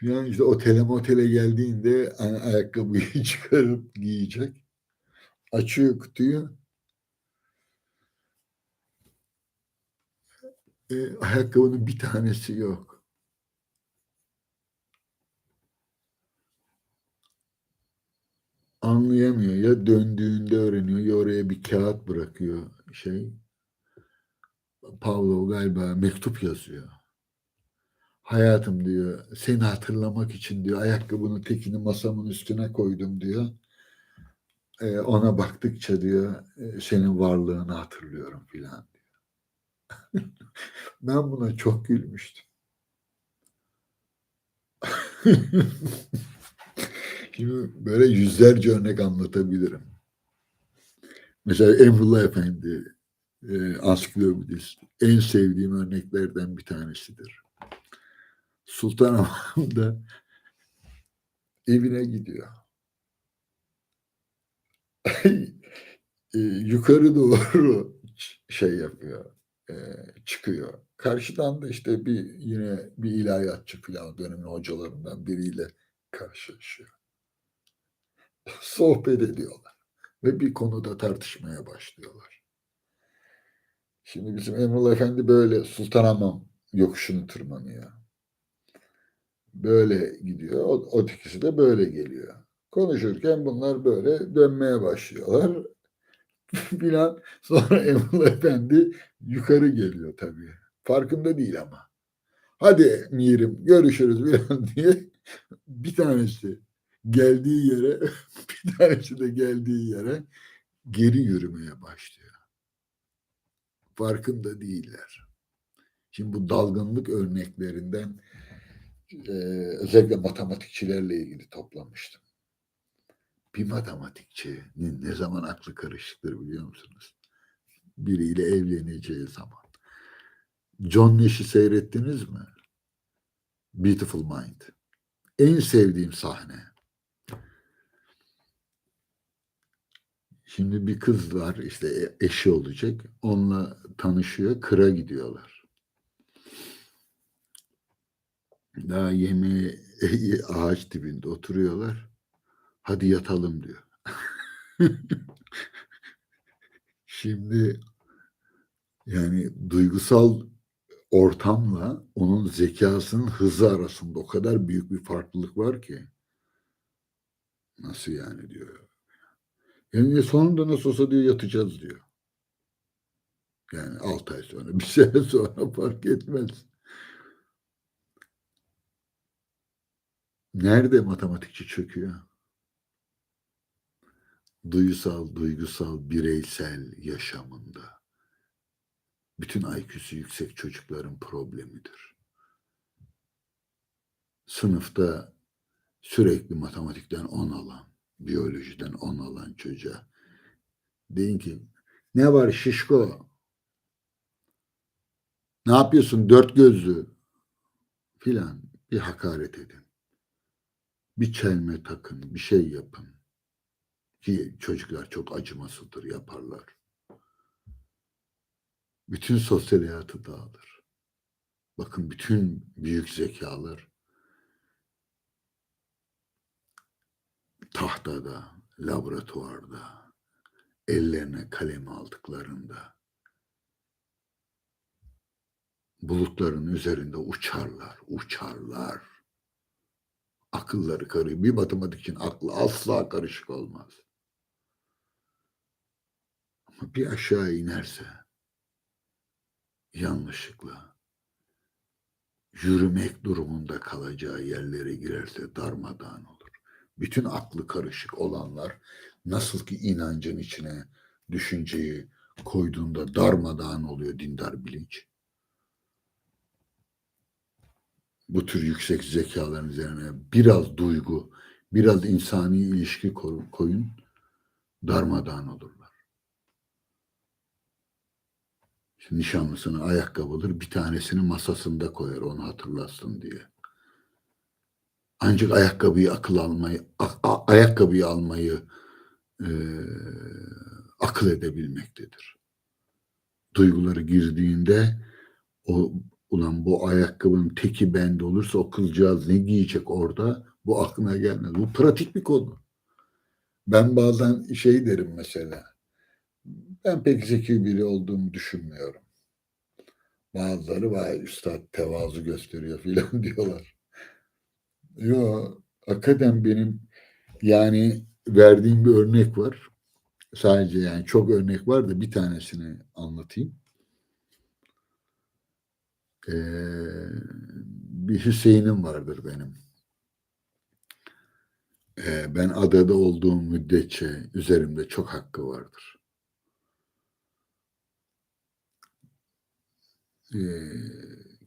Yani işte otele geldiğinde ayakkabıyı çıkarıp giyecek. Açıyor kutuyu. Ayakkabının bir tanesi yok. Anlayamıyor. Ya döndüğünde öğreniyor ya oraya bir kağıt bırakıyor Pavlov galiba mektup yazıyor. Hayatım diyor seni hatırlamak için diyor ayakkabının tekini masamın üstüne koydum diyor. Ona baktıkça diyor senin varlığını hatırlıyorum filan. Ben buna çok gülmüştüm. Şimdi böyle yüzlerce örnek anlatabilirim. Mesela Emrullah Efendi ansiklopedist en sevdiğim örneklerden bir tanesidir. Sultanahmet'te evine gidiyor. Yukarı doğru yapıyor, çıkıyor. Karşıdan da işte yine bir ilahiyatçı falan dönemin hocalarından biriyle karşılaşıyor. Sohbet ediyorlar ve bir konuda tartışmaya başlıyorlar. Şimdi bizim Emrullah Efendi böyle Sultanahmet yokuşunu tırmanıyor. Böyle gidiyor. O ikisi de böyle geliyor. Konuşurken bunlar böyle dönmeye başlıyorlar. Filan. Sonra Emrullah Efendi yukarı geliyor tabii. Farkında değil ama. Hadi Mirim görüşürüz filan diye bir tanesi geldiği yere bir tanesi de geldiği yere geri yürümeye başlıyor. Farkında değiller. Şimdi bu dalgınlık örneklerinden özellikle matematikçilerle ilgili toplamıştım. Bir matematikçinin ne zaman aklı karışıktır biliyor musunuz? Biriyle evleneceği zaman. John Nash'i seyrettiniz mi? Beautiful Mind. En sevdiğim sahne. Şimdi bir kız var işte eşi olacak. Onunla tanışıyor. Kıra gidiyorlar. Daha yemeğe ağaç dibinde oturuyorlar. Hadi yatalım diyor. Şimdi yani duygusal ortamla onun zekasının hızı arasında o kadar büyük bir farklılık var ki. Nasıl yani diyor. Yani sonunda nasıl olsa diyor yatacağız diyor. Yani 6 ay sonra, bir sene sonra fark etmez. Nerede matematikçi çöküyor? Duygusal, bireysel yaşamında. Bütün IQ'su yüksek çocukların problemidir. Sınıfta sürekli matematikten 10 alan, biyolojiden 10 alan çocuğa deyin ki ne var şişko? Ne yapıyorsun dört gözlü? Filan bir hakaret edin. Bir çelme takın, bir şey yapın. Ki çocuklar çok acımasızdır, yaparlar. Bütün sosyal hayatı dağılır. Bakın bütün büyük zekalar tahtada, laboratuvarda, ellerine kalem aldıklarında bulutların üzerinde uçarlar. Akılları karışık. Bir matematikçinin aklı asla karışık olmaz. Bir aşağı inerse yanlışlıkla yürümek durumunda kalacağı yerlere girerse darmadağın olur. Bütün aklı karışık olanlar nasıl ki inancın içine düşünceyi koyduğunda darmadağın oluyor dindar bilinç. Bu tür yüksek zekaların üzerine biraz duygu, biraz insani ilişki koyun, darmadağın olurlar. Şimdi nişanlısının ayakkabıdır, bir tanesini masasında koyar onu hatırlasın diye. Ancak ayakkabıyı almayı e, akıl edebilmektedir. Duyguları girdiğinde o ulan bu ayakkabının teki bende olursa o kızcağız ne giyecek orada? Bu aklına gelmez. Bu pratik bir konu. Ben bazen şey derim mesela. Ben pek zeki biri olduğumu düşünmüyorum. Bazıları vay üstad tevazu gösteriyor filan diyorlar. Yo, hakikaten benim yani verdiğim bir örnek var. Sadece yani çok örnek var da bir tanesini anlatayım. Bir Hüseyin'im vardır benim. Ben adada olduğum müddetçe üzerimde çok hakkı vardır.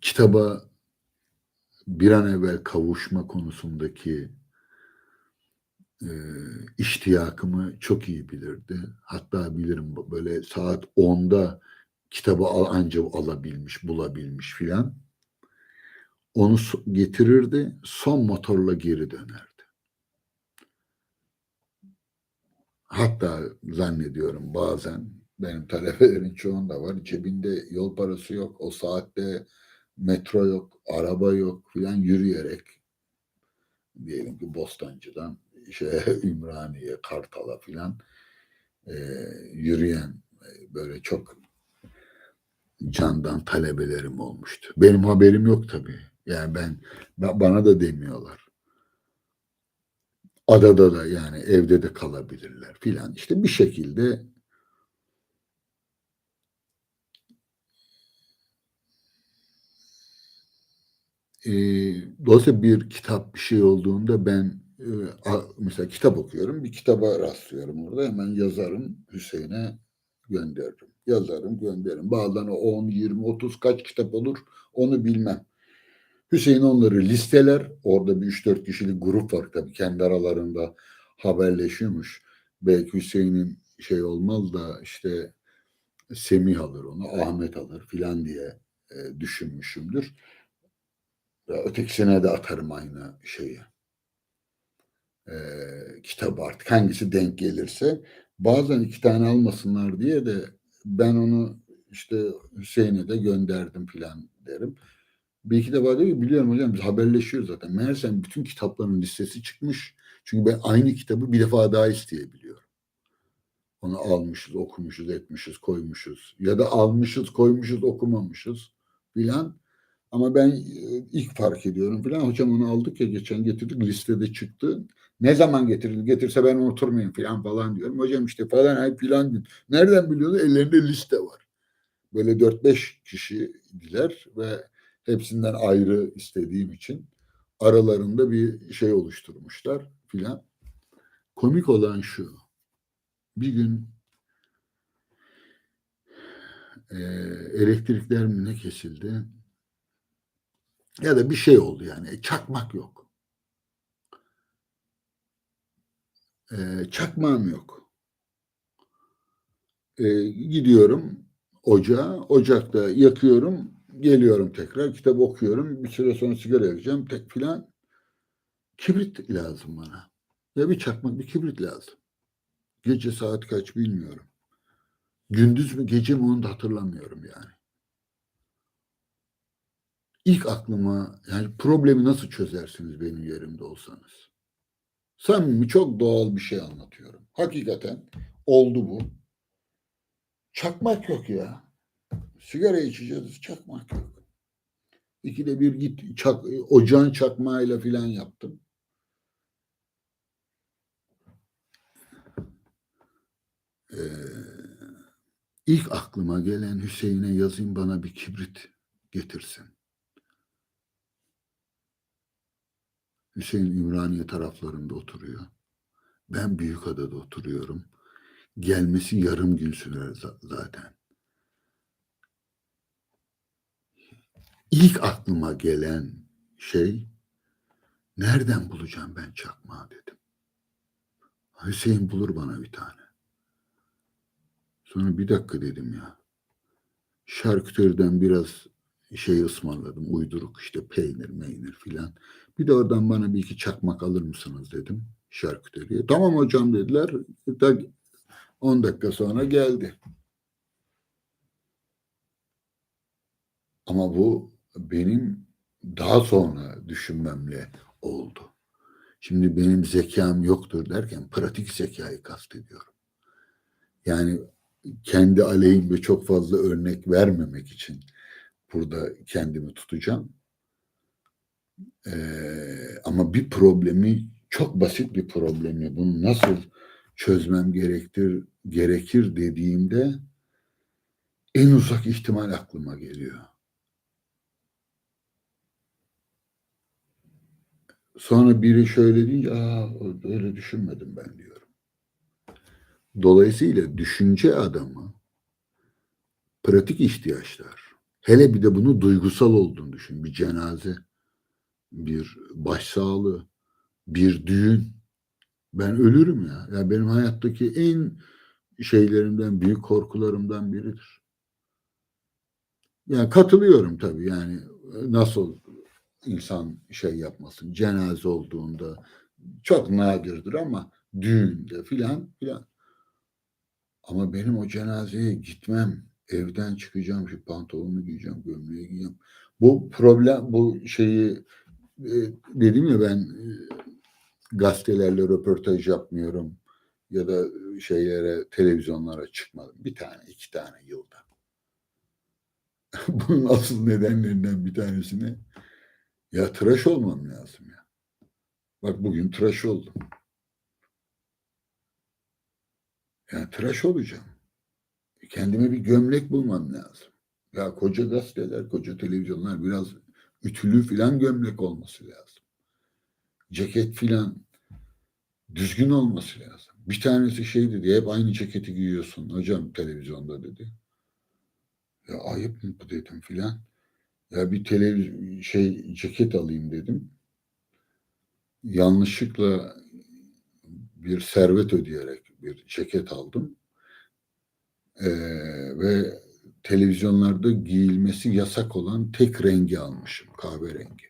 Kitaba bir an evvel kavuşma konusundaki iştiyakımı çok iyi bilirdi. Hatta bilirim böyle saat 10'da kitabı ancak alabilmiş, bulabilmiş filan. Onu getirirdi, son motorla geri dönerdi. Hatta zannediyorum bazen benim talebelerin çoğunda var. Cebinde yol parası yok. O saatte metro yok, araba yok filan yürüyerek diyelim ki Bostancı'dan Ümraniye, Kartal'a filan e, yürüyen böyle çok candan talebelerim olmuştu. Benim haberim yok tabii. Yani bana da demiyorlar. Adada da yani evde de kalabilirler filan. İşte bir şekilde e, dolayısıyla bir kitap bir şey olduğunda ben mesela kitap okuyorum. Bir kitaba rastlıyorum orada. Hemen yazarım Hüseyin'e gönderirim. Yazarım gönderirim. Bazen o 10, 20, 30 kaç kitap olur onu bilmem. Hüseyin onları listeler. Orada bir 3-4 kişilik grup var tabii. Kendi aralarında haberleşiyormuş. Belki Hüseyin'in şey olmaz da işte Semih alır onu, Ahmet alır filan diye düşünmüşümdür. Ötekisine de atarım aynı şeyi. Kitabı artık hangisi denk gelirse. Bazen 2 tane almasınlar diye de ben onu işte Hüseyin'e de gönderdim filan derim. Bir iki defa diyor ki biliyorum hocam biz haberleşiyoruz zaten. Meğersem bütün kitapların listesi çıkmış. Çünkü ben aynı kitabı bir defa daha isteyebiliyorum. Onu almışız, okumuşuz, etmişiz, koymuşuz. Ya da almışız, koymuşuz, okumamışız filan. Ama ben ilk fark ediyorum filan. Hocam onu aldık ya geçen getirdik listede çıktı. Ne zaman getirildi? Getirse ben unutur muyum filan falan diyorum. Hocam işte falan ay filan. Nereden biliyordu? Ellerinde liste var. Böyle 4-5 kişidiler ve hepsinden ayrı istediğim için aralarında bir şey oluşturmuşlar filan. Komik olan şu. Bir gün e, elektrikler mi ne kesildi ya da bir şey oldu yani çakmak yok. Çakmağım yok. Gidiyorum ocağa, ocakta yakıyorum, geliyorum tekrar kitap okuyorum. Bir süre sonra sigara yakacağım tek filan. Kibrit lazım bana. Ya bir çakmak bir kibrit lazım. Gece saat kaç bilmiyorum. Gündüz mü gece mi onu da hatırlamıyorum yani. İlk aklıma yani problemi nasıl çözersiniz benim yerimde olsanız? Samimi çok doğal bir şey anlatıyorum. Hakikaten oldu bu. Çakmak yok ya. Sigara içeceğiz çakmak yok. İkide bir git ocağın çakmağıyla filan yaptım. Ee, İlk aklıma gelen Hüseyin'e yazayım bana bir kibrit getirsin. Hüseyin Ümraniye taraflarında oturuyor. Ben Büyükada'da oturuyorum. Gelmesi yarım gün sürer zaten. İlk aklıma gelen şey, nereden bulacağım ben çakmağı dedim. Hüseyin bulur bana bir tane. Sonra bir dakika dedim ya. Şarküteriden biraz ısmarladım. Uyduruk işte peynir meynir filan. Bir de oradan bana bir iki çakmak alır mısınız dedim şarküteriye. Tamam hocam dediler. 10 dakika sonra geldi. Ama bu benim daha sonra düşünmemle oldu. Şimdi benim zekam yoktur derken pratik zekayı kastediyorum. Yani kendi aleyhimde çok fazla örnek vermemek için burada kendimi tutacağım. Ama bir problemi, çok basit bir problemi, bunu nasıl çözmem gerekir dediğimde en uzak ihtimal aklıma geliyor. Sonra biri şöyle deyince, öyle düşünmedim ben diyorum. Dolayısıyla düşünce adamı pratik ihtiyaçlar. Hele bir de bunu duygusal olduğunu düşün. Bir cenaze, bir başsağlığı, bir düğün. Ben ölürüm ya. Ya benim hayattaki en büyük korkularımdan biridir. Yani katılıyorum tabii yani nasıl insan yapmasın cenaze olduğunda çok nadirdir ama düğünde filan filan. Ama benim o cenazeye gitmem, evden çıkacağım, şu pantolonu giyeceğim, gömleği giyeceğim. Bu problem, e, dedim ya ben gazetelerle röportaj yapmıyorum ya da televizyonlara çıkmadım. Bir tane, iki tane yılda. Bunun asıl nedenlerinden bir tanesini ya tıraş olmam lazım ya. Bak bugün tıraş oldum. Yani tıraş olacağım. Kendime bir gömlek bulmam lazım. Ya koca gazeteler, koca televizyonlar biraz ütülü filan gömlek olması lazım. Ceket filan düzgün olması lazım. Bir tanesi dedi, hep aynı ceketi giyiyorsun hocam televizyonda dedi. Ya ayıp mı bu dedim filan. Ya bir ceket alayım dedim. Yanlışlıkla bir servet ödeyerek bir ceket aldım. Ee, ve televizyonlarda giyilmesi yasak olan tek rengi almışım. Kahverengi.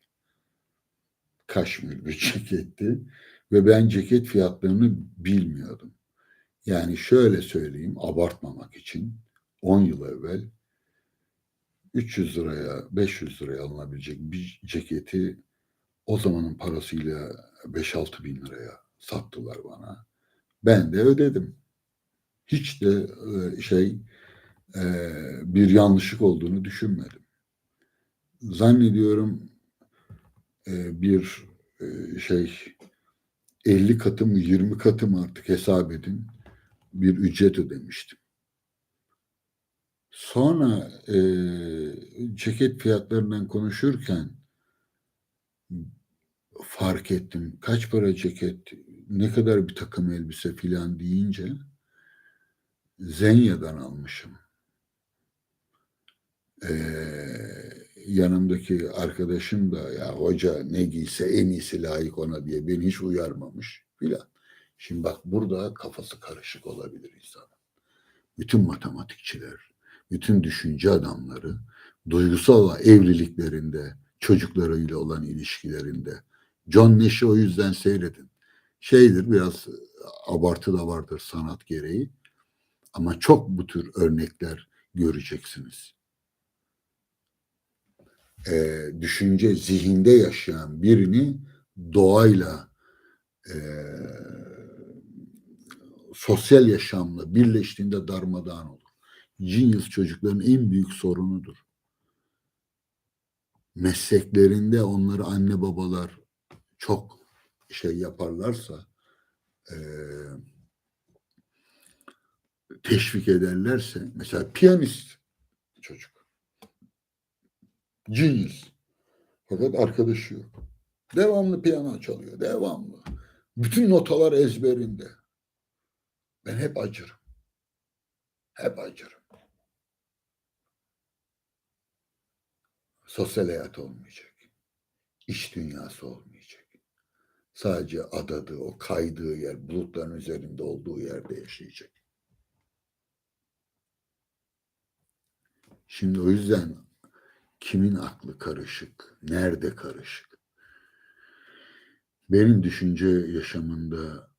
Kaşmir bir ceketti. Ve ben ceket fiyatlarını bilmiyordum. Yani şöyle söyleyeyim abartmamak için 10 yıl evvel 300 liraya 500 liraya alınabilecek bir ceketi o zamanın parasıyla 5-6 bin liraya sattılar bana. Ben de ödedim. Hiç de e, bir yanlışlık olduğunu düşünmedim. Zannediyorum bir şey 50 katı mı 20 katı mı artık hesap edin bir ücret ödemiştim. Sonra ceket fiyatlarından konuşurken fark ettim. Kaç para ceket, ne kadar bir takım elbise filan deyince Zenya'dan almışım. Yanımdaki arkadaşım da ya hoca ne giyse en iyisi layık ona diye beni hiç uyarmamış filan. Şimdi bak burada kafası karışık olabilir insan. Bütün matematikçiler, bütün düşünce adamları duygusal evliliklerinde, çocuklarıyla olan ilişkilerinde John Nash'i o yüzden seyredin. Biraz abartı da vardır sanat gereği ama çok bu tür örnekler göreceksiniz. Düşünce zihinde yaşayan birini doğayla sosyal yaşamla birleştiğinde darmadağın olur. Genius çocukların en büyük sorunudur. Mesleklerinde onları anne babalar çok yaparlarsa teşvik ederlerse, mesela piyanist çocuk, genius, fakat arkadaşı yok. Devamlı piyano çalıyor, devamlı. Bütün notalar ezberinde. Ben hep acırım. Hep acırım. Sosyal hayat olmayacak. İş dünyası olmayacak. Sadece adadığı, o kaydığı yer, bulutların üzerinde olduğu yerde yaşayacak. Şimdi o yüzden kimin aklı karışık, nerede karışık? Benim düşünce yaşamında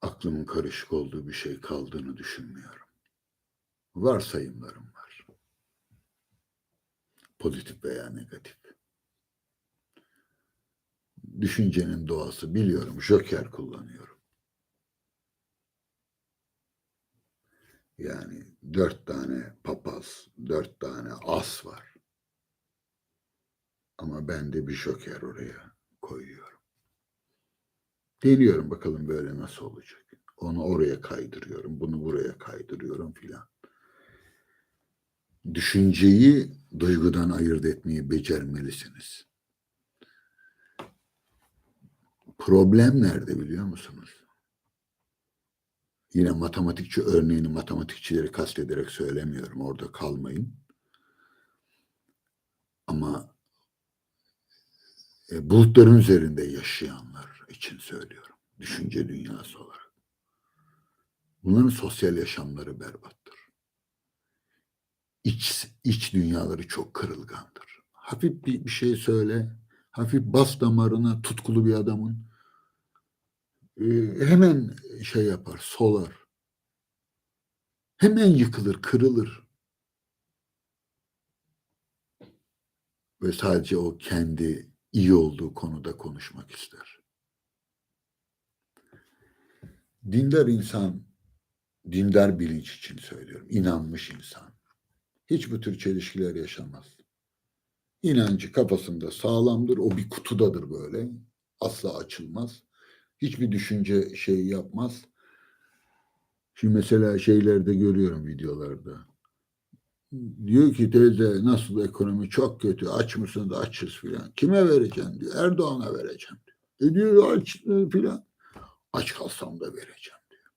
aklımın karışık olduğu bir şey kaldığını düşünmüyorum. Varsayımlarım var. Pozitif veya negatif. Düşüncenin doğası biliyorum. Joker kullanıyorum. Yani 4 tane papaz, 4 tane as var. Ama ben de bir joker oraya koyuyorum. Deniyorum bakalım böyle nasıl olacak. Onu oraya kaydırıyorum, bunu buraya kaydırıyorum filan. Düşünceyi duygudan ayırt etmeyi becermelisiniz. Problem nerede biliyor musunuz? Yine matematikçi örneğini matematikçileri kastederek söylemiyorum. Orada kalmayın. Ama bulutların üzerinde yaşayanlar için söylüyorum. Düşünce dünyası olarak. Bunların sosyal yaşamları berbattır. İç dünyaları çok kırılgandır. Hafif bir şey söyle, hafif bas damarına tutkulu bir adamın hemen şey yapar, solar. Hemen yıkılır, kırılır. Ve sadece o kendi iyi olduğu konuda konuşmak ister. Dindar insan, dindar bilinç için söylüyorum, inanmış insan. Hiç bu tür çelişkiler yaşamaz. İnancı kafasında sağlamdır, o bir kutudadır böyle. Asla açılmaz. Hiçbir düşünce şeyi yapmaz. Şimdi mesela şeylerde görüyorum videolarda. Diyor ki teyze nasıl ekonomi çok kötü, aç mısınız? Açız filan. Kime vereceğim diyor. Erdoğan'a vereceğim diyor. Diyor aç filan. Aç kalsam da vereceğim diyor.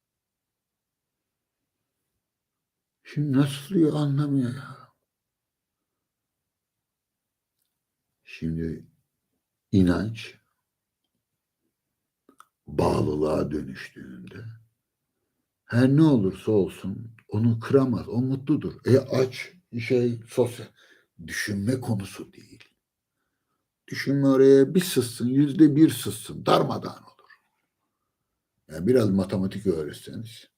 Şimdi nasıl diyor anlamıyor ya. Şimdi inanç bağlılığa dönüştüğünde her ne olursa olsun onu kıramaz. O mutludur. Aç sosyal düşünme konusu değil. Düşünme oraya bir sızsın, %1 sızsın, darmadağın olur. Yani biraz matematik öğretseniz.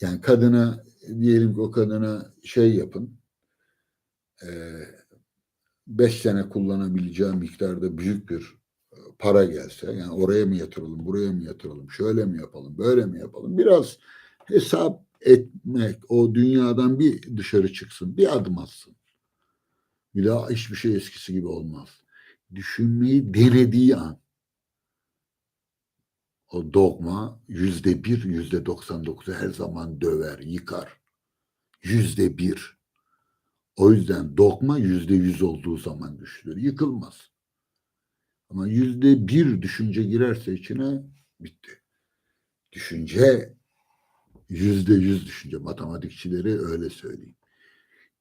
Yani kadına diyelim ki o kadına şey yapın, 5 sene kullanabileceği miktarda büyük bir para gelse, yani oraya mı yatıralım, buraya mı yatıralım, şöyle mi yapalım, böyle mi yapalım? Biraz hesap etmek, o dünyadan bir dışarı çıksın, bir adım atsın. Bir daha hiçbir şey eskisi gibi olmaz. Düşünmeyi denediği an o dogma %1, %99'u her zaman döver, yıkar. %1. O yüzden dogma %100 olduğu zaman güçlüdür. Yıkılmaz. Ama %1 düşünce girerse içine bitti. Düşünce %100 düşünce. Matematikçileri öyle söyleyeyim.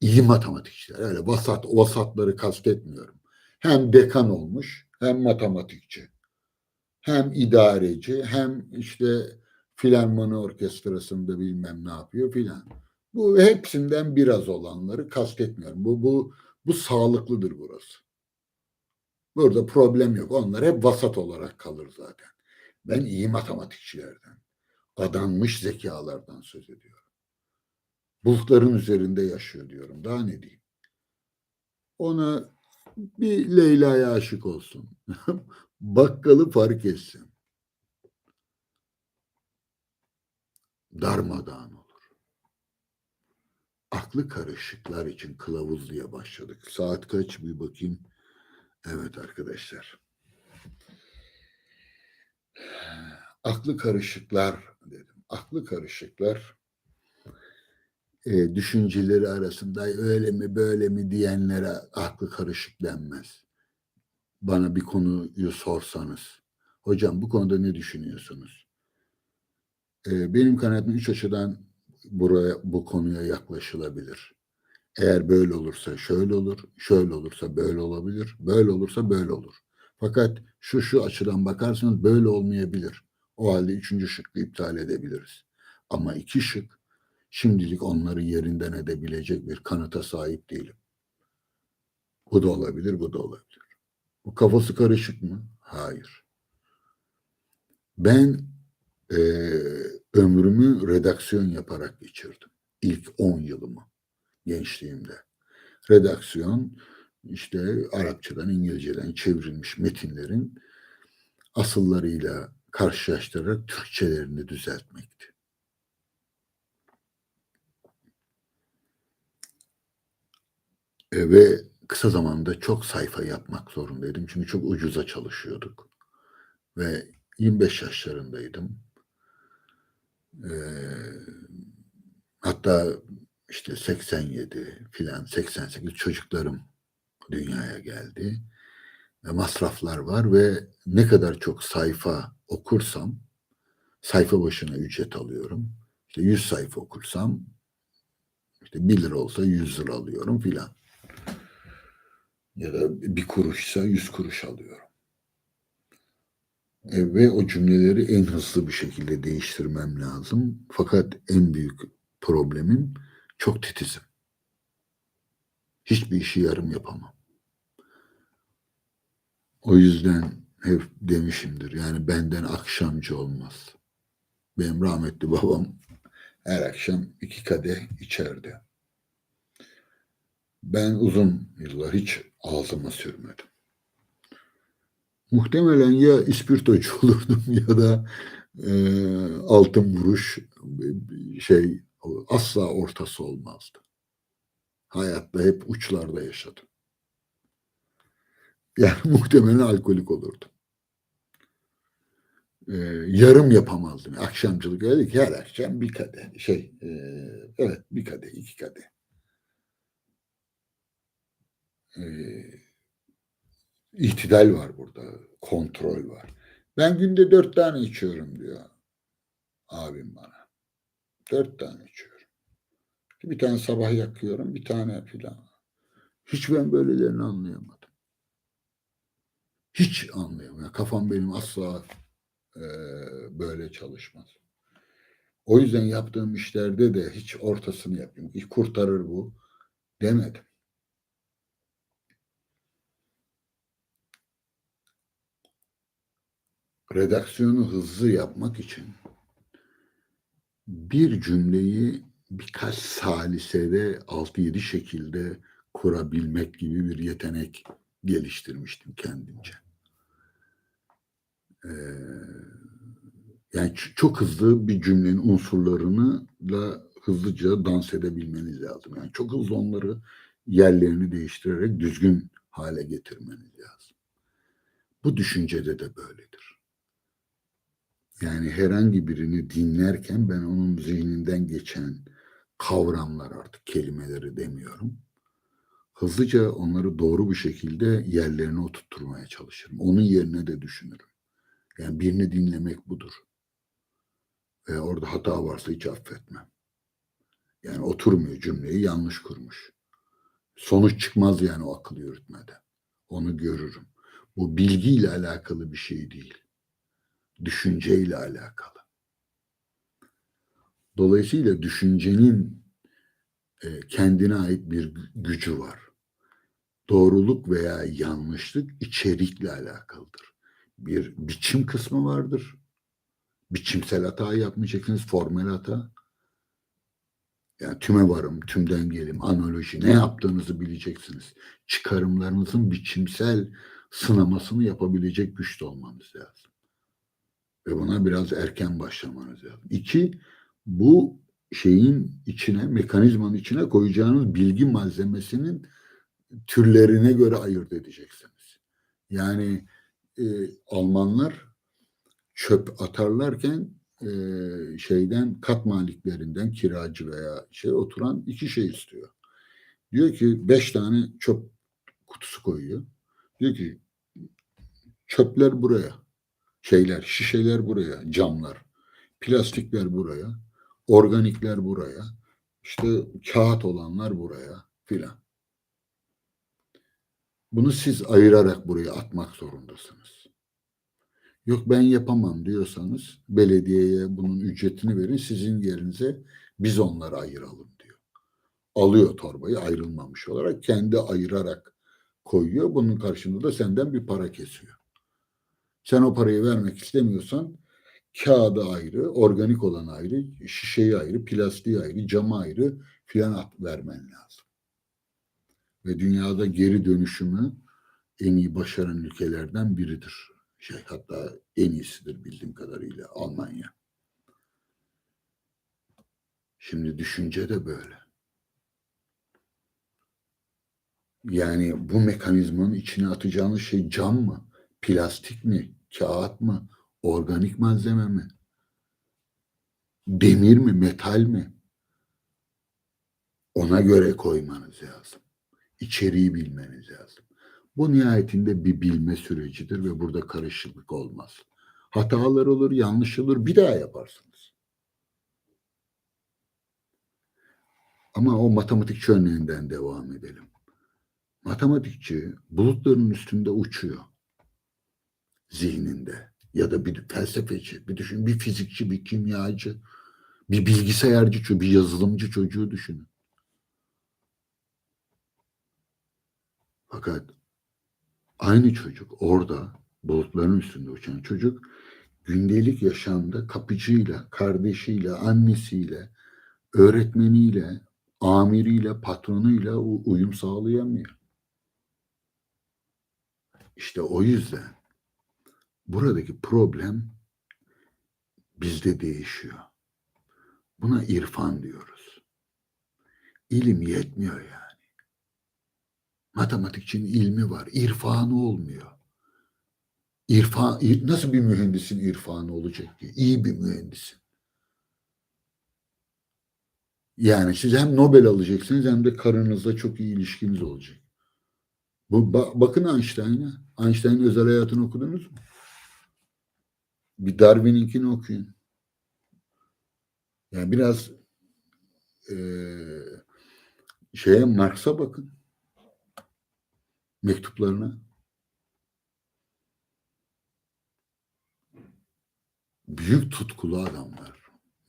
İyi matematikçiler. Öyle vasatları kastetmiyorum. Hem dekan olmuş, hem matematikçi, hem idareci, hem işte filarmoni orkestrasında bilmem ne yapıyor filan. Bu hepsinden biraz olanları kastetmiyorum. Bu sağlıklıdır burası. Burada problem yok. Onlar hep vasat olarak kalır zaten. Ben iyi matematikçilerden, adanmış zekalardan söz ediyorum. Bulutların üzerinde yaşıyor diyorum. Daha ne diyeyim? Ona bir Leyla'ya aşık olsun. Bakkalı fark etsin. Darmadağın olur. Aklı karışıklar için kılavuz diye başladık. Saat kaç bir bakayım. Evet arkadaşlar. aklı karışıklar dedim. Aklı karışıklar düşünceleri arasında öyle mi böyle mi diyenlere aklı karışık denmez. Bana bir konuyu sorsanız, hocam bu konuda ne düşünüyorsunuz? Benim kanaatim üç açıdan bu konuya yaklaşılabilir. Eğer böyle olursa şöyle olur, şöyle olursa böyle olabilir, böyle olursa böyle olur. Fakat şu açıdan bakarsanız böyle olmayabilir. O halde üçüncü şıkkı iptal edebiliriz. Ama iki şık şimdilik onları yerinden edebilecek bir kanıta sahip değilim. Bu da olabilir, bu da olabilir. Bu kafası karışık mı? Hayır. Ben e, ömrümü redaksiyon yaparak geçirdim. İlk 10 yılımı gençliğimde. Redaksiyon işte Arapçadan, İngilizceden çevrilmiş metinlerin asıllarıyla karşılaştırarak Türkçelerini düzeltmekti. Ve kısa zamanda çok sayfa yapmak zorundaydım. Çünkü çok ucuza çalışıyorduk. Ve 25 yaşlarındaydım. Hatta işte 87 filan 88 çocuklarım dünyaya geldi. Ve masraflar var ve ne kadar çok sayfa okursam sayfa başına ücret alıyorum. İşte 100 sayfa okursam işte 1 lira olsa 100 lira alıyorum filan. Ya da bir kuruşsa 100 kuruş alıyorum. Ve o cümleleri en hızlı bir şekilde değiştirmem lazım. Fakat en büyük problemim çok titizim. Hiçbir işi yarım yapamam. O yüzden hep demişimdir yani benden akşamcı olmaz. Benim rahmetli babam her akşam 2 kadeh içerdi. Ben uzun yıllar hiç ağzıma sürmedim. Muhtemelen ya ispirtocu olurdum ya da altın vuruş şey asla ortası olmazdı. Hayatta hep uçlarda yaşadım. Yani muhtemelen alkolik olurdum. Yarım yapamazdım. Akşamcılık öyle ki her akşam bir kadeh. Evet bir kadeh, 2 kadeh. İtidal var burada. Kontrol var. Ben günde 4 tane içiyorum diyor abim bana. 4 tane içiyorum. Bir tane sabah yakıyorum, bir tane filan. Hiç ben böylelerini anlayamadım. Hiç anlayamadım. Yani kafam benim asla böyle çalışmaz. O yüzden yaptığım işlerde de hiç ortasını yapayım. Hiç kurtarır bu demedim. Redaksiyonu hızlı yapmak için bir cümleyi birkaç salisede 6-7 şekilde kurabilmek gibi bir yetenek geliştirmiştim kendimce. Yani çok hızlı bir cümlenin unsurlarını hızlıca dans edebilmeniz lazım. Yani çok hızlı onları yerlerini değiştirerek düzgün hale getirmeniz lazım. Bu düşüncede de böyledir. Yani herhangi birini dinlerken ben onun zihninden geçen kavramlar artık kelimeleri demiyorum. Hızlıca onları doğru bir şekilde yerlerine oturtturmaya çalışırım. Onun yerine de düşünürüm. Yani birini dinlemek budur. Ve orada hata varsa hiç affetmem. Yani oturmuyor cümleyi yanlış kurmuş. Sonuç çıkmaz yani o akıl yürütmeden. Onu görürüm. Bu bilgiyle alakalı bir şey değil. Düşünceyle alakalı. Dolayısıyla düşüncenin kendine ait bir gücü var. Doğruluk veya yanlışlık içerikle alakalıdır. Bir biçim kısmı vardır. Biçimsel hata yapmayacaksınız, formel hata. Yani tüme varım, tümden gelim, analoji ne yaptığınızı bileceksiniz. Çıkarımlarınızın biçimsel sınamasını yapabilecek güçte olmanız lazım. Ve buna biraz erken başlamanız lazım. 2, bu şeyin içine, mekanizmanın içine koyacağınız bilgi malzemesinin türlerine göre ayırt edeceksiniz. Yani Almanlar çöp atarlarken şeyden kat maliklerinden kiracı veya şey oturan iki şey istiyor. Diyor ki 5 tane çöp kutusu koyuyor. Diyor ki çöpler buraya, şeyler, şişeler buraya, camlar, plastikler buraya, organikler buraya, işte kağıt olanlar buraya filan. Bunu siz ayırarak buraya atmak zorundasınız. Yok ben yapamam diyorsanız belediyeye bunun ücretini verin, sizin yerinize biz onları ayıralım diyor. Alıyor torbayı ayrılmamış olarak kendi ayırarak koyuyor. Bunun karşılığında da senden bir para kesiyor. Sen o parayı vermek istemiyorsan kağıdı ayrı, organik olan ayrı, şişeyi ayrı, plastiği ayrı, camı ayrı filan vermen lazım. Ve dünyada geri dönüşümü en iyi başaran ülkelerden biridir. Hatta en iyisidir bildiğim kadarıyla Almanya. Şimdi düşünce de böyle. Yani bu mekanizmanın içine atacağınız şey cam mı, plastik mi, kağıt mı, organik malzeme mi, demir mi, metal mi? Ona göre koymanız lazım. İçeriği bilmeniz lazım. Bu nihayetinde bir bilme sürecidir ve burada karışıklık olmaz. Hatalar olur, yanlış olur, bir daha yaparsınız. Ama o matematikçi örneğinden devam edelim. Matematikçi bulutların üstünde uçuyor zihninde. Ya da bir felsefeci, bir düşün, bir fizikçi, bir kimyacı, bir bilgisayarcı, bir yazılımcı çocuğu düşünün. Fakat aynı çocuk orada bulutların üstünde uçan çocuk gündelik yaşamda kapıcıyla, kardeşiyle, annesiyle, öğretmeniyle, amiriyle, patronuyla uyum sağlayamıyor. İşte o yüzden buradaki problem bizde değişiyor. Buna irfan diyoruz. İlim yetmiyor yani. Matematikçinin ilmi var, irfanı olmuyor. İrfan, nasıl bir mühendisin irfanı olacak ki? İyi bir mühendisin. Yani siz hem Nobel alacaksınız hem de karınızla çok iyi ilişkiniz olacak. Bakın Einstein'a. Einstein'ın özel hayatını okudunuz mu? Bir Darwin'inkini okuyun. Yani biraz Marx'a bakın. Mektuplarına. Büyük tutkulu adamlar.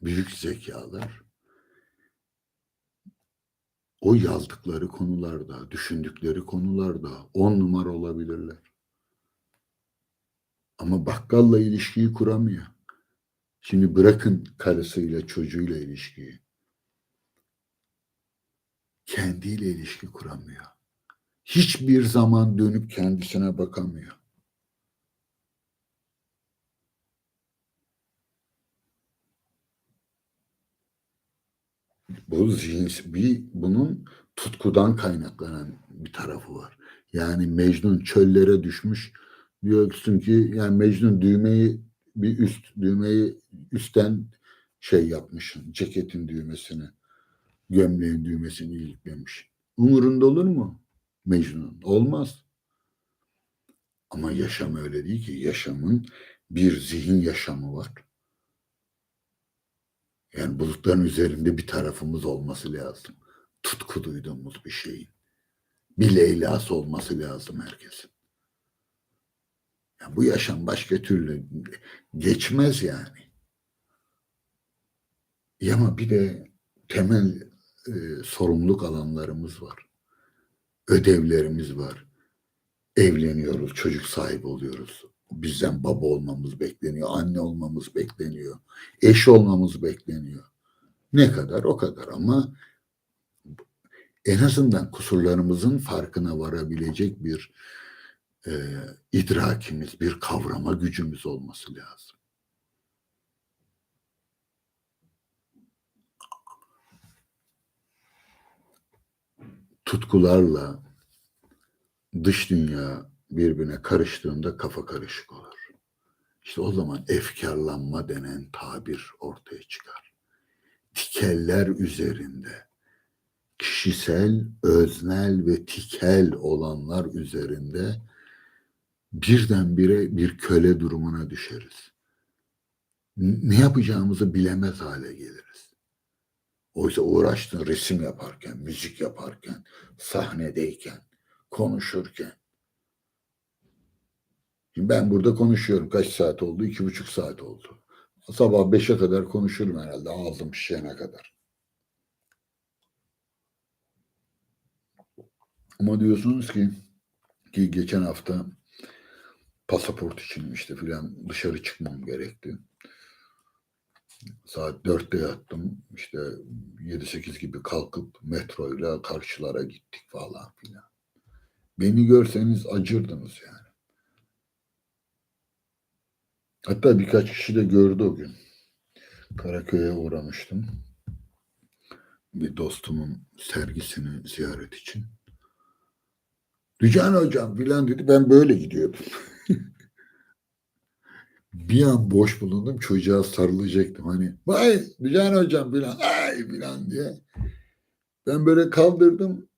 Büyük zekalar. O yazdıkları konularda, düşündükleri konularda 10 numara olabilirler. Ama bakkalla ilişkiyi kuramıyor. Şimdi bırakın karısıyla, çocuğuyla ilişkiyi. Kendiyle ilişki kuramıyor. Hiçbir zaman dönüp kendisine bakamıyor. Bunun tutkudan kaynaklanan bir tarafı var. Yani Mecnun çöllere düşmüş. Diyorsun ki yani Mecnun düğmeyi üstten yapmışsın. Ceketin düğmesini, gömleğin düğmesini iliklemiş. Umurunda olur mu Mecnun? Olmaz. Ama yaşam öyle değil ki. Yaşamın bir zihin yaşamı var. Yani bulutların üzerinde bir tarafımız olması lazım. Tutku duyduğumuz bir şeyin. Bir Leyla'sı olması lazım herkesin. Yani bu yaşam başka türlü geçmez yani. Ama bir de temel sorumluluk alanlarımız var. Ödevlerimiz var. Evleniyoruz, çocuk sahibi oluyoruz. Bizden baba olmamız bekleniyor, anne olmamız bekleniyor, eş olmamız bekleniyor. Ne kadar o kadar ama en azından kusurlarımızın farkına varabilecek bir idrakimiz, bir kavrama gücümüz olması lazım. Tutkularla dış dünya birbirine karıştığında kafa karışık olur. İşte o zaman efkarlanma denen tabir ortaya çıkar. Tikeller üzerinde, kişisel, öznel ve tikel olanlar üzerinde birdenbire bir köle durumuna düşeriz. Ne yapacağımızı bilemez hale geliriz. Oysa uğraştığın resim yaparken, müzik yaparken, sahnedeyken, konuşurken. Şimdi ben burada konuşuyorum. Kaç saat oldu? 2,5 saat oldu. Sabah 5'e kadar konuşurum herhalde. Ağzım şişene kadar. Ama diyorsunuz ki geçen hafta pasaport için işte filan dışarı çıkmam gerekti. Saat 4'te yattım. İşte 7-8 gibi kalkıp metroyla karşılara gittik falan filan. Beni görseniz acırdınız yani. Hatta birkaç kişi de gördü o gün. Karaköy'e uğramıştım. Bir dostumun sergisini ziyaret için. Ricani hocam filan dedi. Ben böyle gidiyordum. Bir an boş bulundum. Çocuğa sarılacaktım. Hani vay Ricani hocam filan ay filan diye. Ben böyle kaldırdım.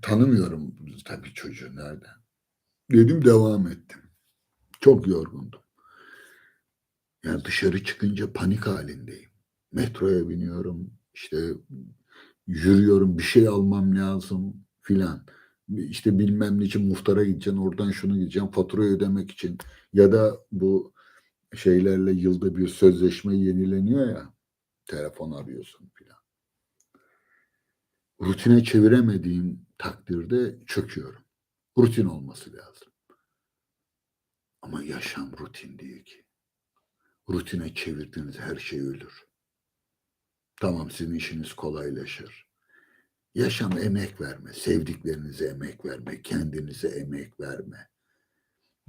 Tanımıyorum tabii çocuğu nereden. Dedim devam ettim. Çok yorgundum. Yani dışarı çıkınca panik halindeyim. Metroya biniyorum. İşte yürüyorum. Bir şey almam lazım filan. İşte bilmem ne için muhtara gideceğim. Oradan şunu gideceğim. Faturayı ödemek için. Ya da bu şeylerle yılda bir sözleşme yenileniyor ya. Telefon arıyorsun filan. Rutine çeviremediğim takdirde çöküyorum. Rutin olması lazım. Ama yaşam rutin değil ki. Rutine çevirdiğiniz her şey ölür. Tamam sizin işiniz kolaylaşır. Yaşam emek verme, sevdiklerinize emek verme, kendinize emek verme.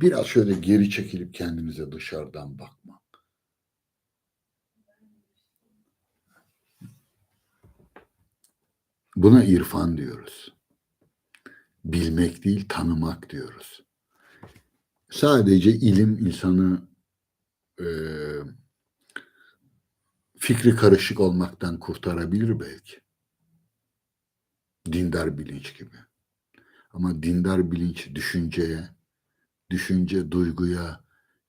Biraz şöyle geri çekilip kendinize dışarıdan bakma. Buna irfan diyoruz. Bilmek değil, tanımak diyoruz. Sadece ilim insanı fikri karışık olmaktan kurtarabilir belki. Dindar bilinç gibi. Ama dindar bilinç düşünce duyguya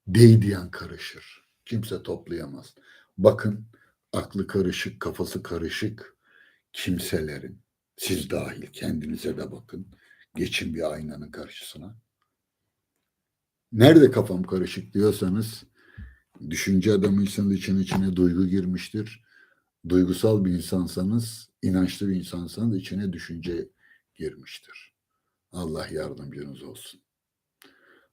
değdiyen karışır. Kimse toplayamaz. Bakın aklı karışık, kafası karışık kimselerin, siz dahil kendinize de bakın. Geçin bir aynanın karşısına. Nerede kafam karışık diyorsanız düşünce adamıysanız içine duygu girmiştir. Duygusal bir insansanız, inançlı bir insansanız içine düşünce girmiştir. Allah yardımcınız olsun.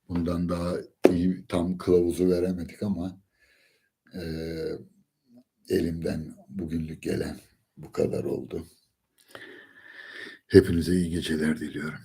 Bundan daha iyi tam kılavuzu veremedik ama elimden bugünlük gelen bu kadar oldu. Hepinize iyi geceler diliyorum.